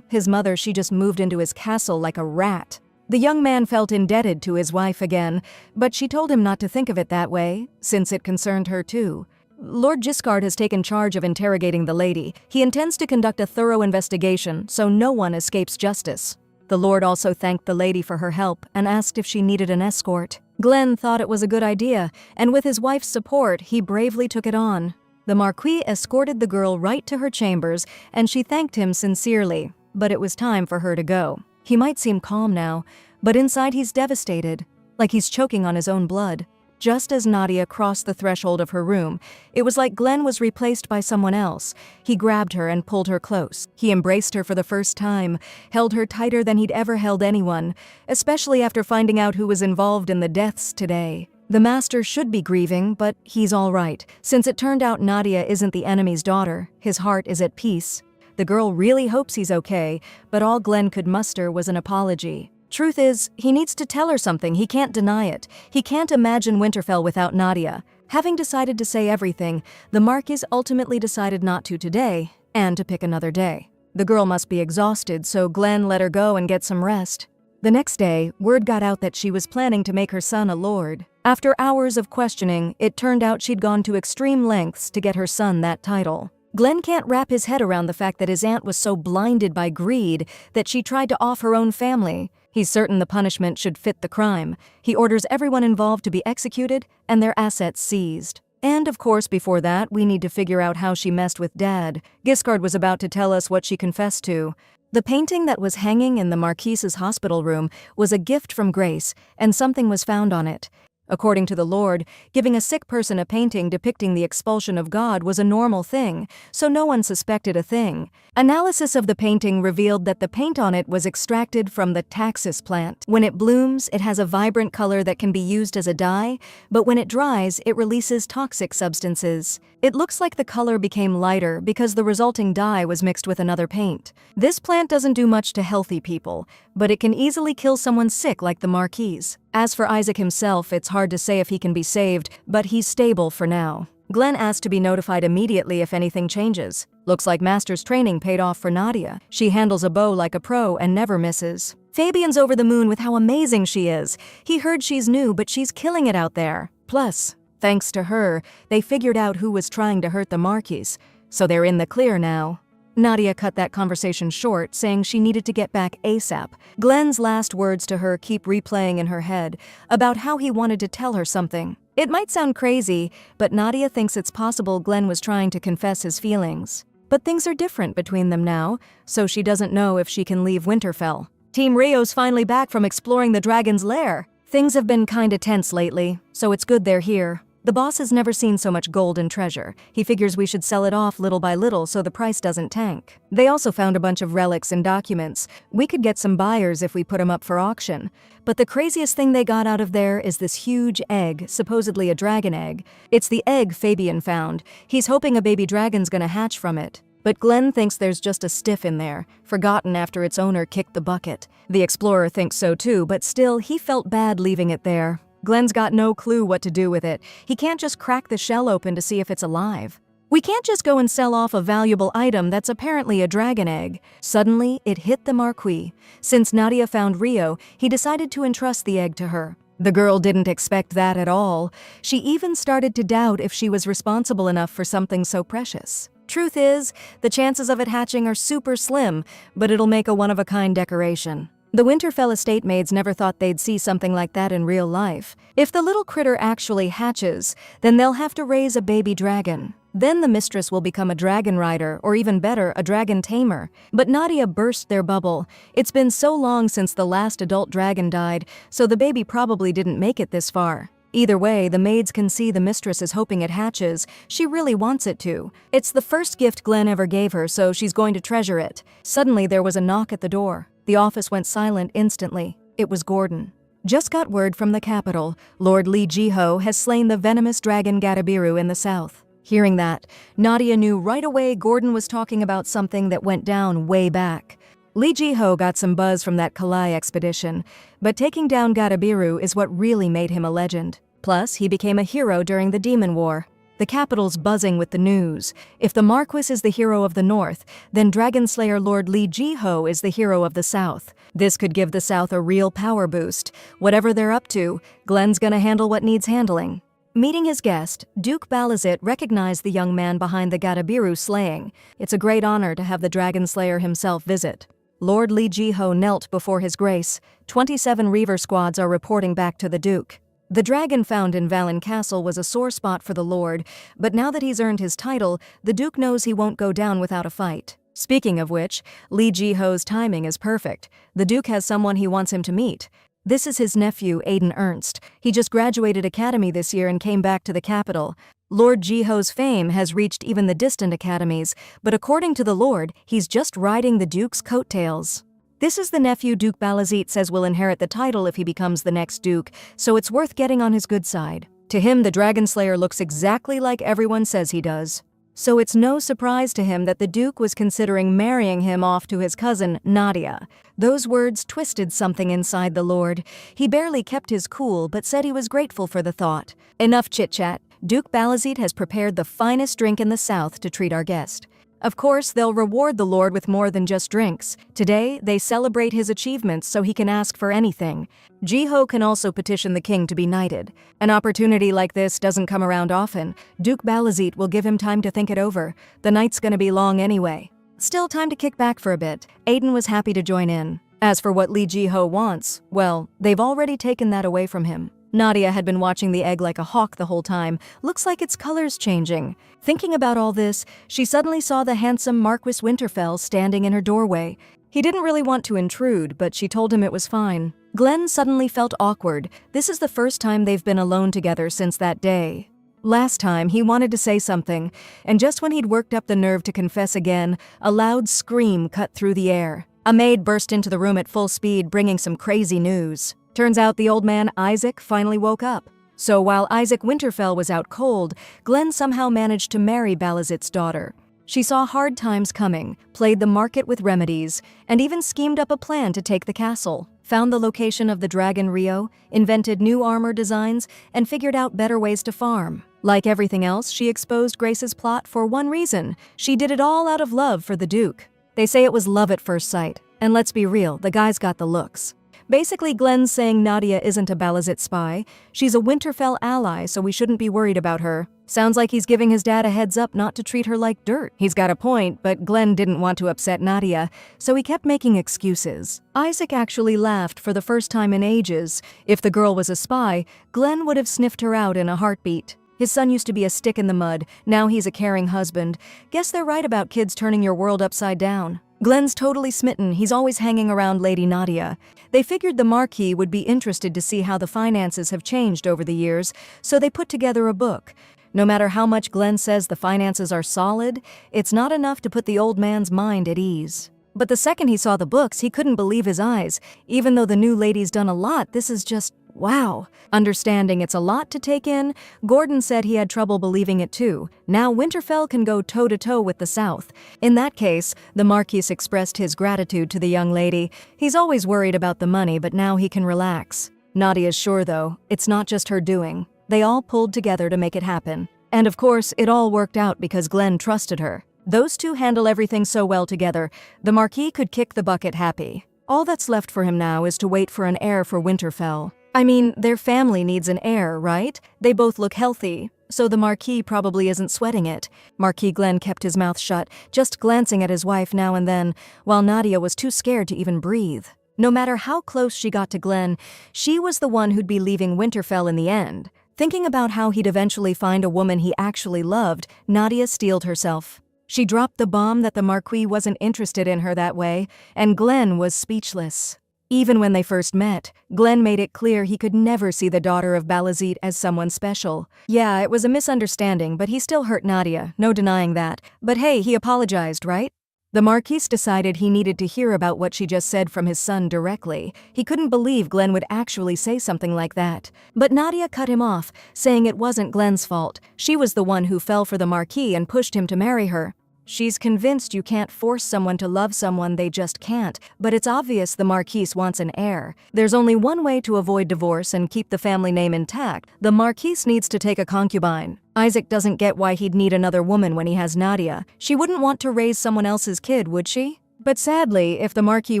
his mother, she just moved into his castle like a rat. The young man felt indebted to his wife again, but she told him not to think of it that way, since it concerned her too. Lord Giscard has taken charge of interrogating the lady. He intends to conduct a thorough investigation, so no one escapes justice. The Lord also thanked the lady for her help and asked if she needed an escort. Glenn thought it was a good idea, and with his wife's support, he bravely took it on. The Marquis escorted the girl right to her chambers, and she thanked him sincerely, but it was time for her to go. He might seem calm now, but inside he's devastated, like he's choking on his own blood. Just as Nadia crossed the threshold of her room, it was like Glenn was replaced by someone else. He grabbed her and pulled her close. He embraced her for the first time, held her tighter than he'd ever held anyone, especially after finding out who was involved in the deaths today. The master should be grieving, but he's all right. Since it turned out Nadia isn't the enemy's daughter, his heart is at peace. The girl really hopes he's okay, but all Glenn could muster was an apology. Truth is, he needs to tell her something. He can't deny it. He can't imagine Winterfell without Nadia. Having decided to say everything, the Marquis ultimately decided not to today, and to pick another day. The girl must be exhausted, so Glenn let her go and get some rest. The next day, word got out that she was planning to make her son a lord. After hours of questioning, it turned out she'd gone to extreme lengths to get her son that title. Glenn can't wrap his head around the fact that his aunt was so blinded by greed that she tried to off her own family. He's certain the punishment should fit the crime. He orders everyone involved to be executed and their assets seized. And of course, before that, we need to figure out how she messed with Dad. Giscard was about to tell us what she confessed to. The painting that was hanging in the Marquise's hospital room was a gift from Grace, and something was found on it. According to the Lord, giving a sick person a painting depicting the expulsion of God was a normal thing, so no one suspected a thing. Analysis of the painting revealed that the paint on it was extracted from the taxus plant. When it blooms, it has a vibrant color that can be used as a dye, but when it dries, it releases toxic substances. It looks like the color became lighter because the resulting dye was mixed with another paint. This plant doesn't do much to healthy people, but it can easily kill someone sick like the Marquise. As for Isaac himself, it's hard to say if he can be saved, but he's stable for now. Glenn asked to be notified immediately if anything changes. Looks like Master's training paid off for Nadia. She handles a bow like a pro and never misses. Fabian's over the moon with how amazing she is. He heard she's new, but she's killing it out there. Plus, thanks to her, they figured out who was trying to hurt the Marquise, so they're in the clear now. Nadia cut that conversation short, saying she needed to get back ASAP. Glenn's last words to her keep replaying in her head about how he wanted to tell her something. It might sound crazy, but Nadia thinks it's possible Glenn was trying to confess his feelings. But things are different between them now, so she doesn't know if she can leave Winterfell. Team Rio's finally back from exploring the dragon's lair. Things have been kinda tense lately, so it's good they're here. The boss has never seen so much gold and treasure. He figures we should sell it off little by little so the price doesn't tank. They also found a bunch of relics and documents. We could get some buyers if we put them up for auction. But the craziest thing they got out of there is this huge egg, supposedly a dragon egg. It's the egg Fabian found. He's hoping a baby dragon's gonna hatch from it. But Glenn thinks there's just a stiff in there, forgotten after its owner kicked the bucket. The explorer thinks so too, but still, he felt bad leaving it there. Glenn's got no clue what to do with it. He can't just crack the shell open to see if it's alive. We can't just go and sell off a valuable item that's apparently a dragon egg. Suddenly, it hit the Marquis. Since Nadia found Rio, he decided to entrust the egg to her. The girl didn't expect that at all. She even started to doubt if she was responsible enough for something so precious. Truth is, the chances of it hatching are super slim, but it'll make a one-of-a-kind decoration. The Winterfell estate maids never thought they'd see something like that in real life. If the little critter actually hatches, then they'll have to raise a baby dragon. Then the mistress will become a dragon rider, or even better, a dragon tamer. But Nadia burst their bubble. It's been so long since the last adult dragon died, so the baby probably didn't make it this far. Either way, the maids can see the mistress is hoping it hatches. She really wants it to. It's the first gift Glenn ever gave her, so she's going to treasure it. Suddenly, there was a knock at the door. The office went silent instantly. It was Gordon. Just got word from the capital. Lord Lee Jiho has slain the venomous dragon Gadabiru in the south. Hearing that, Nadia knew right away Gordon was talking about something that went down way back. Lee Jiho got some buzz from that Kalai expedition, but taking down Gadabiru is what really made him a legend. Plus, he became a hero during the Demon War. The capital's buzzing with the news. If the Marquis is the hero of the north, then Dragonslayer Lord Lee Jiho is the hero of the south. This could give the south a real power boost. Whatever they're up to, Glenn's gonna handle what needs handling. Meeting his guest, Duke Balazit recognized the young man behind the Gadabiru slaying. It's a great honor to have the Dragonslayer himself visit. Lord Lee Jiho knelt before his grace. 27 Reaver squads are reporting back to the Duke. The dragon found in Valen Castle was a sore spot for the Lord, but now that he's earned his title, the Duke knows he won't go down without a fight. Speaking of which, Lee Jiho's timing is perfect. The Duke has someone he wants him to meet. This is his nephew, Aiden Ernst. He just graduated academy this year and came back to the capital. Lord Jiho's fame has reached even the distant academies, but according to the Lord, he's just riding the Duke's coattails. This is the nephew Duke Balazit says will inherit the title if he becomes the next Duke, so it's worth getting on his good side. To him, the Dragonslayer looks exactly like everyone says he does. So it's no surprise to him that the Duke was considering marrying him off to his cousin, Nadia. Those words twisted something inside the Lord. He barely kept his cool, but said he was grateful for the thought. Enough chit-chat. Duke Balazit has prepared the finest drink in the south to treat our guest. Of course, they'll reward the Lord with more than just drinks. Today, they celebrate his achievements so he can ask for anything. Jiho can also petition the king to be knighted. An opportunity like this doesn't come around often. Duke Balazit will give him time to think it over. The night's gonna be long anyway. Still time to kick back for a bit. Aiden was happy to join in. As for what Lee Jiho wants, well, they've already taken that away from him. Nadia had been watching the egg like a hawk the whole time. Looks like its color's changing. Thinking about all this, she suddenly saw the handsome Marquis Winterfell standing in her doorway. He didn't really want to intrude, but she told him it was fine. Glenn suddenly felt awkward. This is the first time they've been alone together since that day. Last time, he wanted to say something, and just when he'd worked up the nerve to confess again, a loud scream cut through the air. A maid burst into the room at full speed, bringing some crazy news. Turns out the old man, Isaac, finally woke up. So while Isaac Winterfell was out cold, Glenn somehow managed to marry Balazit's daughter. She saw hard times coming, played the market with remedies, and even schemed up a plan to take the castle. Found the location of the Dragon Rio, invented new armor designs, and figured out better ways to farm. Like everything else, she exposed Grace's plot for one reason. She did it all out of love for the Duke. They say it was love at first sight, and let's be real, the guy's got the looks. Basically, Glenn's saying Nadia isn't a Balazit spy. She's a Winterfell ally, so we shouldn't be worried about her. Sounds like he's giving his dad a heads up not to treat her like dirt. He's got a point, but Glenn didn't want to upset Nadia, so he kept making excuses. Isaac actually laughed for the first time in ages. If the girl was a spy, Glenn would have sniffed her out in a heartbeat. His son used to be a stick in the mud, now he's a caring husband. Guess they're right about kids turning your world upside down. Glenn's totally smitten, he's always hanging around Lady Nadia. They figured the Marquis would be interested to see how the finances have changed over the years, so they put together a book. No matter how much Glenn says the finances are solid, it's not enough to put the old man's mind at ease. But the second he saw the books, he couldn't believe his eyes. Even though the new lady's done a lot, this is just wow. Understanding it's a lot to take in, Gordon said he had trouble believing it too. Now Winterfell can go toe-to-toe with the South. In that case, the Marquis expressed his gratitude to the young lady. He's always worried about the money, but now he can relax. Nadia's sure, though, it's not just her doing. They all pulled together to make it happen. And of course, it all worked out because Glenn trusted her. Those two handle everything so well together, the Marquis could kick the bucket happy. All that's left for him now is to wait for an heir for Winterfell. I mean, their family needs an heir, right? They both look healthy, so the Marquis probably isn't sweating it. Marquis Glenn kept his mouth shut, just glancing at his wife now and then, while Nadia was too scared to even breathe. No matter how close she got to Glenn, she was the one who'd be leaving Winterfell in the end. Thinking about how he'd eventually find a woman he actually loved, Nadia steeled herself. She dropped the bomb that the Marquis wasn't interested in her that way, and Glenn was speechless. Even when they first met, Glenn made it clear he could never see the daughter of Balazit as someone special. Yeah, it was a misunderstanding, but he still hurt Nadia, no denying that. But hey, he apologized, right? The Marquis decided he needed to hear about what she just said from his son directly. He couldn't believe Glenn would actually say something like that. But Nadia cut him off, saying it wasn't Glenn's fault. She was the one who fell for the Marquis and pushed him to marry her. She's convinced you can't force someone to love someone they just can't, but it's obvious the Marquis wants an heir. There's only one way to avoid divorce and keep the family name intact. The Marquis needs to take a concubine. Isaac doesn't get why he'd need another woman when he has Nadia. She wouldn't want to raise someone else's kid, would she? But sadly, if the Marquis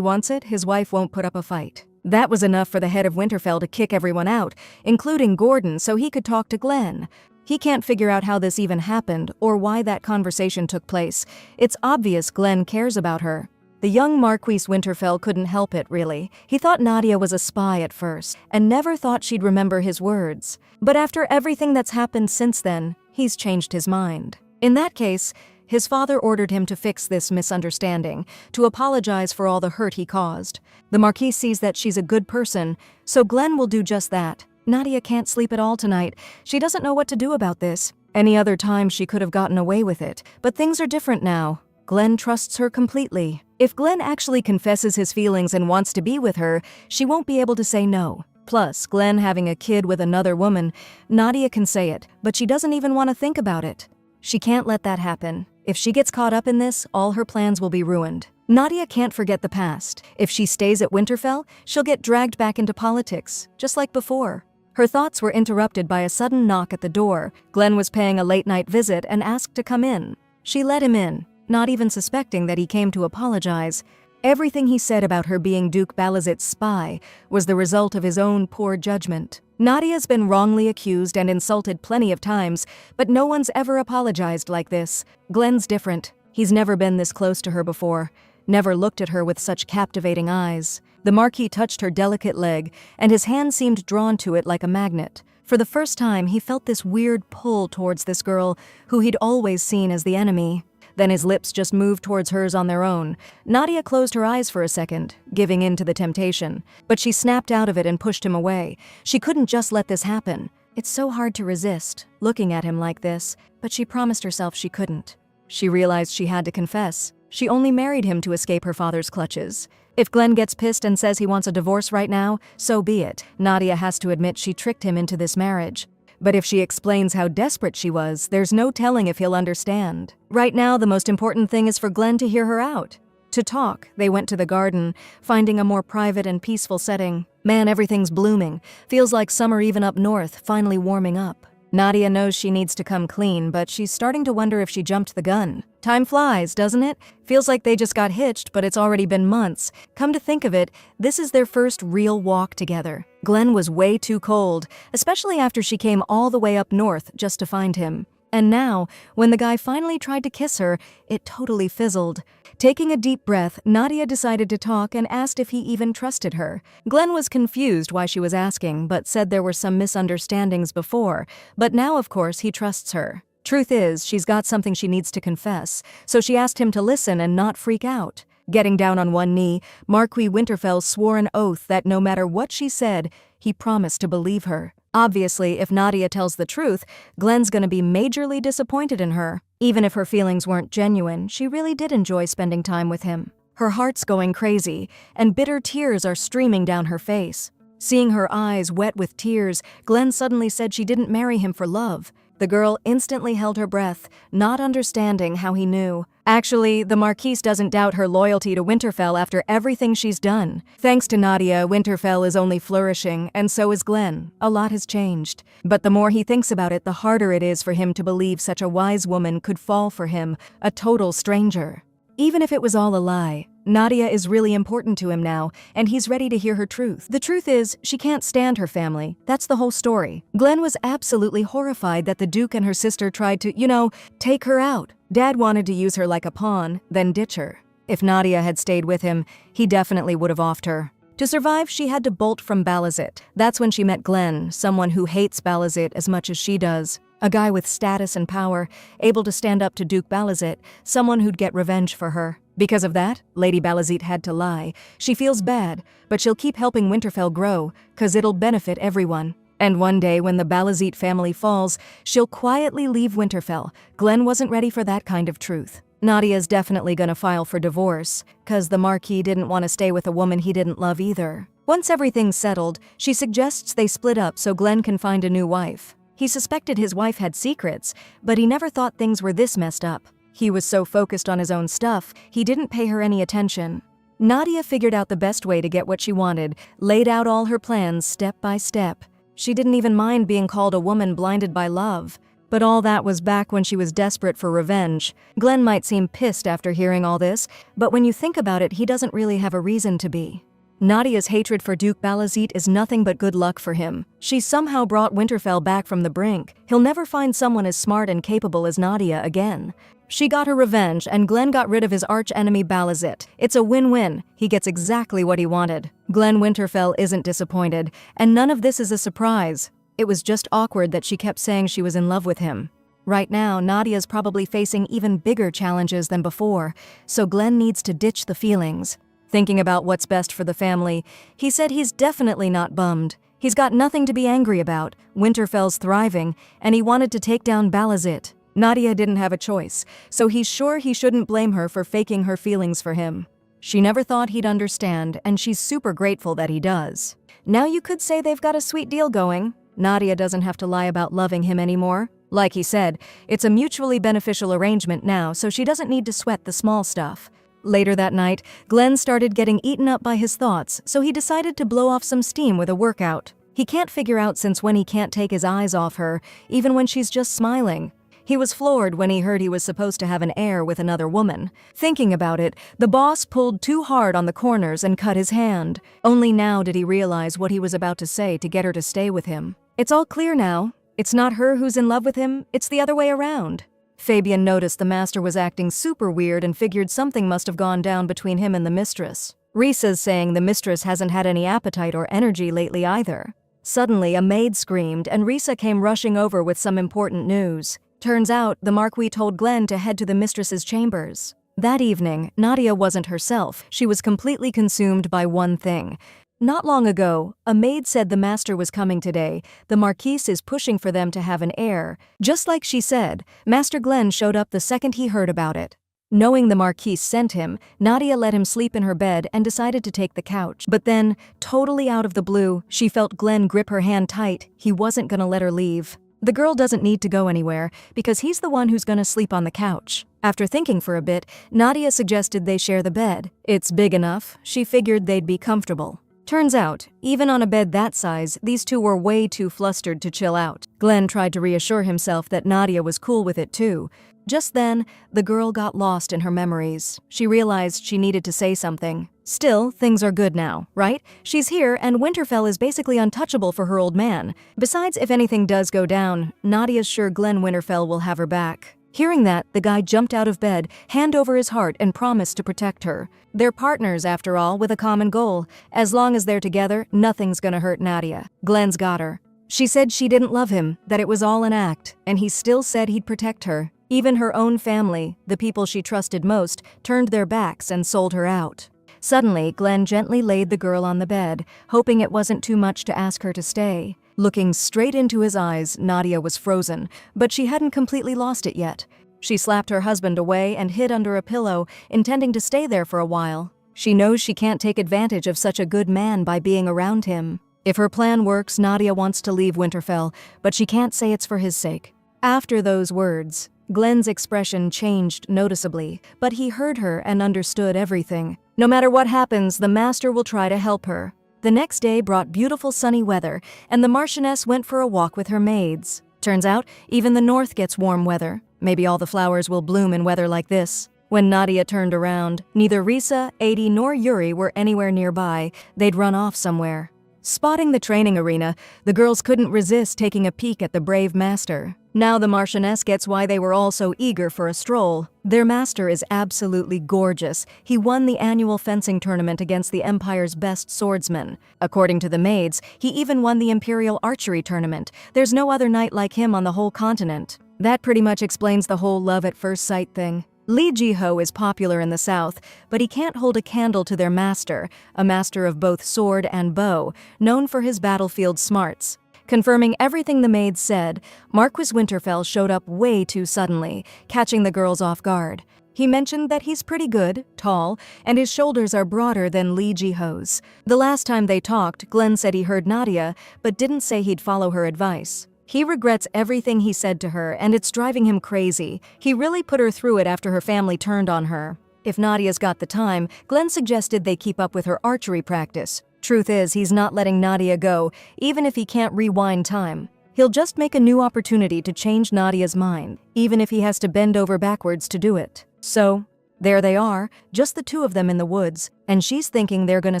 wants it, his wife won't put up a fight. That was enough for the head of Winterfell to kick everyone out, including Gordon, so he could talk to Glenn. He can't figure out how this even happened or why that conversation took place. It's obvious Glenn cares about her. The young Marquis Winterfell couldn't help it, really. He thought Nadia was a spy at first, and never thought she'd remember his words. But after everything that's happened since then, he's changed his mind. In that case, his father ordered him to fix this misunderstanding, to apologize for all the hurt he caused. The Marquis sees that she's a good person, so Glenn will do just that. Nadia can't sleep at all tonight. She doesn't know what to do about this. Any other time she could have gotten away with it, but things are different now. Glenn trusts her completely. If Glenn actually confesses his feelings and wants to be with her, she won't be able to say no. Plus, Glenn having a kid with another woman, Nadia can say it, but she doesn't even want to think about it. She can't let that happen. If she gets caught up in this, all her plans will be ruined. Nadia can't forget the past. If she stays at Winterfell, she'll get dragged back into politics, just like before. Her thoughts were interrupted by a sudden knock at the door. Glenn was paying a late-night visit and asked to come in. She let him in, not even suspecting that he came to apologize. Everything he said about her being Duke Balazit's spy was the result of his own poor judgment. Nadia's been wrongly accused and insulted plenty of times, but no one's ever apologized like this. Glenn's different. He's never been this close to her before, never looked at her with such captivating eyes. The Marquis touched her delicate leg, and his hand seemed drawn to it like a magnet. For the first time, he felt this weird pull towards this girl, who he'd always seen as the enemy. Then his lips just moved towards hers on their own. Nadia closed her eyes for a second, giving in to the temptation. But she snapped out of it and pushed him away. She couldn't just let this happen. It's so hard to resist, looking at him like this, but she promised herself she couldn't. She realized she had to confess. She only married him to escape her father's clutches. If Glenn gets pissed and says he wants a divorce right now, so be it. Nadia has to admit she tricked him into this marriage. But if she explains how desperate she was, there's no telling if he'll understand. Right now, the most important thing is for Glenn to hear her out. To talk, they went to the garden, finding a more private and peaceful setting. Man, everything's blooming. Feels like summer even up north, finally warming up. Nadia knows she needs to come clean, but she's starting to wonder if she jumped the gun. Time flies, doesn't it? Feels like they just got hitched, but it's already been months. Come to think of it, this is their first real walk together. Glenn was way too cold, especially after she came all the way up north just to find him. And now, when the guy finally tried to kiss her, it totally fizzled. Taking a deep breath, Nadia decided to talk and asked if he even trusted her. Glenn was confused why she was asking, but said there were some misunderstandings before. But now, of course, he trusts her. Truth is, she's got something she needs to confess, so she asked him to listen and not freak out. Getting down on one knee, Marquis Winterfell swore an oath that no matter what she said, he promised to believe her. Obviously, if Nadia tells the truth, Glenn's gonna be majorly disappointed in her. Even if her feelings weren't genuine, she really did enjoy spending time with him. Her heart's going crazy, and bitter tears are streaming down her face. Seeing her eyes wet with tears, Glenn suddenly said she didn't marry him for love. The girl instantly held her breath, not understanding how he knew. Actually, the Marquise doesn't doubt her loyalty to Winterfell after everything she's done. Thanks to Nadia, Winterfell is only flourishing, and so is Glenn. A lot has changed. But the more he thinks about it, the harder it is for him to believe such a wise woman could fall for him, a total stranger. Even if it was all a lie, Nadia is really important to him now, and he's ready to hear her truth. The truth is, she can't stand her family. That's the whole story. Glenn was absolutely horrified that the Duke and her sister tried to, take her out. Dad wanted to use her like a pawn, then ditch her. If Nadia had stayed with him, he definitely would have offed her. To survive, she had to bolt from Balazit. That's when she met Glenn, someone who hates Balazit as much as she does. A guy with status and power, able to stand up to Duke Balazit, someone who'd get revenge for her. Because of that, Lady Balazit had to lie. She feels bad, but she'll keep helping Winterfell grow, 'cause it'll benefit everyone. And one day, when the Balazit family falls, she'll quietly leave Winterfell. Glenn wasn't ready for that kind of truth. Nadia's definitely gonna file for divorce, 'cause the Marquis didn't want to stay with a woman he didn't love either. Once everything's settled, she suggests they split up so Glenn can find a new wife. He suspected his wife had secrets, but he never thought things were this messed up. He was so focused on his own stuff, he didn't pay her any attention. Nadia figured out the best way to get what she wanted, laid out all her plans step by step. She didn't even mind being called a woman blinded by love. But all that was back when she was desperate for revenge. Glenn might seem pissed after hearing all this, but when you think about it, he doesn't really have a reason to be. Nadia's hatred for Duke Balazit is nothing but good luck for him. She somehow brought Winterfell back from the brink. He'll never find someone as smart and capable as Nadia again. She got her revenge, and Glenn got rid of his arch-enemy Balazit. It's a win-win. He gets exactly what he wanted. Glenn Winterfell isn't disappointed, and none of this is a surprise. It was just awkward that she kept saying she was in love with him. Right now, Nadia's probably facing even bigger challenges than before, so Glenn needs to ditch the feelings. Thinking about what's best for the family, he said he's definitely not bummed. He's got nothing to be angry about. Winterfell's thriving, and he wanted to take down Balazit. Nadia didn't have a choice, so he's sure he shouldn't blame her for faking her feelings for him. She never thought he'd understand, and she's super grateful that he does. Now you could say they've got a sweet deal going. Nadia doesn't have to lie about loving him anymore. Like he said, it's a mutually beneficial arrangement now, so she doesn't need to sweat the small stuff. Later that night, Glenn started getting eaten up by his thoughts, so he decided to blow off some steam with a workout. He can't figure out since when he can't take his eyes off her, even when she's just smiling. He was floored when he heard he was supposed to have an heir with another woman. Thinking about it, the boss pulled too hard on the corners and cut his hand. Only now did he realize what he was about to say to get her to stay with him. It's all clear now. It's not her who's in love with him, it's the other way around. Fabian noticed the master was acting super weird and figured something must have gone down between him and the mistress. Risa's saying the mistress hasn't had any appetite or energy lately either. Suddenly, a maid screamed and Risa came rushing over with some important news. Turns out, the Marquis told Glenn to head to the mistress's chambers. That evening, Nadia wasn't herself. She was completely consumed by one thing. Not long ago, a maid said the master was coming today. The Marquise is pushing for them to have an heir. Just like she said, Master Glenn showed up the second he heard about it. Knowing the Marquise sent him, Nadia let him sleep in her bed and decided to take the couch. But then, totally out of the blue, she felt Glenn grip her hand tight. He wasn't gonna let her leave. The girl doesn't need to go anywhere, because he's the one who's gonna sleep on the couch. After thinking for a bit, Nadia suggested they share the bed. It's big enough, she figured they'd be comfortable. Turns out, even on a bed that size, these two were way too flustered to chill out. Glenn tried to reassure himself that Nadia was cool with it too. Just then, the girl got lost in her memories. She realized she needed to say something. Still, things are good now, right? She's here, and Winterfell is basically untouchable for her old man. Besides, if anything does go down, Nadia's sure Glenn Winterfell will have her back. Hearing that, the guy jumped out of bed, hand over his heart, and promised to protect her. They're partners, after all, with a common goal. As long as they're together, nothing's gonna hurt Nadia. Glenn's got her. She said she didn't love him, that it was all an act, and he still said he'd protect her. Even her own family, the people she trusted most, turned their backs and sold her out. Suddenly, Glenn gently laid the girl on the bed, hoping it wasn't too much to ask her to stay. Looking straight into his eyes, Nadia was frozen, but she hadn't completely lost it yet. She slapped her husband away and hid under a pillow, intending to stay there for a while. She knows she can't take advantage of such a good man by being around him. If her plan works, Nadia wants to leave Winterfell, but she can't say it's for his sake. After those words, Glenn's expression changed noticeably, but he heard her and understood everything. No matter what happens, the master will try to help her. The next day brought beautiful sunny weather, and the Marchioness went for a walk with her maids. Turns out, even the north gets warm weather. Maybe all the flowers will bloom in weather like this. When Nadia turned around, neither Risa, Adi, nor Yuri were anywhere nearby. They'd run off somewhere. Spotting the training arena, the girls couldn't resist taking a peek at the brave master. Now the Marchioness gets why they were all so eager for a stroll. Their master is absolutely gorgeous. He won the annual fencing tournament against the Empire's best swordsmen. According to the maids, he even won the Imperial archery tournament. There's no other knight like him on the whole continent. That pretty much explains the whole love at first sight thing. Lee Ji-ho is popular in the south, but he can't hold a candle to their master, a master of both sword and bow, known for his battlefield smarts. Confirming everything the maids said, Marquis Winterfell showed up way too suddenly, catching the girls off guard. He mentioned that he's pretty good, tall, and his shoulders are broader than Lee Ji-ho's. The last time they talked, Glenn said he heard Nadia, but didn't say he'd follow her advice. He regrets everything he said to her, and it's driving him crazy. He really put her through it after her family turned on her. If Nadia's got the time, Glenn suggested they keep up with her archery practice. Truth is, he's not letting Nadia go, even if he can't rewind time. He'll just make a new opportunity to change Nadia's mind, even if he has to bend over backwards to do it. So, there they are, just the two of them in the woods, and she's thinking they're gonna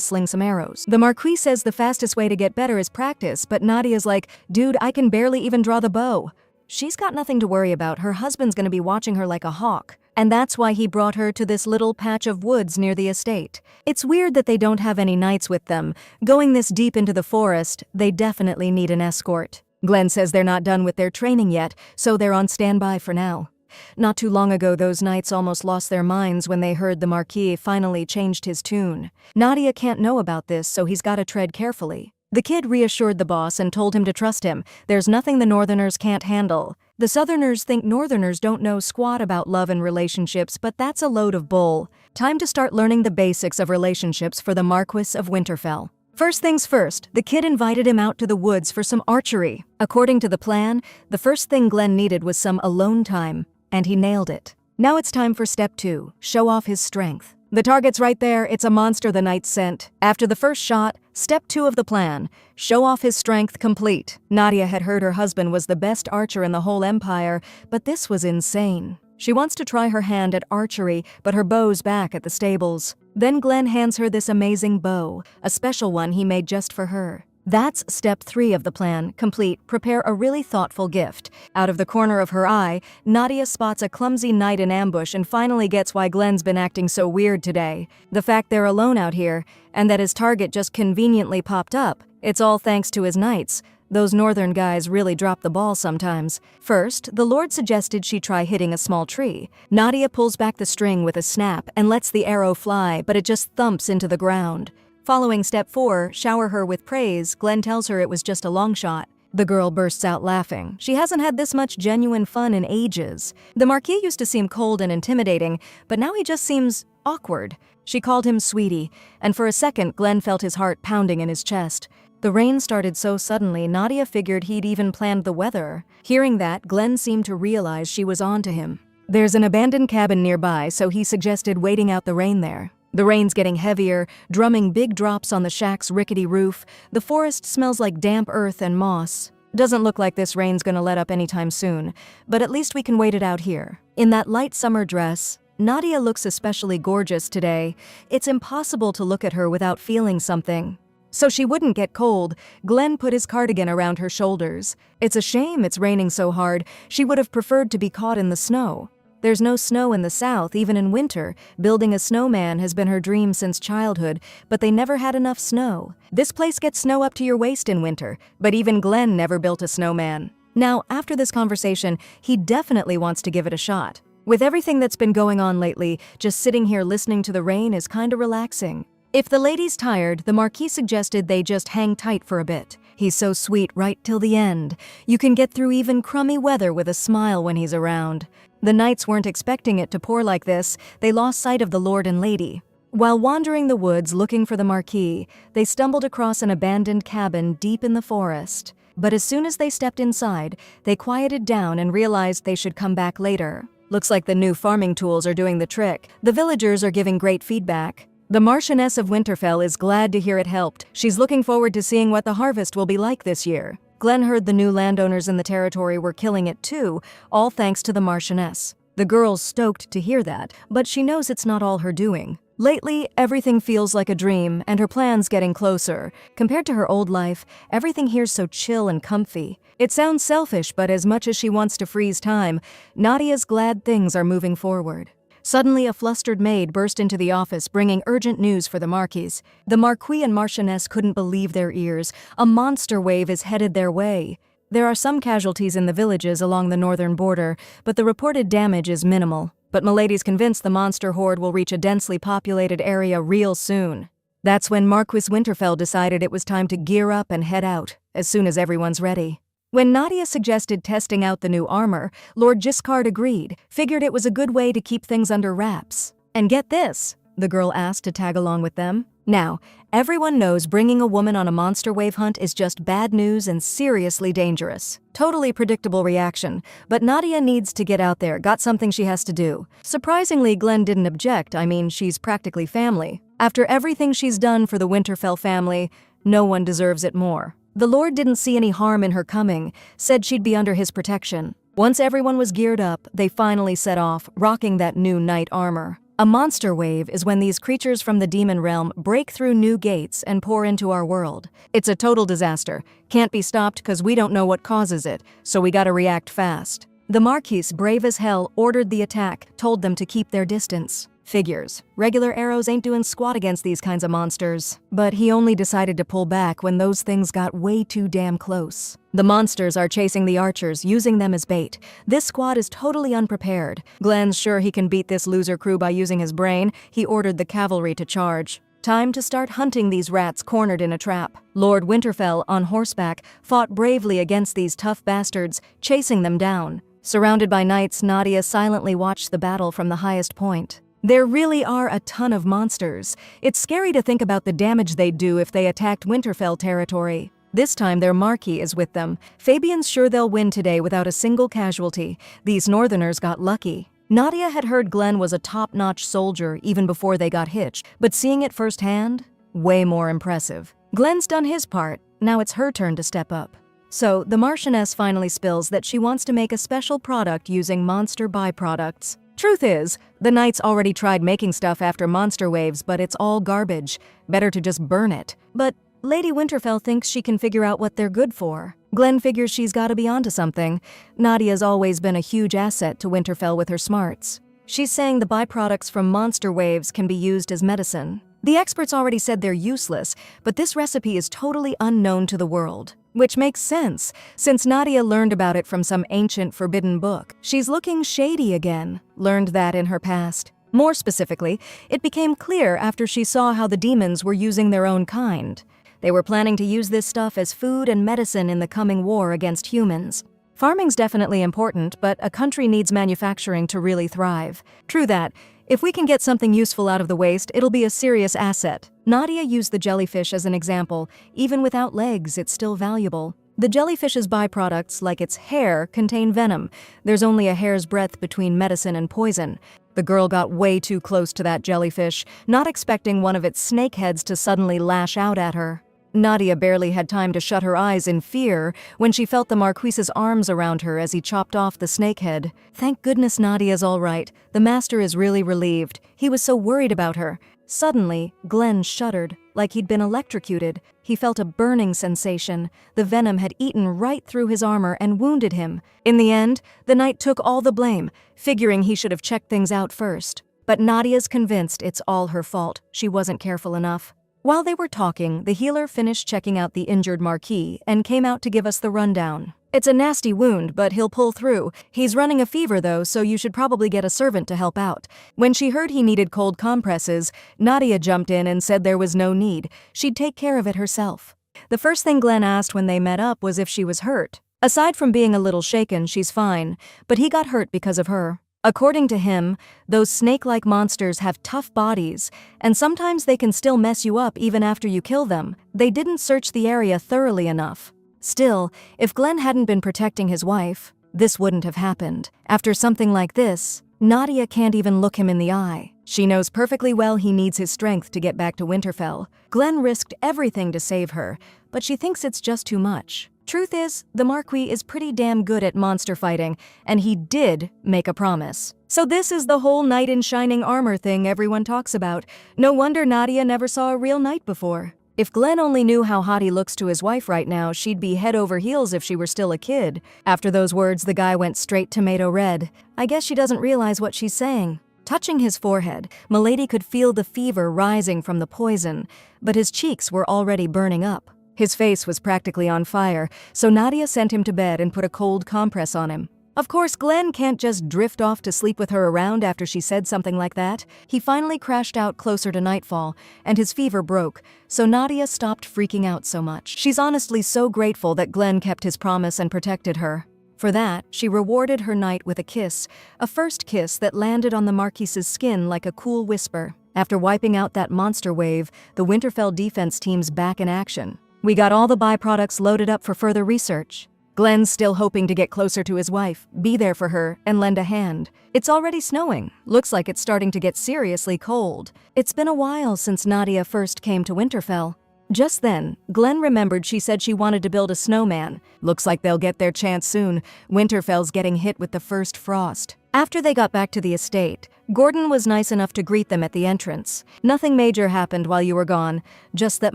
sling some arrows. The Marquis says the fastest way to get better is practice, but Nadia's like, dude, I can barely even draw the bow. She's got nothing to worry about. Her husband's gonna be watching her like a hawk. And that's why he brought her to this little patch of woods near the estate. It's weird that they don't have any knights with them. Going this deep into the forest, they definitely need an escort. Glenn says they're not done with their training yet, so they're on standby for now. Not too long ago, those knights almost lost their minds when they heard the Marquis finally changed his tune. Nadia can't know about this, so he's gotta tread carefully. The kid reassured the boss and told him to trust him. There's nothing the Northerners can't handle. The Southerners think Northerners don't know squat about love and relationships, but that's a load of bull. Time to start learning the basics of relationships for the Marquis of Winterfell. First things first, the kid invited him out to the woods for some archery. According to the plan, the first thing Glenn needed was some alone time, and he nailed it. Now it's time for step 2, show off his strength. The target's right there, it's a monster the knight sent. After the first shot, step 2 of the plan, show off his strength complete. Nadia had heard her husband was the best archer in the whole empire, but this was insane. She wants to try her hand at archery, but her bow's back at the stables. Then Glenn hands her this amazing bow, a special one he made just for her. That's step 3 of the plan, complete. Prepare a really thoughtful gift. Out of the corner of her eye, Nadia spots a clumsy knight in ambush and finally gets why Glenn's been acting so weird today. The fact they're alone out here, and that his target just conveniently popped up. It's all thanks to his knights. Those northern guys really drop the ball sometimes. First, the Lord suggested she try hitting a small tree. Nadia pulls back the string with a snap and lets the arrow fly, but it just thumps into the ground. Following step 4, shower her with praise, Glenn tells her it was just a long shot. The girl bursts out laughing. She hasn't had this much genuine fun in ages. The Marquis used to seem cold and intimidating, but now he just seems awkward. She called him sweetie, and for a second Glenn felt his heart pounding in his chest. The rain started so suddenly, Nadia figured he'd even planned the weather. Hearing that, Glenn seemed to realize she was on to him. There's an abandoned cabin nearby, so he suggested waiting out the rain there. The rain's getting heavier, drumming big drops on the shack's rickety roof. The forest smells like damp earth and moss. Doesn't look like this rain's gonna let up anytime soon, but at least we can wait it out here. In that light summer dress, Nadia looks especially gorgeous today. It's impossible to look at her without feeling something. So she wouldn't get cold, Glenn put his cardigan around her shoulders. It's a shame it's raining so hard. She would have preferred to be caught in the snow. There's no snow in the south, even in winter. Building a snowman has been her dream since childhood, but they never had enough snow. This place gets snow up to your waist in winter, but even Glenn never built a snowman. Now, after this conversation, he definitely wants to give it a shot. With everything that's been going on lately, just sitting here listening to the rain is kinda relaxing. If the lady's tired, the Marquis suggested they just hang tight for a bit. He's so sweet right till the end. You can get through even crummy weather with a smile when he's around. The knights weren't expecting it to pour like this. They lost sight of the lord and lady. While wandering the woods looking for the Marquis, they stumbled across an abandoned cabin deep in the forest. But as soon as they stepped inside, they quieted down and realized they should come back later. Looks like the new farming tools are doing the trick. The villagers are giving great feedback. The Marchioness of Winterfell is glad to hear it helped. She's looking forward to seeing what the harvest will be like this year. Glenn heard the new landowners in the territory were killing it too, all thanks to the Marchioness. The girl's stoked to hear that, but she knows it's not all her doing. Lately, everything feels like a dream, and her plan's getting closer. Compared to her old life, everything here's so chill and comfy. It sounds selfish, but as much as she wants to freeze time, Nadia's glad things are moving forward. Suddenly, a flustered maid burst into the office, bringing urgent news for the Marquis. The Marquis and Marchioness couldn't believe their ears. A monster wave is headed their way. There are some casualties in the villages along the northern border, but the reported damage is minimal. But Milady's convinced the monster horde will reach a densely populated area real soon. That's when Marquis Winterfell decided it was time to gear up and head out, as soon as everyone's ready. When Nadia suggested testing out the new armor, Lord Giscard agreed, figured it was a good way to keep things under wraps. And get this, the girl asked to tag along with them. Now, everyone knows bringing a woman on a monster wave hunt is just bad news and seriously dangerous. Totally predictable reaction, but Nadia needs to get out there, got something she has to do. Surprisingly, Glenn didn't object. I mean, she's practically family. After everything she's done for the Winterfell family, no one deserves it more. The Lord didn't see any harm in her coming, said she'd be under his protection. Once everyone was geared up, they finally set off, rocking that new knight armor. A monster wave is when these creatures from the demon realm break through new gates and pour into our world. It's a total disaster. Can't be stopped because we don't know what causes it, so we gotta react fast. The Marquis, brave as hell, ordered the attack, told them to keep their distance. Figures. Regular arrows ain't doing squat against these kinds of monsters. But he only decided to pull back when those things got way too damn close. The monsters are chasing the archers, using them as bait. This squad is totally unprepared. Glenn's sure he can beat this loser crew by using his brain. He ordered the cavalry to charge. Time to start hunting these rats cornered in a trap. Lord Winterfell, on horseback, fought bravely against these tough bastards, chasing them down. Surrounded by knights, Nadia silently watched the battle from the highest point. There really are a ton of monsters. It's scary to think about the damage they'd do if they attacked Winterfell territory. This time their Marquis is with them. Fabian's sure they'll win today without a single casualty. These northerners got lucky. Nadia had heard Glenn was a top-notch soldier even before they got hitched, but seeing it firsthand, way more impressive. Glenn's done his part, now it's her turn to step up. So, the Marchioness finally spills that she wants to make a special product using monster byproducts. Truth is, the knights already tried making stuff after monster waves, but it's all garbage. Better to just burn it. But Lady Winterfell thinks she can figure out what they're good for. Glenn figures she's gotta be onto something. Nadia's always been a huge asset to Winterfell with her smarts. She's saying the byproducts from monster waves can be used as medicine. The experts already said they're useless, but this recipe is totally unknown to the world. Which makes sense, since Nadia learned about it from some ancient forbidden book. She's looking shady again, learned that in her past. More specifically, it became clear after she saw how the demons were using their own kind. They were planning to use this stuff as food and medicine in the coming war against humans. Farming's definitely important, but a country needs manufacturing to really thrive. True that. If we can get something useful out of the waste, it'll be a serious asset. Nadia used the jellyfish as an example. Even without legs, it's still valuable. The jellyfish's byproducts, like its hair, contain venom. There's only a hair's breadth between medicine and poison. The girl got way too close to that jellyfish, not expecting one of its snake heads to suddenly lash out at her. Nadia barely had time to shut her eyes in fear when she felt the Marquise's arms around her as he chopped off the snakehead. Thank goodness Nadia's all right. The master is really relieved. He was so worried about her. Suddenly, Glenn shuddered, like he'd been electrocuted. He felt a burning sensation. The venom had eaten right through his armor and wounded him. In the end, the knight took all the blame, figuring he should have checked things out first. But Nadia's convinced it's all her fault. She wasn't careful enough. While they were talking, the healer finished checking out the injured Marquis and came out to give us the rundown. It's a nasty wound, but he'll pull through. He's running a fever though, so you should probably get a servant to help out. When she heard he needed cold compresses, Nadia jumped in and said there was no need. She'd take care of it herself. The first thing Glenn asked when they met up was if she was hurt. Aside from being a little shaken, she's fine, but he got hurt because of her. According to him, those snake-like monsters have tough bodies, and sometimes they can still mess you up even after you kill them. They didn't search the area thoroughly enough. Still, if Glenn hadn't been protecting his wife, this wouldn't have happened. After something like this, Nadia can't even look him in the eye. She knows perfectly well he needs his strength to get back to Winterfell. Glenn risked everything to save her, but she thinks it's just too much. Truth is, the Marquis is pretty damn good at monster fighting, and he did make a promise. So this is the whole knight in shining armor thing everyone talks about. No wonder Nadia never saw a real knight before. If Glenn only knew how hot he looks to his wife right now, she'd be head over heels if she were still a kid. After those words, the guy went straight tomato red. I guess she doesn't realize what she's saying. Touching his forehead, Milady could feel the fever rising from the poison, but his cheeks were already burning up. His face was practically on fire, so Nadia sent him to bed and put a cold compress on him. Of course, Glenn can't just drift off to sleep with her around after she said something like that. He finally crashed out closer to nightfall, and his fever broke, so Nadia stopped freaking out so much. She's honestly so grateful that Glenn kept his promise and protected her. For that, she rewarded her knight with a kiss, a first kiss that landed on the Marquise's skin like a cool whisper. After wiping out that monster wave, the Winterfell defense team's back in action. We got all the byproducts loaded up for further research. Glenn's still hoping to get closer to his wife, be there for her, and lend a hand. It's already snowing. Looks like it's starting to get seriously cold. It's been a while since Nadia first came to Winterfell. Just then, Glenn remembered she said she wanted to build a snowman. Looks like they'll get their chance soon. Winterfell's getting hit with the first frost. After they got back to the estate, Gordon was nice enough to greet them at the entrance. Nothing major happened while you were gone, just that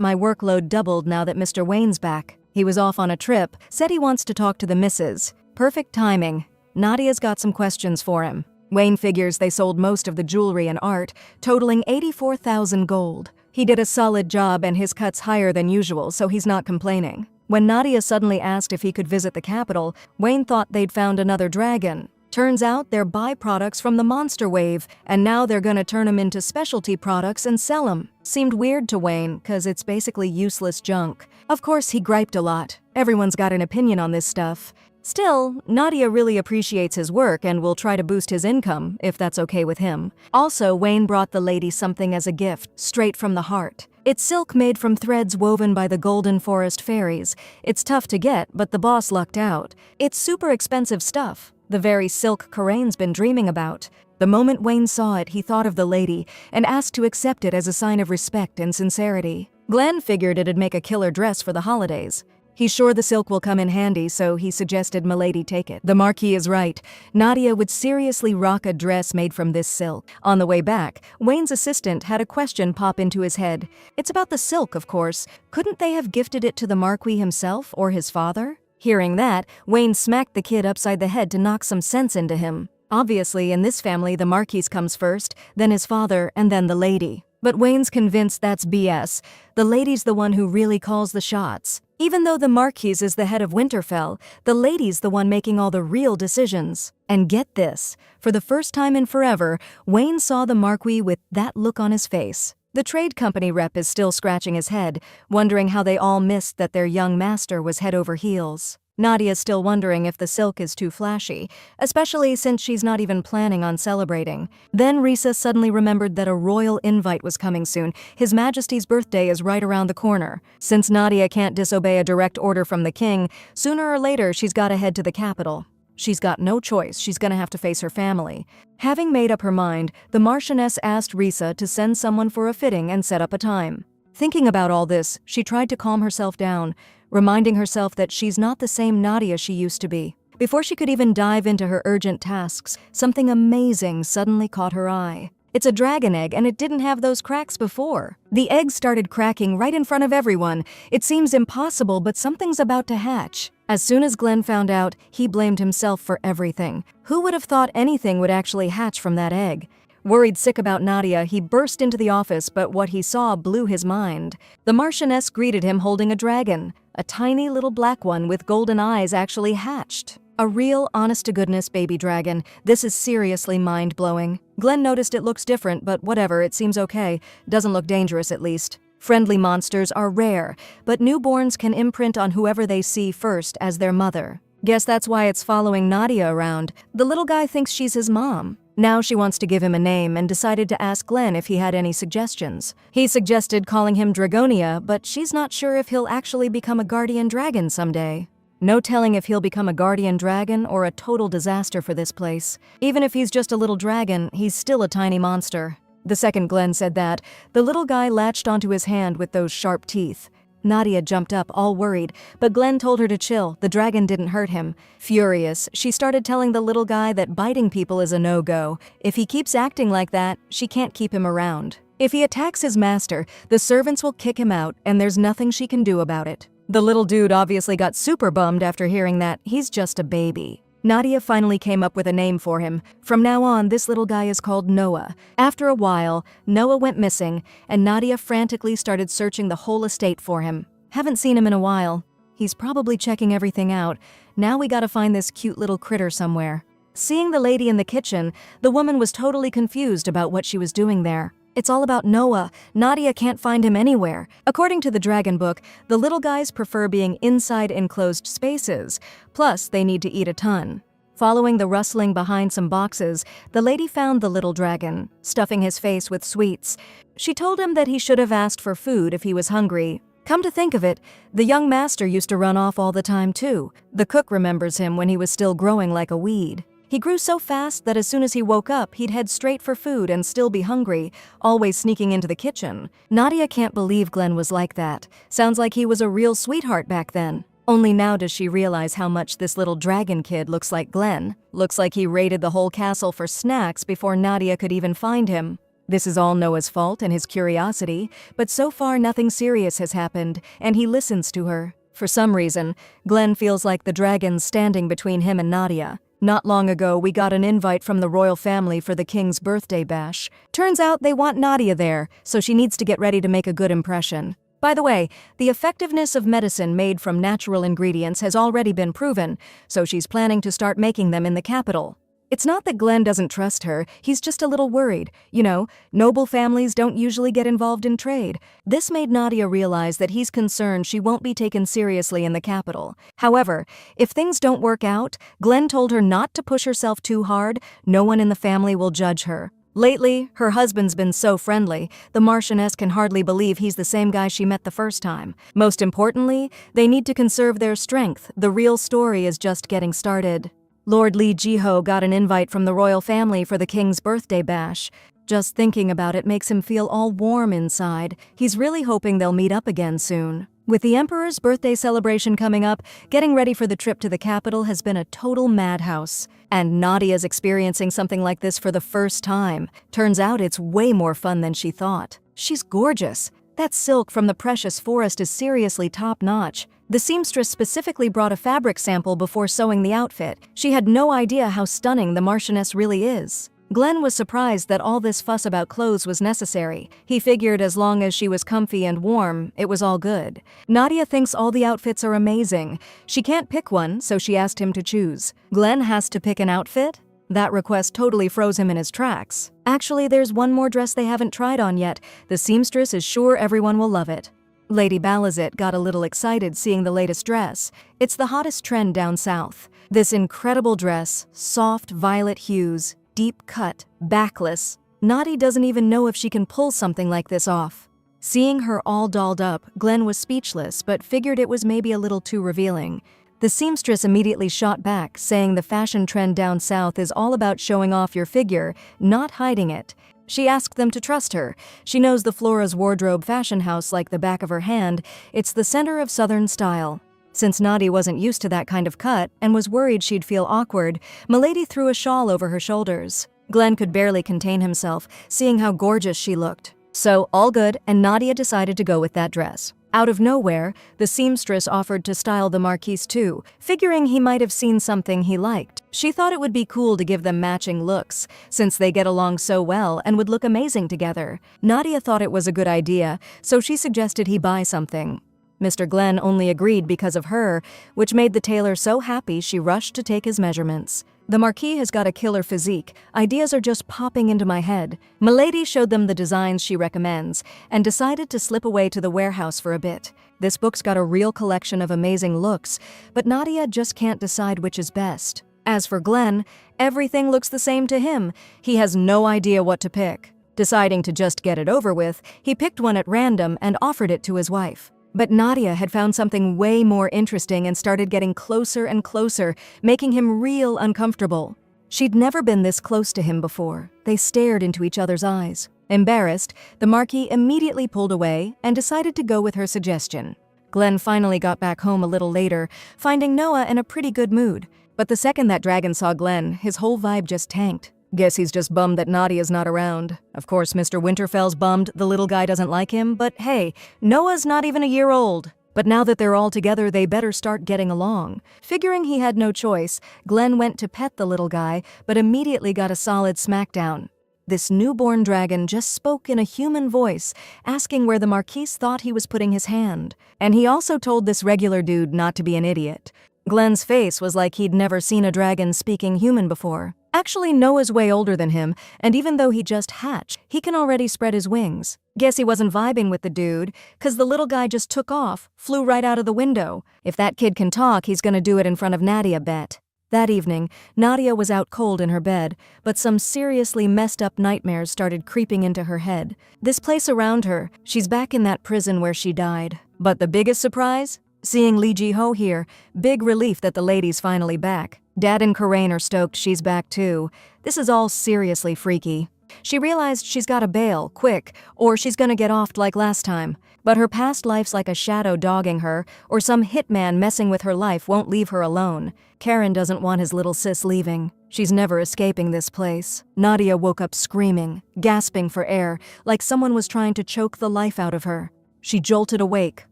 my workload doubled now that Mr. Wayne's back. He was off on a trip, said he wants to talk to the missus. Perfect timing. Nadia's got some questions for him. Wayne figures they sold most of the jewelry and art, totaling 84,000 gold. He did a solid job and his cut's higher than usual, so he's not complaining. When Nadia suddenly asked if he could visit the capital, Wayne thought they'd found another dragon. Turns out they're byproducts from the monster wave, and now they're gonna turn them into specialty products and sell them. Seemed weird to Wayne, cause it's basically useless junk. Of course, he griped a lot. Everyone's got an opinion on this stuff. Still, Nadia really appreciates his work and will try to boost his income, if that's okay with him. Also, Wayne brought the lady something as a gift, straight from the heart. It's silk made from threads woven by the Golden Forest fairies. It's tough to get, but the boss lucked out. It's super expensive stuff. The very silk Corain's been dreaming about. The moment Wayne saw it, he thought of the lady and asked to accept it as a sign of respect and sincerity. Glenn figured it'd make a killer dress for the holidays. He's sure the silk will come in handy, so he suggested Milady take it. The Marquis is right. Nadia would seriously rock a dress made from this silk. On the way back, Wayne's assistant had a question pop into his head. It's about the silk, of course. Couldn't they have gifted it to the Marquis himself or his father? Hearing that, Wayne smacked the kid upside the head to knock some sense into him. Obviously, in this family, the Marquis comes first, then his father, and then the lady. But Wayne's convinced that's BS. The lady's the one who really calls the shots. Even though the Marquise is the head of Winterfell, the lady's the one making all the real decisions. And get this, for the first time in forever, Wayne saw the Marquis with that look on his face. The trade company rep is still scratching his head, wondering how they all missed that their young master was head over heels. Nadia's still wondering if the silk is too flashy, especially since she's not even planning on celebrating. Then Risa suddenly remembered that a royal invite was coming soon. His Majesty's birthday is right around the corner. Since Nadia can't disobey a direct order from the king, sooner or later she's gotta head to the capital. She's got no choice, she's gonna have to face her family. Having made up her mind, the Marchioness asked Risa to send someone for a fitting and set up a time. Thinking about all this, she tried to calm herself down, reminding herself that she's not the same Nadia she used to be. Before she could even dive into her urgent tasks, something amazing suddenly caught her eye. It's a dragon egg, and it didn't have those cracks before. The egg started cracking right in front of everyone. It seems impossible, but something's about to hatch. As soon as Glenn found out, he blamed himself for everything. Who would have thought anything would actually hatch from that egg? Worried sick about Nadia, he burst into the office, but what he saw blew his mind. The Marchioness greeted him holding a dragon. A tiny little black one with golden eyes actually hatched. A real, honest-to-goodness baby dragon. This is seriously mind-blowing. Glenn noticed it looks different, but whatever, it seems okay. Doesn't look dangerous, at least. Friendly monsters are rare, but newborns can imprint on whoever they see first as their mother. Guess that's why it's following Nadia around. The little guy thinks she's his mom. Now she wants to give him a name and decided to ask Glenn if he had any suggestions. He suggested calling him Dragonia, but she's not sure if he'll actually become a guardian dragon someday. No telling if he'll become a guardian dragon or a total disaster for this place. Even if he's just a little dragon, he's still a tiny monster. The second Glenn said that, the little guy latched onto his hand with those sharp teeth. Nadia jumped up, all worried, but Glenn told her to chill. The dragon didn't hurt him. Furious, she started telling the little guy that biting people is a no-go. If he keeps acting like that, she can't keep him around. If he attacks his master, the servants will kick him out, and there's nothing she can do about it. The little dude obviously got super bummed after hearing that. He's just a baby. Nadia finally came up with a name for him. From now on, this little guy is called Noah. After a while, Noah went missing, and Nadia frantically started searching the whole estate for him. Haven't seen him in a while. He's probably checking everything out. Now we gotta find this cute little critter somewhere. Seeing the lady in the kitchen, the woman was totally confused about what she was doing there. It's all about Noah. Nadia can't find him anywhere. According to the Dragon Book, the little guys prefer being inside enclosed spaces. Plus, they need to eat a ton. Following the rustling behind some boxes, the lady found the little dragon, stuffing his face with sweets. She told him that he should have asked for food if he was hungry. Come to think of it, the young master used to run off all the time too. The cook remembers him when he was still growing like a weed. He grew so fast that as soon as he woke up, he'd head straight for food and still be hungry, always sneaking into the kitchen. Nadia can't believe Glenn was like that. Sounds like he was a real sweetheart back then. Only now does she realize how much this little dragon kid looks like Glenn. Looks like he raided the whole castle for snacks before Nadia could even find him. This is all Noah's fault and his curiosity, but so far nothing serious has happened, and he listens to her. For some reason, Glenn feels like the dragon's standing between him and Nadia. Not long ago, we got an invite from the royal family for the king's birthday bash. Turns out they want Nadia there, so she needs to get ready to make a good impression. By the way, the effectiveness of medicine made from natural ingredients has already been proven, so she's planning to start making them in the capital. It's not that Glenn doesn't trust her, he's just a little worried. You know, noble families don't usually get involved in trade. This made Nadia realize that he's concerned she won't be taken seriously in the capital. However, if things don't work out, Glenn told her not to push herself too hard. No one in the family will judge her. Lately, her husband's been so friendly, the Marchioness can hardly believe he's the same guy she met the first time. Most importantly, they need to conserve their strength. The real story is just getting started. Lord Lee Jiho got an invite from the royal family for the king's birthday bash. Just thinking about it makes him feel all warm inside. He's really hoping they'll meet up again soon. With the emperor's birthday celebration coming up, getting ready for the trip to the capital has been a total madhouse. And Nadia's experiencing something like this for the first time. Turns out it's way more fun than she thought. She's gorgeous. That silk from the precious forest is seriously top-notch. The seamstress specifically brought a fabric sample before sewing the outfit. She had no idea how stunning the Marchioness really is. Glenn was surprised that all this fuss about clothes was necessary. He figured as long as she was comfy and warm, it was all good. Nadia thinks all the outfits are amazing. She can't pick one, so she asked him to choose. Glenn has to pick an outfit? That request totally froze him in his tracks. Actually, there's one more dress they haven't tried on yet. The seamstress is sure everyone will love it. Lady Balazit got a little excited seeing the latest dress. It's the hottest trend down south. This incredible dress, soft violet hues, deep cut, backless. Nadi doesn't even know if she can pull something like this off. Seeing her all dolled up, Glenn was speechless but figured it was maybe a little too revealing. The seamstress immediately shot back, saying the fashion trend down south is all about showing off your figure, not hiding it. She asked them to trust her. She knows the Flora's wardrobe fashion house like the back of her hand. It's the center of Southern style. Since Nadi wasn't used to that kind of cut and was worried she'd feel awkward, Milady threw a shawl over her shoulders. Glenn could barely contain himself, seeing how gorgeous she looked. So, all good, and Nadia decided to go with that dress. Out of nowhere, the seamstress offered to style the Marquis too, figuring he might have seen something he liked. She thought it would be cool to give them matching looks, since they get along so well and would look amazing together. Nadia thought it was a good idea, so she suggested he buy something. Mr. Glenn only agreed because of her, which made the tailor so happy she rushed to take his measurements. The Marquis has got a killer physique. Ideas are just popping into my head. Milady showed them the designs she recommends and decided to slip away to the warehouse for a bit. This book's got a real collection of amazing looks, but Nadia just can't decide which is best. As for Glenn, everything looks the same to him. He has no idea what to pick. Deciding to just get it over with, he picked one at random and offered it to his wife. But Nadia had found something way more interesting and started getting closer and closer, making him real uncomfortable. She'd never been this close to him before. They stared into each other's eyes. Embarrassed, the Marquis immediately pulled away and decided to go with her suggestion. Glenn finally got back home a little later, finding Noah in a pretty good mood. But the second that dragon saw Glenn, his whole vibe just tanked. Guess he's just bummed that Nadia's not around. Of course, Mr. Winterfell's bummed the little guy doesn't like him, but hey, Noah's not even a year old. But now that they're all together, they better start getting along. Figuring he had no choice, Glenn went to pet the little guy, but immediately got a solid smackdown. This newborn dragon just spoke in a human voice, asking where the Marquis thought he was putting his hand. And he also told this regular dude not to be an idiot. Glenn's face was like he'd never seen a dragon speaking human before. Actually, Noah's way older than him, and even though he just hatched, he can already spread his wings. Guess he wasn't vibing with the dude, 'cause the little guy just took off, flew right out of the window. If that kid can talk, he's gonna do it in front of Nadia, bet. That evening, Nadia was out cold in her bed, but some seriously messed up nightmares started creeping into her head. This place around her, she's back in that prison where she died. But the biggest surprise? Seeing Lee Ji-ho here, big relief that the lady's finally back. Dad and Karain are stoked she's back too. This is all seriously freaky. She realized she's gotta bail, quick, or she's gonna get offed like last time. But her past life's like a shadow dogging her, or some hitman messing with her life won't leave her alone. Karen doesn't want his little sis leaving. She's never escaping this place. Nadia woke up screaming, gasping for air, like someone was trying to choke the life out of her. She jolted awake,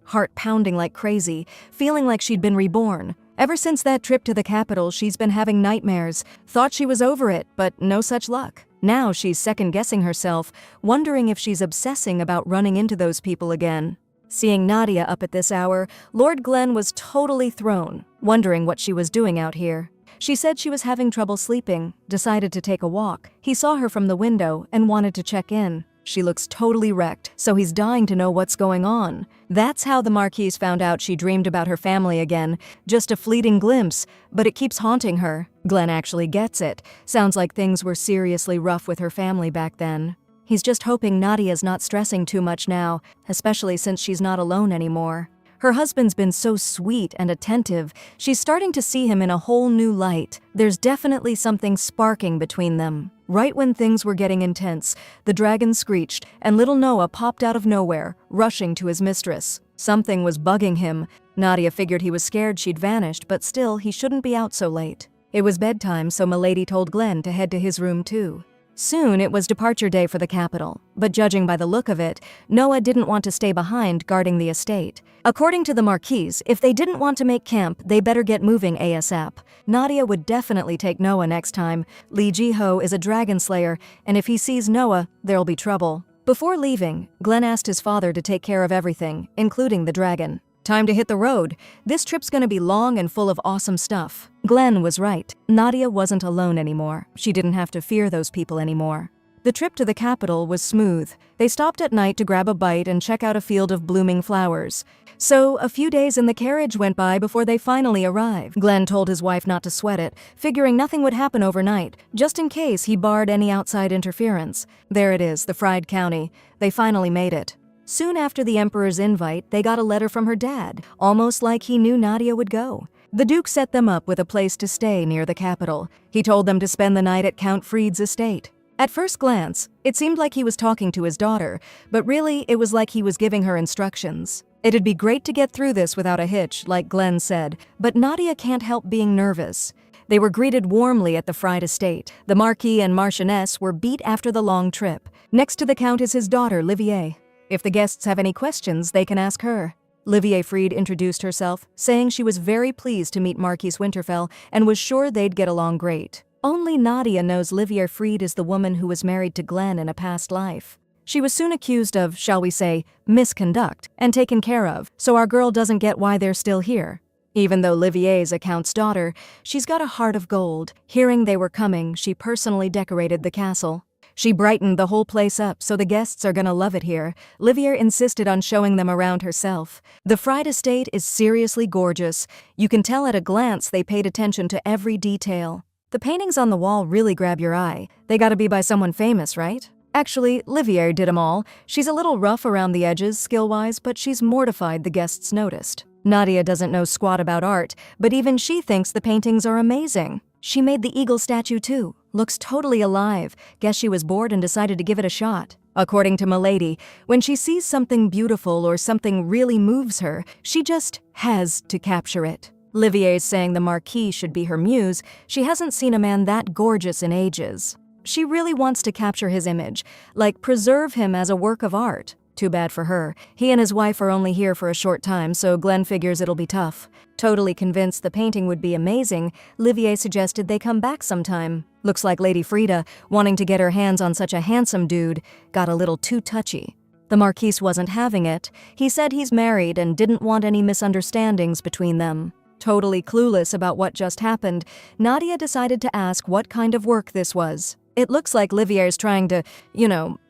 heart pounding like crazy, feeling like she'd been reborn. Ever since that trip to the capital, she's been having nightmares. Thought she was over it, but no such luck. Now she's second-guessing herself, wondering if she's obsessing about running into those people again. Seeing Nadia up at this hour, Lord Glenn was totally thrown, wondering what she was doing out here. She said she was having trouble sleeping, decided to take a walk. He saw her from the window and wanted to check in. She looks totally wrecked, so he's dying to know what's going on. That's how the Marquis found out she dreamed about her family again. Just a fleeting glimpse, but it keeps haunting her. Glenn actually gets it. Sounds like things were seriously rough with her family back then. He's just hoping Nadia's not stressing too much now, especially since she's not alone anymore. Her husband's been so sweet and attentive, she's starting to see him in a whole new light. There's definitely something sparking between them. Right when things were getting intense, the dragon screeched, and little Noah popped out of nowhere, rushing to his mistress. Something was bugging him. Nadia figured he was scared she'd vanished, but still, he shouldn't be out so late. It was bedtime, so Milady told Glenn to head to his room too. Soon it was departure day for the capital, but judging by the look of it, Noah didn't want to stay behind guarding the estate. According to the Marquise, if they didn't want to make camp, they better get moving ASAP. Nadia would definitely take Noah next time. Lee Ji-ho is a dragon slayer, and if he sees Noah, there'll be trouble. Before leaving, Glenn asked his father to take care of everything, including the dragon. Time to hit the road. This trip's gonna be long and full of awesome stuff. Glenn was right. Nadia wasn't alone anymore. She didn't have to fear those people anymore. The trip to the capital was smooth. They stopped at night to grab a bite and check out a field of blooming flowers. So, a few days in the carriage went by before they finally arrived. Glenn told his wife not to sweat it, figuring nothing would happen overnight, just in case he barred any outside interference. There it is, the Fried County. They finally made it. Soon after the Emperor's invite, they got a letter from her dad, almost like he knew Nadia would go. The Duke set them up with a place to stay near the capital. He told them to spend the night at Count Fried's estate. At first glance, it seemed like he was talking to his daughter, but really it was like he was giving her instructions. It'd be great to get through this without a hitch, like Glenn said, but Nadia can't help being nervous. They were greeted warmly at the Fried estate. The Marquis and Marchioness were beat after the long trip. Next to the Count is his daughter, Livier. If the guests have any questions, they can ask her. Livier Fried introduced herself, saying she was very pleased to meet Marquis Winterfell and was sure they'd get along great. Only Nadia knows Livier Fried is the woman who was married to Glenn in a past life. She was soon accused of, shall we say, misconduct, and taken care of, so our girl doesn't get why they're still here. Even though Livier's a count's daughter, she's got a heart of gold. Hearing they were coming, she personally decorated the castle. She brightened the whole place up, so the guests are gonna love it here. Livier insisted on showing them around herself. The Fried estate is seriously gorgeous. You can tell at a glance they paid attention to every detail. The paintings on the wall really grab your eye. They gotta be by someone famous, right? Actually, Livier did 'em all. She's a little rough around the edges, skill-wise, but she's mortified the guests noticed. Nadia doesn't know squat about art, but even she thinks the paintings are amazing. She made the eagle statue too. Looks totally alive. Guess she was bored and decided to give it a shot. According to Milady, when she sees something beautiful or something really moves her, she just has to capture it. Livier's saying the Marquis should be her muse. She hasn't seen a man that gorgeous in ages. She really wants to capture his image, like preserve him as a work of art. Too bad for her. He and his wife are only here for a short time, so Glenn figures it'll be tough. Totally convinced the painting would be amazing, Livier suggested they come back sometime. Looks like Lady Frida, wanting to get her hands on such a handsome dude, got a little too touchy. The Marquis wasn't having it. He said he's married and didn't want any misunderstandings between them. Totally clueless about what just happened, Nadia decided to ask what kind of work this was. It looks like Livier's trying to,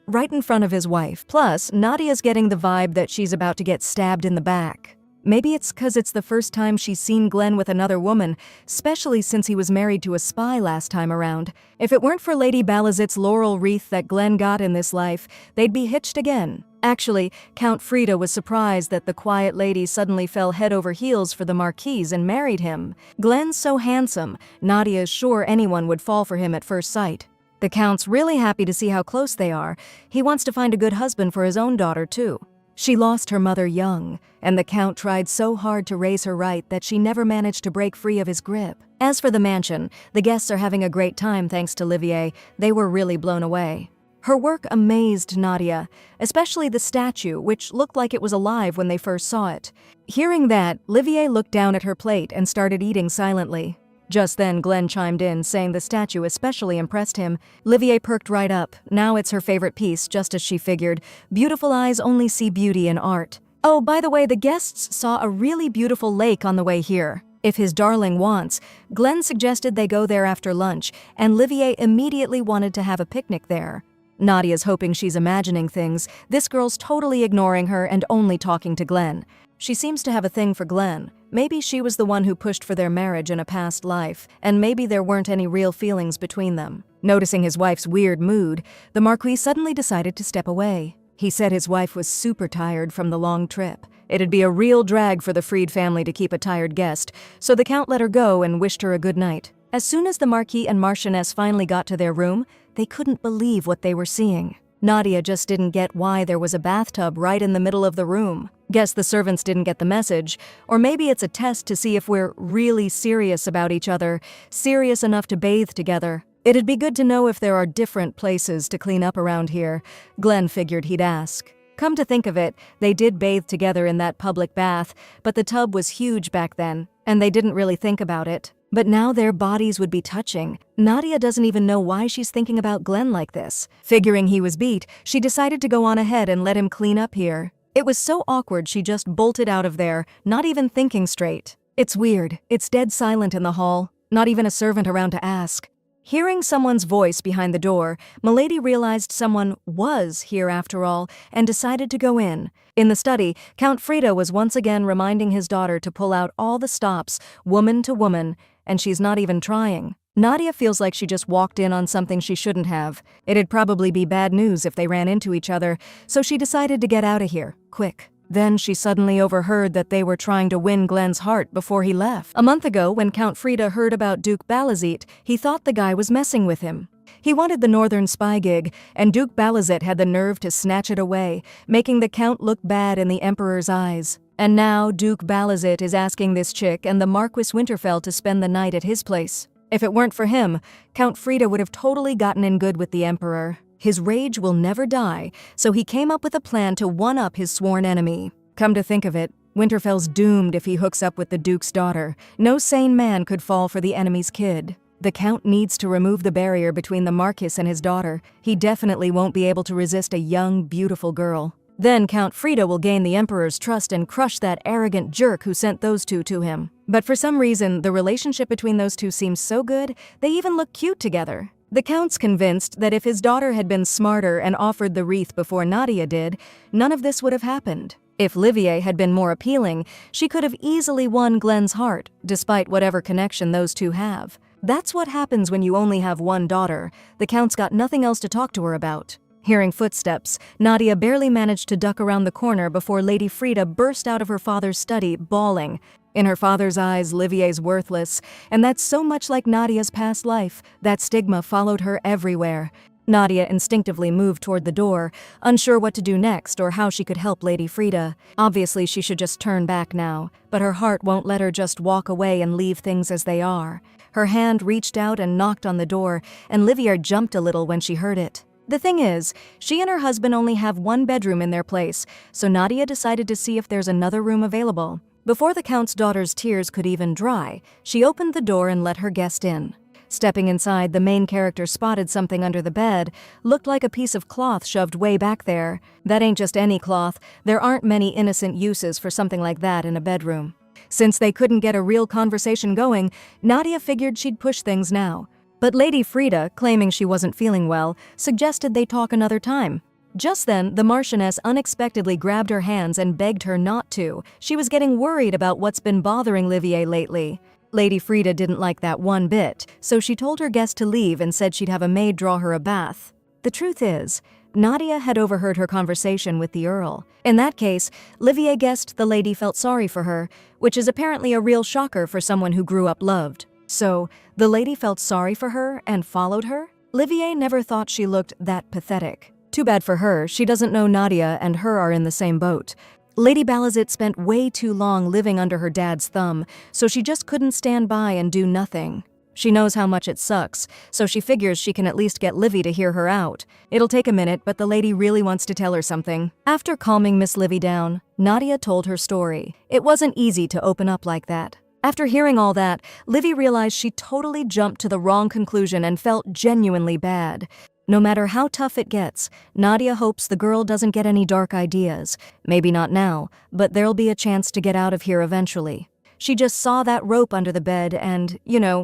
right in front of his wife. Plus, Nadia's getting the vibe that she's about to get stabbed in the back. Maybe it's 'cause it's the first time she's seen Glenn with another woman, especially since he was married to a spy last time around. If it weren't for Lady Balazit's laurel wreath that Glenn got in this life, they'd be hitched again. Actually, Count Frida was surprised that the quiet lady suddenly fell head over heels for the Marquis and married him. Glenn's so handsome, Nadia's sure anyone would fall for him at first sight. The Count's really happy to see how close they are. He wants to find a good husband for his own daughter, too. She lost her mother young, and the Count tried so hard to raise her right that she never managed to break free of his grip. As for the mansion, the guests are having a great time thanks to Livier. They were really blown away. Her work amazed Nadia, especially the statue, which looked like it was alive when they first saw it. Hearing that, Livier looked down at her plate and started eating silently. Just then, Glenn chimed in, saying the statue especially impressed him. Livier perked right up. Now it's her favorite piece, just as she figured. Beautiful eyes only see beauty in art. Oh, by the way, the guests saw a really beautiful lake on the way here. If his darling wants, Glenn suggested they go there after lunch, and Livier immediately wanted to have a picnic there. Nadia's hoping she's imagining things. This girl's totally ignoring her and only talking to Glenn. She seems to have a thing for Glenn. Maybe she was the one who pushed for their marriage in a past life, and maybe there weren't any real feelings between them. Noticing his wife's weird mood, the Marquis suddenly decided to step away. He said his wife was super tired from the long trip. It'd be a real drag for the Fried family to keep a tired guest, so the Count let her go and wished her a good night. As soon as the Marquis and Marchioness finally got to their room, they couldn't believe what they were seeing. Nadia just didn't get why there was a bathtub right in the middle of the room. Guess the servants didn't get the message, or maybe it's a test to see if we're really serious about each other, serious enough to bathe together. It'd be good to know if there are different places to clean up around here, Glenn figured he'd ask. Come to think of it, they did bathe together in that public bath, but the tub was huge back then, and they didn't really think about it. But now their bodies would be touching. Nadia doesn't even know why she's thinking about Glenn like this. Figuring he was beat, she decided to go on ahead and let him clean up here. It was so awkward she just bolted out of there, not even thinking straight. It's weird, it's dead silent in the hall, not even a servant around to ask. Hearing someone's voice behind the door, Milady realized someone was here after all and decided to go in. In the study, Count Frida was once again reminding his daughter to pull out all the stops, woman to woman, and she's not even trying. Nadia feels like she just walked in on something she shouldn't have. It'd probably be bad news if they ran into each other, so she decided to get out of here, quick. Then she suddenly overheard that they were trying to win Glenn's heart before he left. A month ago, when Count Frida heard about Duke Balazit, he thought the guy was messing with him. He wanted the northern spy gig, and Duke Balazit had the nerve to snatch it away, making the Count look bad in the Emperor's eyes. And now Duke Balazit is asking this chick and the Marquis Winterfell to spend the night at his place. If it weren't for him, Count Frida would have totally gotten in good with the Emperor. His rage will never die, so he came up with a plan to one-up his sworn enemy. Come to think of it, Winterfell's doomed if he hooks up with the Duke's daughter. No sane man could fall for the enemy's kid. The Count needs to remove the barrier between the Marquis and his daughter. He definitely won't be able to resist a young, beautiful girl. Then Count Frida will gain the Emperor's trust and crush that arrogant jerk who sent those two to him. But for some reason, the relationship between those two seems so good, they even look cute together. The Count's convinced that if his daughter had been smarter and offered the wreath before Nadia did, none of this would have happened. If Livier had been more appealing, she could have easily won Glenn's heart, despite whatever connection those two have. That's what happens when you only have one daughter. The Count's got nothing else to talk to her about. Hearing footsteps, Nadia barely managed to duck around the corner before Lady Frida burst out of her father's study, bawling. In her father's eyes, Livier's worthless, and that's so much like Nadia's past life. That stigma followed her everywhere. Nadia instinctively moved toward the door, unsure what to do next or how she could help Lady Frida. Obviously, she should just turn back now, but her heart won't let her just walk away and leave things as they are. Her hand reached out and knocked on the door, and Livier jumped a little when she heard it. The thing is, she and her husband only have one bedroom in their place, so Nadia decided to see if there's another room available. Before the Count's daughter's tears could even dry, she opened the door and let her guest in. Stepping inside, the main character spotted something under the bed, looked like a piece of cloth shoved way back there. That ain't just any cloth, there aren't many innocent uses for something like that in a bedroom. Since they couldn't get a real conversation going, Nadia figured she'd push things now. But Lady Frida, claiming she wasn't feeling well, suggested they talk another time. Just then, the Marchioness unexpectedly grabbed her hands and begged her not to. She was getting worried about what's been bothering Livier lately. Lady Frida didn't like that one bit, so she told her guest to leave and said she'd have a maid draw her a bath. The truth is, Nadia had overheard her conversation with the Earl. In that case, Livier guessed the lady felt sorry for her, which is apparently a real shocker for someone who grew up loved. So, the lady felt sorry for her and followed her? Livier never thought she looked that pathetic. Too bad for her, she doesn't know Nadia and her are in the same boat. Lady Balazit spent way too long living under her dad's thumb, so she just couldn't stand by and do nothing. She knows how much it sucks, so she figures she can at least get Livy to hear her out. It'll take a minute, but the lady really wants to tell her something. After calming Miss Livy down, Nadia told her story. It wasn't easy to open up like that. After hearing all that, Livy realized she totally jumped to the wrong conclusion and felt genuinely bad. No matter how tough it gets, Nadia hopes the girl doesn't get any dark ideas. Maybe not now, but there'll be a chance to get out of here eventually. She just saw that rope under the bed and,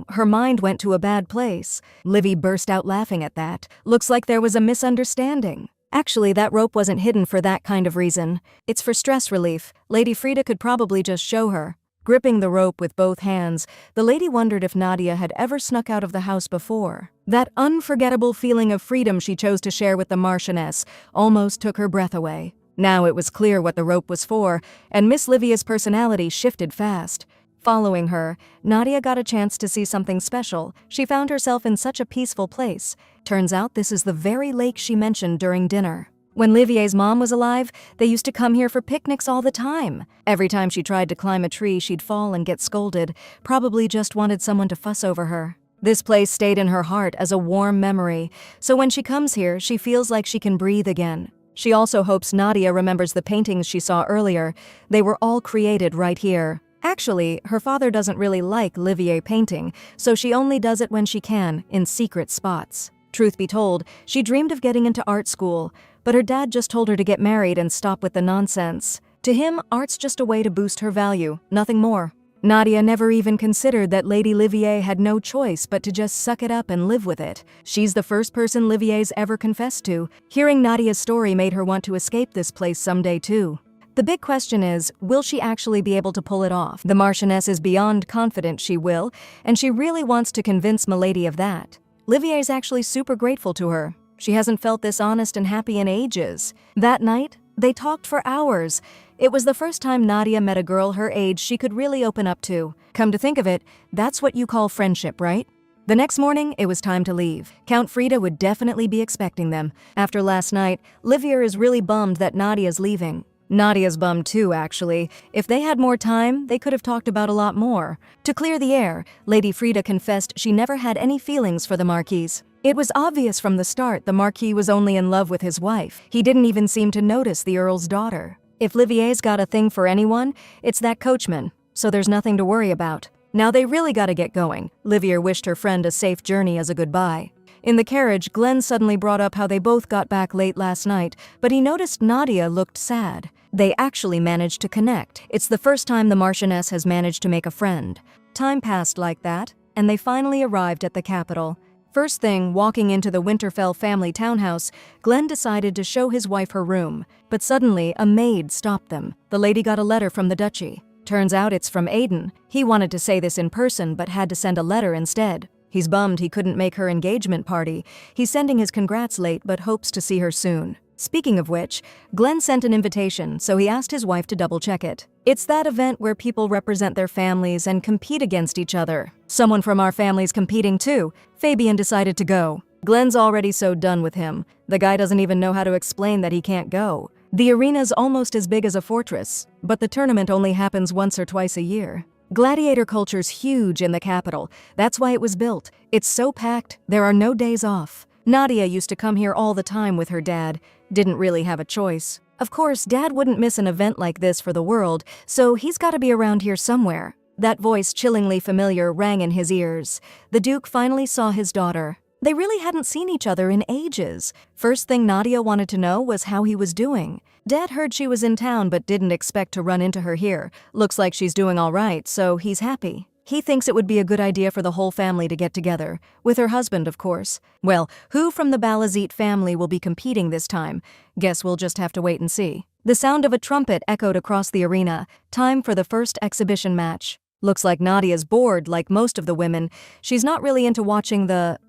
her mind went to a bad place. Livy burst out laughing at that. Looks like there was a misunderstanding. Actually, that rope wasn't hidden for that kind of reason. It's for stress relief. Lady Frida could probably just show her. Gripping the rope with both hands, the lady wondered if Nadia had ever snuck out of the house before. That unforgettable feeling of freedom she chose to share with the Marchioness almost took her breath away. Now it was clear what the rope was for, and Miss Livia's personality shifted fast. Following her, Nadia got a chance to see something special. She found herself in such a peaceful place. Turns out this is the very lake she mentioned during dinner. When Livier's mom was alive, they used to come here for picnics all the time. Every time she tried to climb a tree, she'd fall and get scolded, probably just wanted someone to fuss over her. This place stayed in her heart as a warm memory, so when she comes here, she feels like she can breathe again. She also hopes Nadia remembers the paintings she saw earlier. They were all created right here. Actually, her father doesn't really like Livier painting, so she only does it when she can, in secret spots. Truth be told, she dreamed of getting into art school, but her dad just told her to get married and stop with the nonsense. To him, art's just a way to boost her value, nothing more. Nadia never even considered that Lady Livier had no choice but to just suck it up and live with it. She's the first person Livier's ever confessed to. Hearing Nadia's story made her want to escape this place someday too. The big question is, will she actually be able to pull it off? The Marchioness is beyond confident she will, and she really wants to convince Milady of that. Livier's actually super grateful to her. She hasn't felt this honest and happy in ages. That night, they talked for hours. It was the first time Nadia met a girl her age she could really open up to. Come to think of it, that's what you call friendship, right? The next morning, it was time to leave. Count Frida would definitely be expecting them. After last night, Livier is really bummed that Nadia's leaving. Nadia's bummed too, actually. If they had more time, they could have talked about a lot more. To clear the air, Lady Frida confessed she never had any feelings for the Marquise. It was obvious from the start the Marquis was only in love with his wife. He didn't even seem to notice the Earl's daughter. If Livier's got a thing for anyone, it's that coachman, so there's nothing to worry about. Now they really gotta get going. Livier wished her friend a safe journey as a goodbye. In the carriage, Glenn suddenly brought up how they both got back late last night, but he noticed Nadia looked sad. They actually managed to connect. It's the first time the Marchioness has managed to make a friend. Time passed like that, and they finally arrived at the capital. First thing, walking into the Winterfell family townhouse, Glenn decided to show his wife her room, but suddenly a maid stopped them. The lady got a letter from the duchy. Turns out it's from Aiden. He wanted to say this in person but had to send a letter instead. He's bummed he couldn't make her engagement party. He's sending his congrats late but hopes to see her soon. Speaking of which, Glenn sent an invitation, so he asked his wife to double-check it. It's that event where people represent their families and compete against each other. Someone from our family's competing too. Fabian decided to go. Glenn's already so done with him. The guy doesn't even know how to explain that he can't go. The arena's almost as big as a fortress, but the tournament only happens once or twice a year. Gladiator culture's huge in the capital. That's why it was built. It's so packed, there are no days off. Nadia used to come here all the time with her dad. Didn't really have a choice. Of course, Dad wouldn't miss an event like this for the world, so he's got to be around here somewhere. That voice, chillingly familiar, rang in his ears. The Duke finally saw his daughter. They really hadn't seen each other in ages. First thing Nadia wanted to know was how he was doing. Dad heard she was in town but didn't expect to run into her here. Looks like she's doing all right, so he's happy. He thinks it would be a good idea for the whole family to get together. With her husband, of course. Well, who from the Balazit family will be competing this time? Guess we'll just have to wait and see. The sound of a trumpet echoed across the arena. Time for the first exhibition match. Looks like Nadia's bored, like most of the women. She's not really into watching the,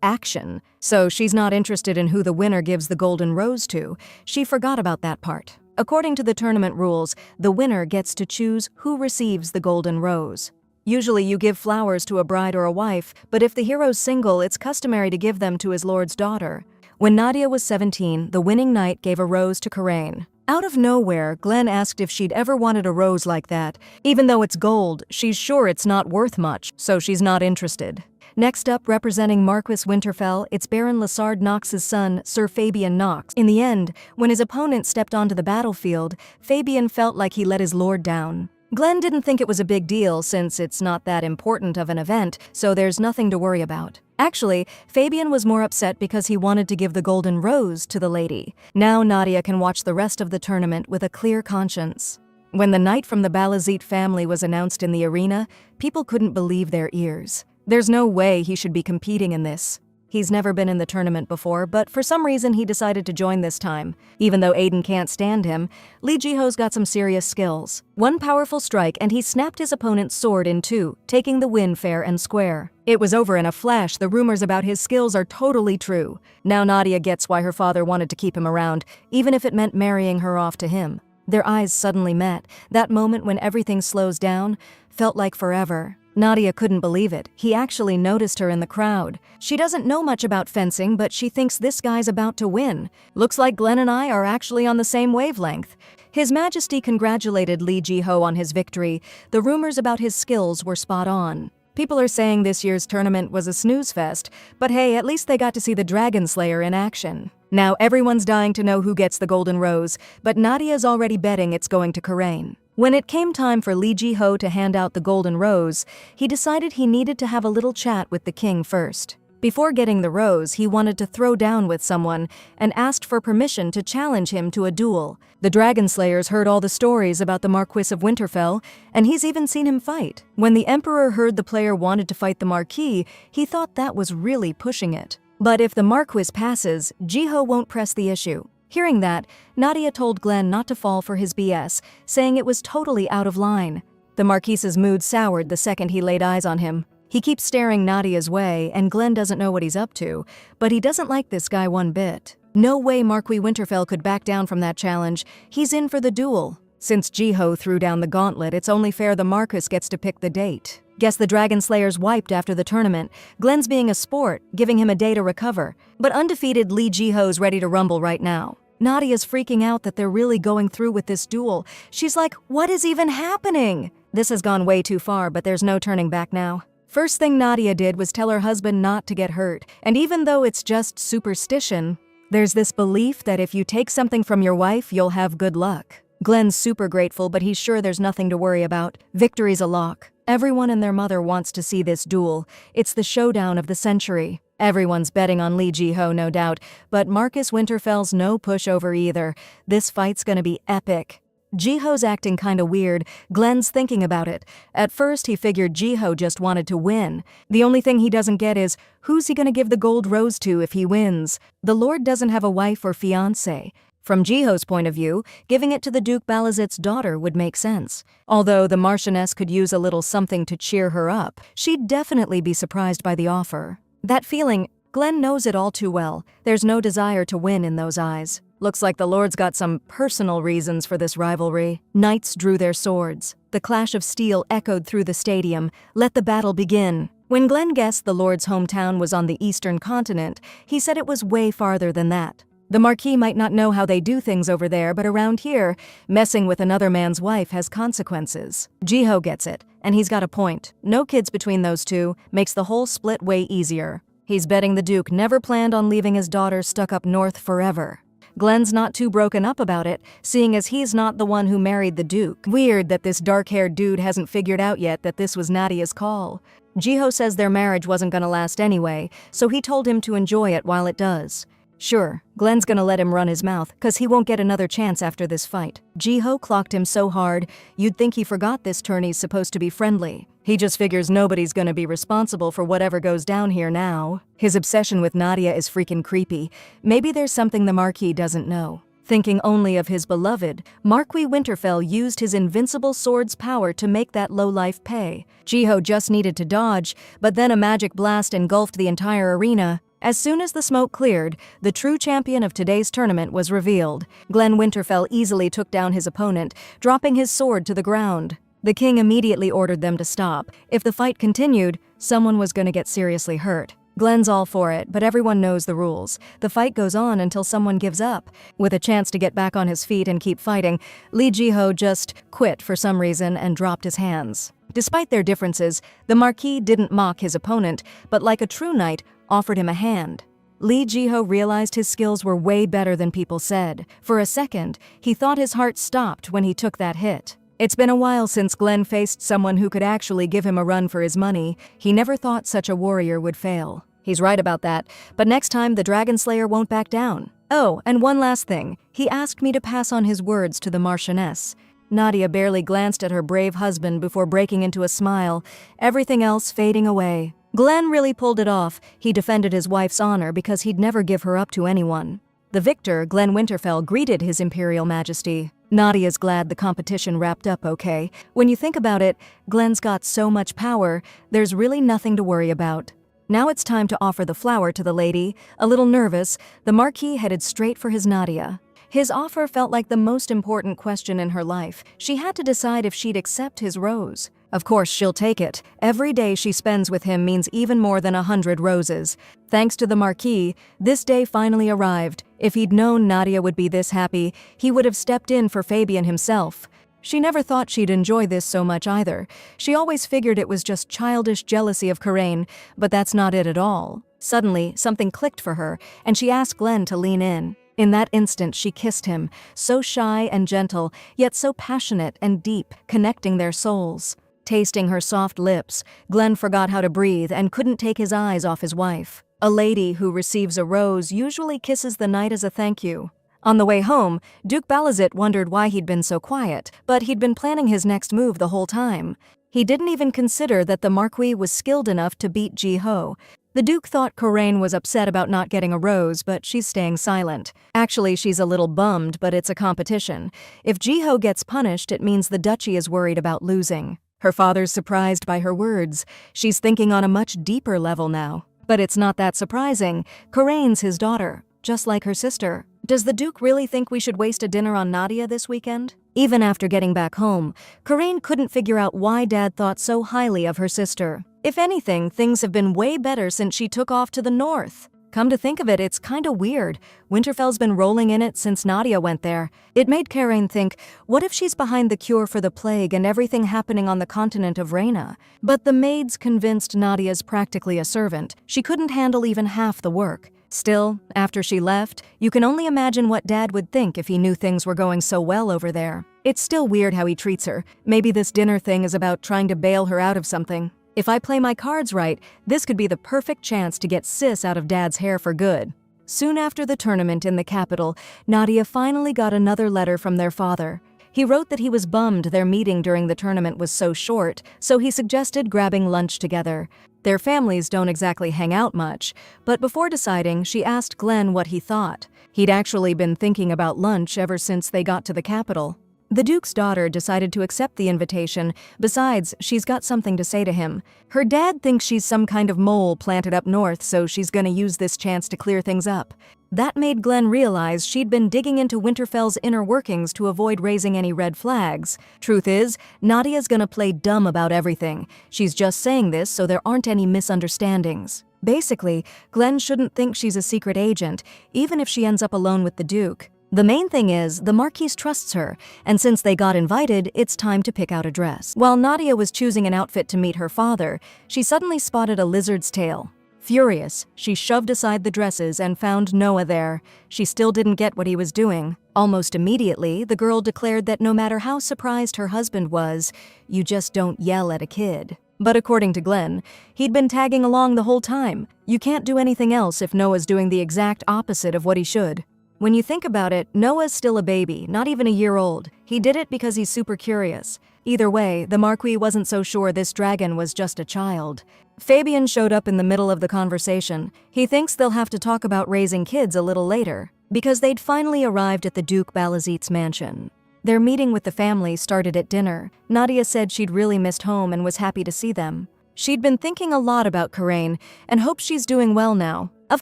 action. So she's not interested in who the winner gives the golden rose to. She forgot about that part. According to the tournament rules, the winner gets to choose who receives the golden rose. Usually you give flowers to a bride or a wife, but if the hero's single, it's customary to give them to his lord's daughter. When Nadia was 17, the winning knight gave a rose to Karain. Out of nowhere, Glenn asked if she'd ever wanted a rose like that. Even though it's gold, she's sure it's not worth much, so she's not interested. Next up, representing Marquis Winterfell, it's Baron Lessard Knox's son, Sir Fabian Knox. In the end, when his opponent stepped onto the battlefield, Fabian felt like he let his lord down. Glenn didn't think it was a big deal since it's not that important of an event, so there's nothing to worry about. Actually, Fabian was more upset because he wanted to give the golden rose to the lady. Now Nadia can watch the rest of the tournament with a clear conscience. When the knight from the Balazit family was announced in the arena, people couldn't believe their ears. There's no way he should be competing in this. He's never been in the tournament before, but for some reason he decided to join this time. Even though Aiden can't stand him, Lee Jiho's got some serious skills. One powerful strike and he snapped his opponent's sword in two, taking the win fair and square. It was over in a flash. The rumors about his skills are totally true. Now Nadia gets why her father wanted to keep him around, even if it meant marrying her off to him. Their eyes suddenly met. That moment when everything slows down felt like forever. Nadia couldn't believe it. He actually noticed her in the crowd. She doesn't know much about fencing, but she thinks this guy's about to win. Looks like Glenn and I are actually on the same wavelength. His Majesty congratulated Lee Jiho on his victory. The rumors about his skills were spot on. People are saying this year's tournament was a snooze fest, but hey, at least they got to see the Dragon Slayer in action. Now everyone's dying to know who gets the golden rose, but Nadia's already betting it's going to Karain. When it came time for Lee Ji-ho to hand out the golden rose, he decided he needed to have a little chat with the king first. Before getting the rose, he wanted to throw down with someone and asked for permission to challenge him to a duel. The Dragon Slayers heard all the stories about the Marquis of Winterfell, and he's even seen him fight. When the Emperor heard the player wanted to fight the Marquis, he thought that was really pushing it. But if the Marquis passes, Ji-ho won't press the issue. Hearing that, Nadia told Glenn not to fall for his BS, saying it was totally out of line. The Marquis's mood soured the second he laid eyes on him. He keeps staring Nadia's way, and Glenn doesn't know what he's up to, but he doesn't like this guy one bit. No way Marquis Winterfell could back down from that challenge. He's in for the duel. Since Ji-ho threw down the gauntlet, it's only fair the Marquis gets to pick the date. Guess the Dragon Slayer's wiped after the tournament. Glenn's being a sport, giving him a day to recover. But undefeated Lee Ji-ho's ready to rumble right now. Nadia's freaking out that they're really going through with this duel. She's like, what is even happening? This has gone way too far, but there's no turning back now. First thing Nadia did was tell her husband not to get hurt, and even though it's just superstition, there's this belief that if you take something from your wife, you'll have good luck. Glenn's super grateful, but he's sure there's nothing to worry about. Victory's a lock. Everyone and their mother wants to see this duel. It's the showdown of the century. Everyone's betting on Lee Ji-ho, no doubt, but Marquis Winterfell's no pushover either. This fight's gonna be epic. Ji-ho's acting kinda weird. Glenn's thinking about it. At first, he figured Ji-ho just wanted to win. The only thing he doesn't get is, who's he gonna give the gold rose to if he wins? The Lord doesn't have a wife or fiancé. From Ji-ho's point of view, giving it to the Duke Balazit's daughter would make sense. Although the Marchioness could use a little something to cheer her up, she'd definitely be surprised by the offer. That feeling, Glenn knows it all too well. There's no desire to win in those eyes. Looks like the Lord's got some personal reasons for this rivalry. Knights drew their swords. The clash of steel echoed through the stadium. Let the battle begin. When Glenn guessed the Lord's hometown was on the eastern continent, he said it was way farther than that. The Marquis might not know how they do things over there, but around here, messing with another man's wife has consequences. Ji-ho gets it, and he's got a point. No kids between those two makes the whole split way easier. He's betting the Duke never planned on leaving his daughter stuck up north forever. Glenn's not too broken up about it, seeing as he's not the one who married the Duke. Weird that this dark-haired dude hasn't figured out yet that this was Nadia's call. Ji-ho says their marriage wasn't gonna last anyway, so he told him to enjoy it while it does. Sure, Glenn's gonna let him run his mouth, cause he won't get another chance after this fight. Ji-ho clocked him so hard, you'd think he forgot this tourney's supposed to be friendly. He just figures nobody's gonna be responsible for whatever goes down here now. His obsession with Nadia is freaking creepy. Maybe there's something the Marquis doesn't know. Thinking only of his beloved, Marquis Winterfell used his invincible sword's power to make that lowlife pay. Ji-ho just needed to dodge, but then a magic blast engulfed the entire arena. As soon as the smoke cleared, the true champion of today's tournament was revealed. Glenn Winterfell easily took down his opponent, dropping his sword to the ground. The king immediately ordered them to stop. If the fight continued, someone was going to get seriously hurt. Glenn's all for it, but everyone knows the rules. The fight goes on until someone gives up. With a chance to get back on his feet and keep fighting, Lee Ji-ho just quit for some reason and dropped his hands. Despite their differences, the Marquis didn't mock his opponent, but like a true knight, offered him a hand. Lee Ji-ho realized his skills were way better than people said. For a second, he thought his heart stopped when he took that hit. It's been a while since Glenn faced someone who could actually give him a run for his money. He never thought such a warrior would fail. He's right about that, but next time the Dragon Slayer won't back down. Oh, and one last thing. He asked me to pass on his words to the Marchioness. Nadia barely glanced at her brave husband before breaking into a smile, everything else fading away. Glenn really pulled it off. He defended his wife's honor because he'd never give her up to anyone. The victor, Glenn Winterfell, greeted his Imperial Majesty. Nadia's glad the competition wrapped up okay. When you think about it, Glenn's got so much power, there's really nothing to worry about. Now it's time to offer the flower to the lady. A little nervous, the Marquis headed straight for his Nadia. His offer felt like the most important question in her life. She had to decide if she'd accept his rose. Of course, she'll take it. Every day she spends with him means even more than 100 roses. Thanks to the Marquis, this day finally arrived. If he'd known Nadia would be this happy, he would have stepped in for Fabian himself. She never thought she'd enjoy this so much either. She always figured it was just childish jealousy of Karain, but that's not it at all. Suddenly, something clicked for her, and she asked Glenn to lean in. In that instant, she kissed him, so shy and gentle, yet so passionate and deep, connecting their souls. Tasting her soft lips, Glenn forgot how to breathe and couldn't take his eyes off his wife. A lady who receives a rose usually kisses the knight as a thank you. On the way home, Duke Balazit wondered why he'd been so quiet, but he'd been planning his next move the whole time. He didn't even consider that the Marquis was skilled enough to beat Ji-ho. The Duke thought Karain was upset about not getting a rose, but she's staying silent. Actually, she's a little bummed, but it's a competition. If Ji-ho gets punished, it means the duchy is worried about losing. Her father's surprised by her words. She's thinking on a much deeper level now. But it's not that surprising. Karain's his daughter, just like her sister. Does the Duke really think we should waste a dinner on Nadia this weekend? Even after getting back home, Karain couldn't figure out why Dad thought so highly of her sister. If anything, things have been way better since she took off to the north. Come to think of it, it's kinda weird. Winterfell's been rolling in it since Nadia went there. It made Karain think, what if she's behind the cure for the plague and everything happening on the continent of Reyna? But the maids convinced Nadia's practically a servant. She couldn't handle even half the work. Still, after she left, you can only imagine what Dad would think if he knew things were going so well over there. It's still weird how he treats her. Maybe this dinner thing is about trying to bail her out of something. If I play my cards right, this could be the perfect chance to get Sis out of Dad's hair for good. Soon after the tournament in the capital, Nadia finally got another letter from their father. He wrote that he was bummed their meeting during the tournament was so short, so he suggested grabbing lunch together. Their families don't exactly hang out much, but before deciding, she asked Glenn what he thought. He'd actually been thinking about lunch ever since they got to the capital. The Duke's daughter decided to accept the invitation. Besides, she's got something to say to him. Her dad thinks she's some kind of mole planted up north, so she's gonna use this chance to clear things up. That made Glenn realize she'd been digging into Winterfell's inner workings to avoid raising any red flags. Truth is, Nadia's gonna play dumb about everything. She's just saying this so there aren't any misunderstandings. Basically, Glenn shouldn't think she's a secret agent, even if she ends up alone with the Duke. The main thing is, the Marquise trusts her, and since they got invited, it's time to pick out a dress. While Nadia was choosing an outfit to meet her father, she suddenly spotted a lizard's tail. Furious, she shoved aside the dresses and found Noah there. She still didn't get what he was doing. Almost immediately, the girl declared that no matter how surprised her husband was, you just don't yell at a kid. But according to Glenn, he'd been tagging along the whole time. You can't do anything else if Noah's doing the exact opposite of what he should. When you think about it, Noah's still a baby, not even a year old. He did it because he's super curious. Either way, the Marquis wasn't so sure this dragon was just a child. Fabian showed up in the middle of the conversation. He thinks they'll have to talk about raising kids a little later, because they'd finally arrived at the Duke Balazit's mansion. Their meeting with the family started at dinner. Nadia said she'd really missed home and was happy to see them. She'd been thinking a lot about Karain and hopes she's doing well now. Of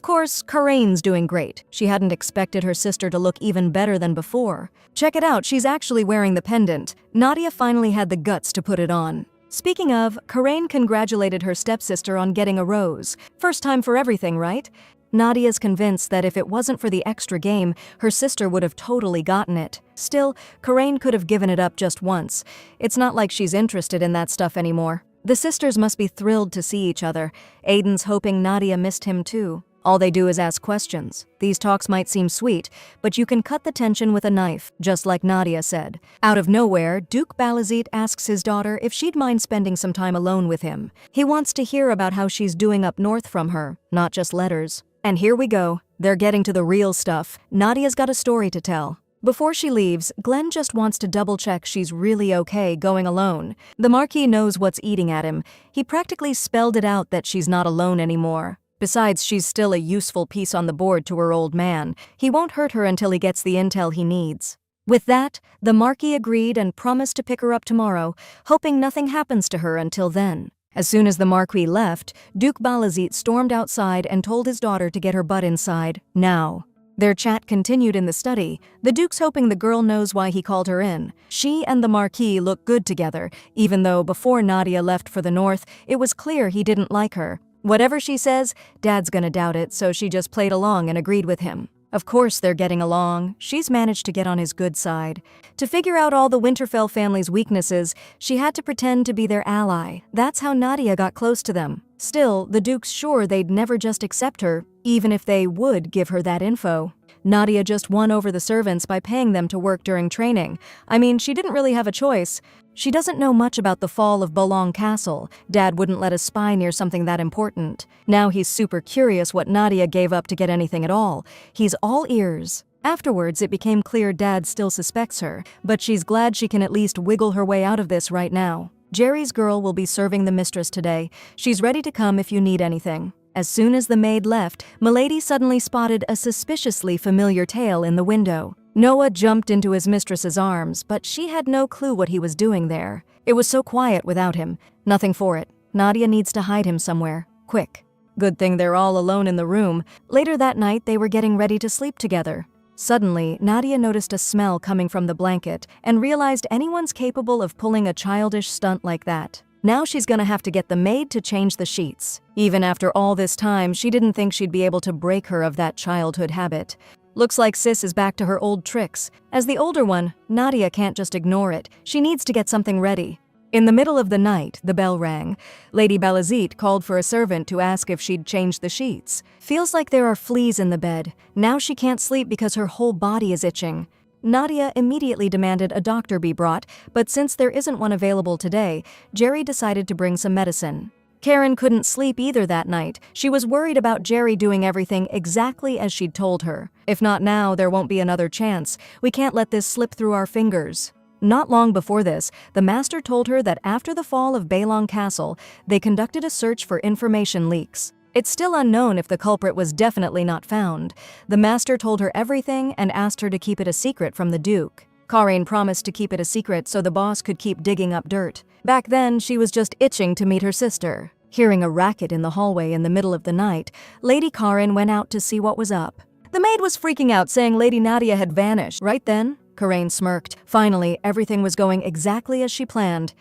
course, Karain's doing great. She hadn't expected her sister to look even better than before. Check it out, she's actually wearing the pendant. Nadia finally had the guts to put it on. Speaking of, Karain congratulated her stepsister on getting a rose. First time for everything, right? Nadia's convinced that if it wasn't for the extra game, her sister would have totally gotten it. Still, Karain could have given it up just once. It's not like she's interested in that stuff anymore. The sisters must be thrilled to see each other. Aiden's hoping Nadia missed him too. All they do is ask questions. These talks might seem sweet, but you can cut the tension with a knife, just like Nadia said. Out of nowhere, Duke Balazit asks his daughter if she'd mind spending some time alone with him. He wants to hear about how she's doing up north from her, not just letters. And here we go. They're getting to the real stuff. Nadia's got a story to tell. Before she leaves, Glenn just wants to double-check she's really okay going alone. The Marquis knows what's eating at him. He practically spelled it out that she's not alone anymore. Besides, she's still a useful piece on the board to her old man. He won't hurt her until he gets the intel he needs. With that, the Marquis agreed and promised to pick her up tomorrow, hoping nothing happens to her until then. As soon as the Marquis left, Duke Balazit stormed outside and told his daughter to get her butt inside, now. Their chat continued in the study, the Duke's hoping the girl knows why he called her in. She and the Marquis look good together, even though before Nadia left for the north, it was clear he didn't like her. Whatever she says, Dad's gonna doubt it, so she just played along and agreed with him. Of course they're getting along. She's managed to get on his good side. To figure out all the Winterfell family's weaknesses, she had to pretend to be their ally. That's how Nadia got close to them. Still, the Duke's sure they'd never just accept her, even if they would give her that info. Nadia just won over the servants by paying them to work during training. I mean, she didn't really have a choice. She doesn't know much about the fall of Bolong Castle. Dad wouldn't let a spy near something that important. Now he's super curious what Nadia gave up to get anything at all. He's all ears. Afterwards, it became clear Dad still suspects her, but she's glad she can at least wiggle her way out of this right now. Jerry's girl will be serving the mistress today. She's ready to come if you need anything. As soon as the maid left, Milady suddenly spotted a suspiciously familiar tail in the window. Noah jumped into his mistress's arms, but she had no clue what he was doing there. It was so quiet without him. Nothing for it. Nadia needs to hide him somewhere. Quick. Good thing they're all alone in the room. Later that night, they were getting ready to sleep together. Suddenly, Nadia noticed a smell coming from the blanket and realized anyone's capable of pulling a childish stunt like that. Now she's gonna have to get the maid to change the sheets. Even after all this time, she didn't think she'd be able to break her of that childhood habit. Looks like Sis is back to her old tricks. As the older one, Nadia can't just ignore it. She needs to get something ready. In the middle of the night, the bell rang. Lady Balazit called for a servant to ask if she'd change the sheets. Feels like there are fleas in the bed. Now she can't sleep because her whole body is itching. Nadia immediately demanded a doctor be brought, but since there isn't one available today, Jerry decided to bring some medicine. Karen couldn't sleep either that night. She was worried about Jerry doing everything exactly as she'd told her. If not now, there won't be another chance. We can't let this slip through our fingers. Not long before this, the Master told her that after the fall of Bolong Castle, they conducted a search for information leaks. It's still unknown if the culprit was definitely not found. The Master told her everything and asked her to keep it a secret from the Duke. Karen promised to keep it a secret so the boss could keep digging up dirt. Back then, she was just itching to meet her sister. Hearing a racket in the hallway in the middle of the night, Lady Karen went out to see what was up. The maid was freaking out, saying Lady Nadia had vanished. Right then, Karen smirked. Finally, everything was going exactly as she planned.